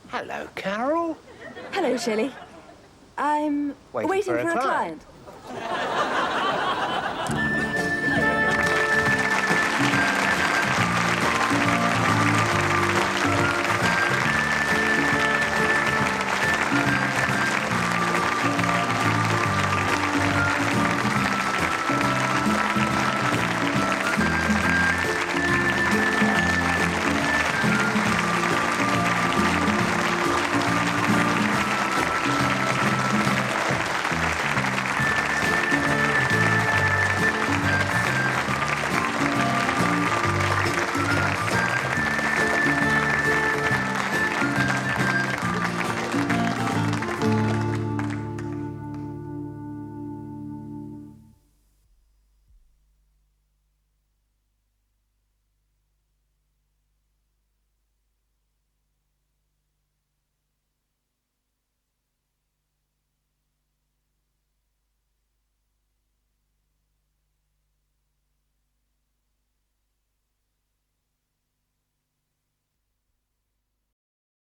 Hello, Carol. Hello, Shelley. I'm Waiting waiting for a for a client. client.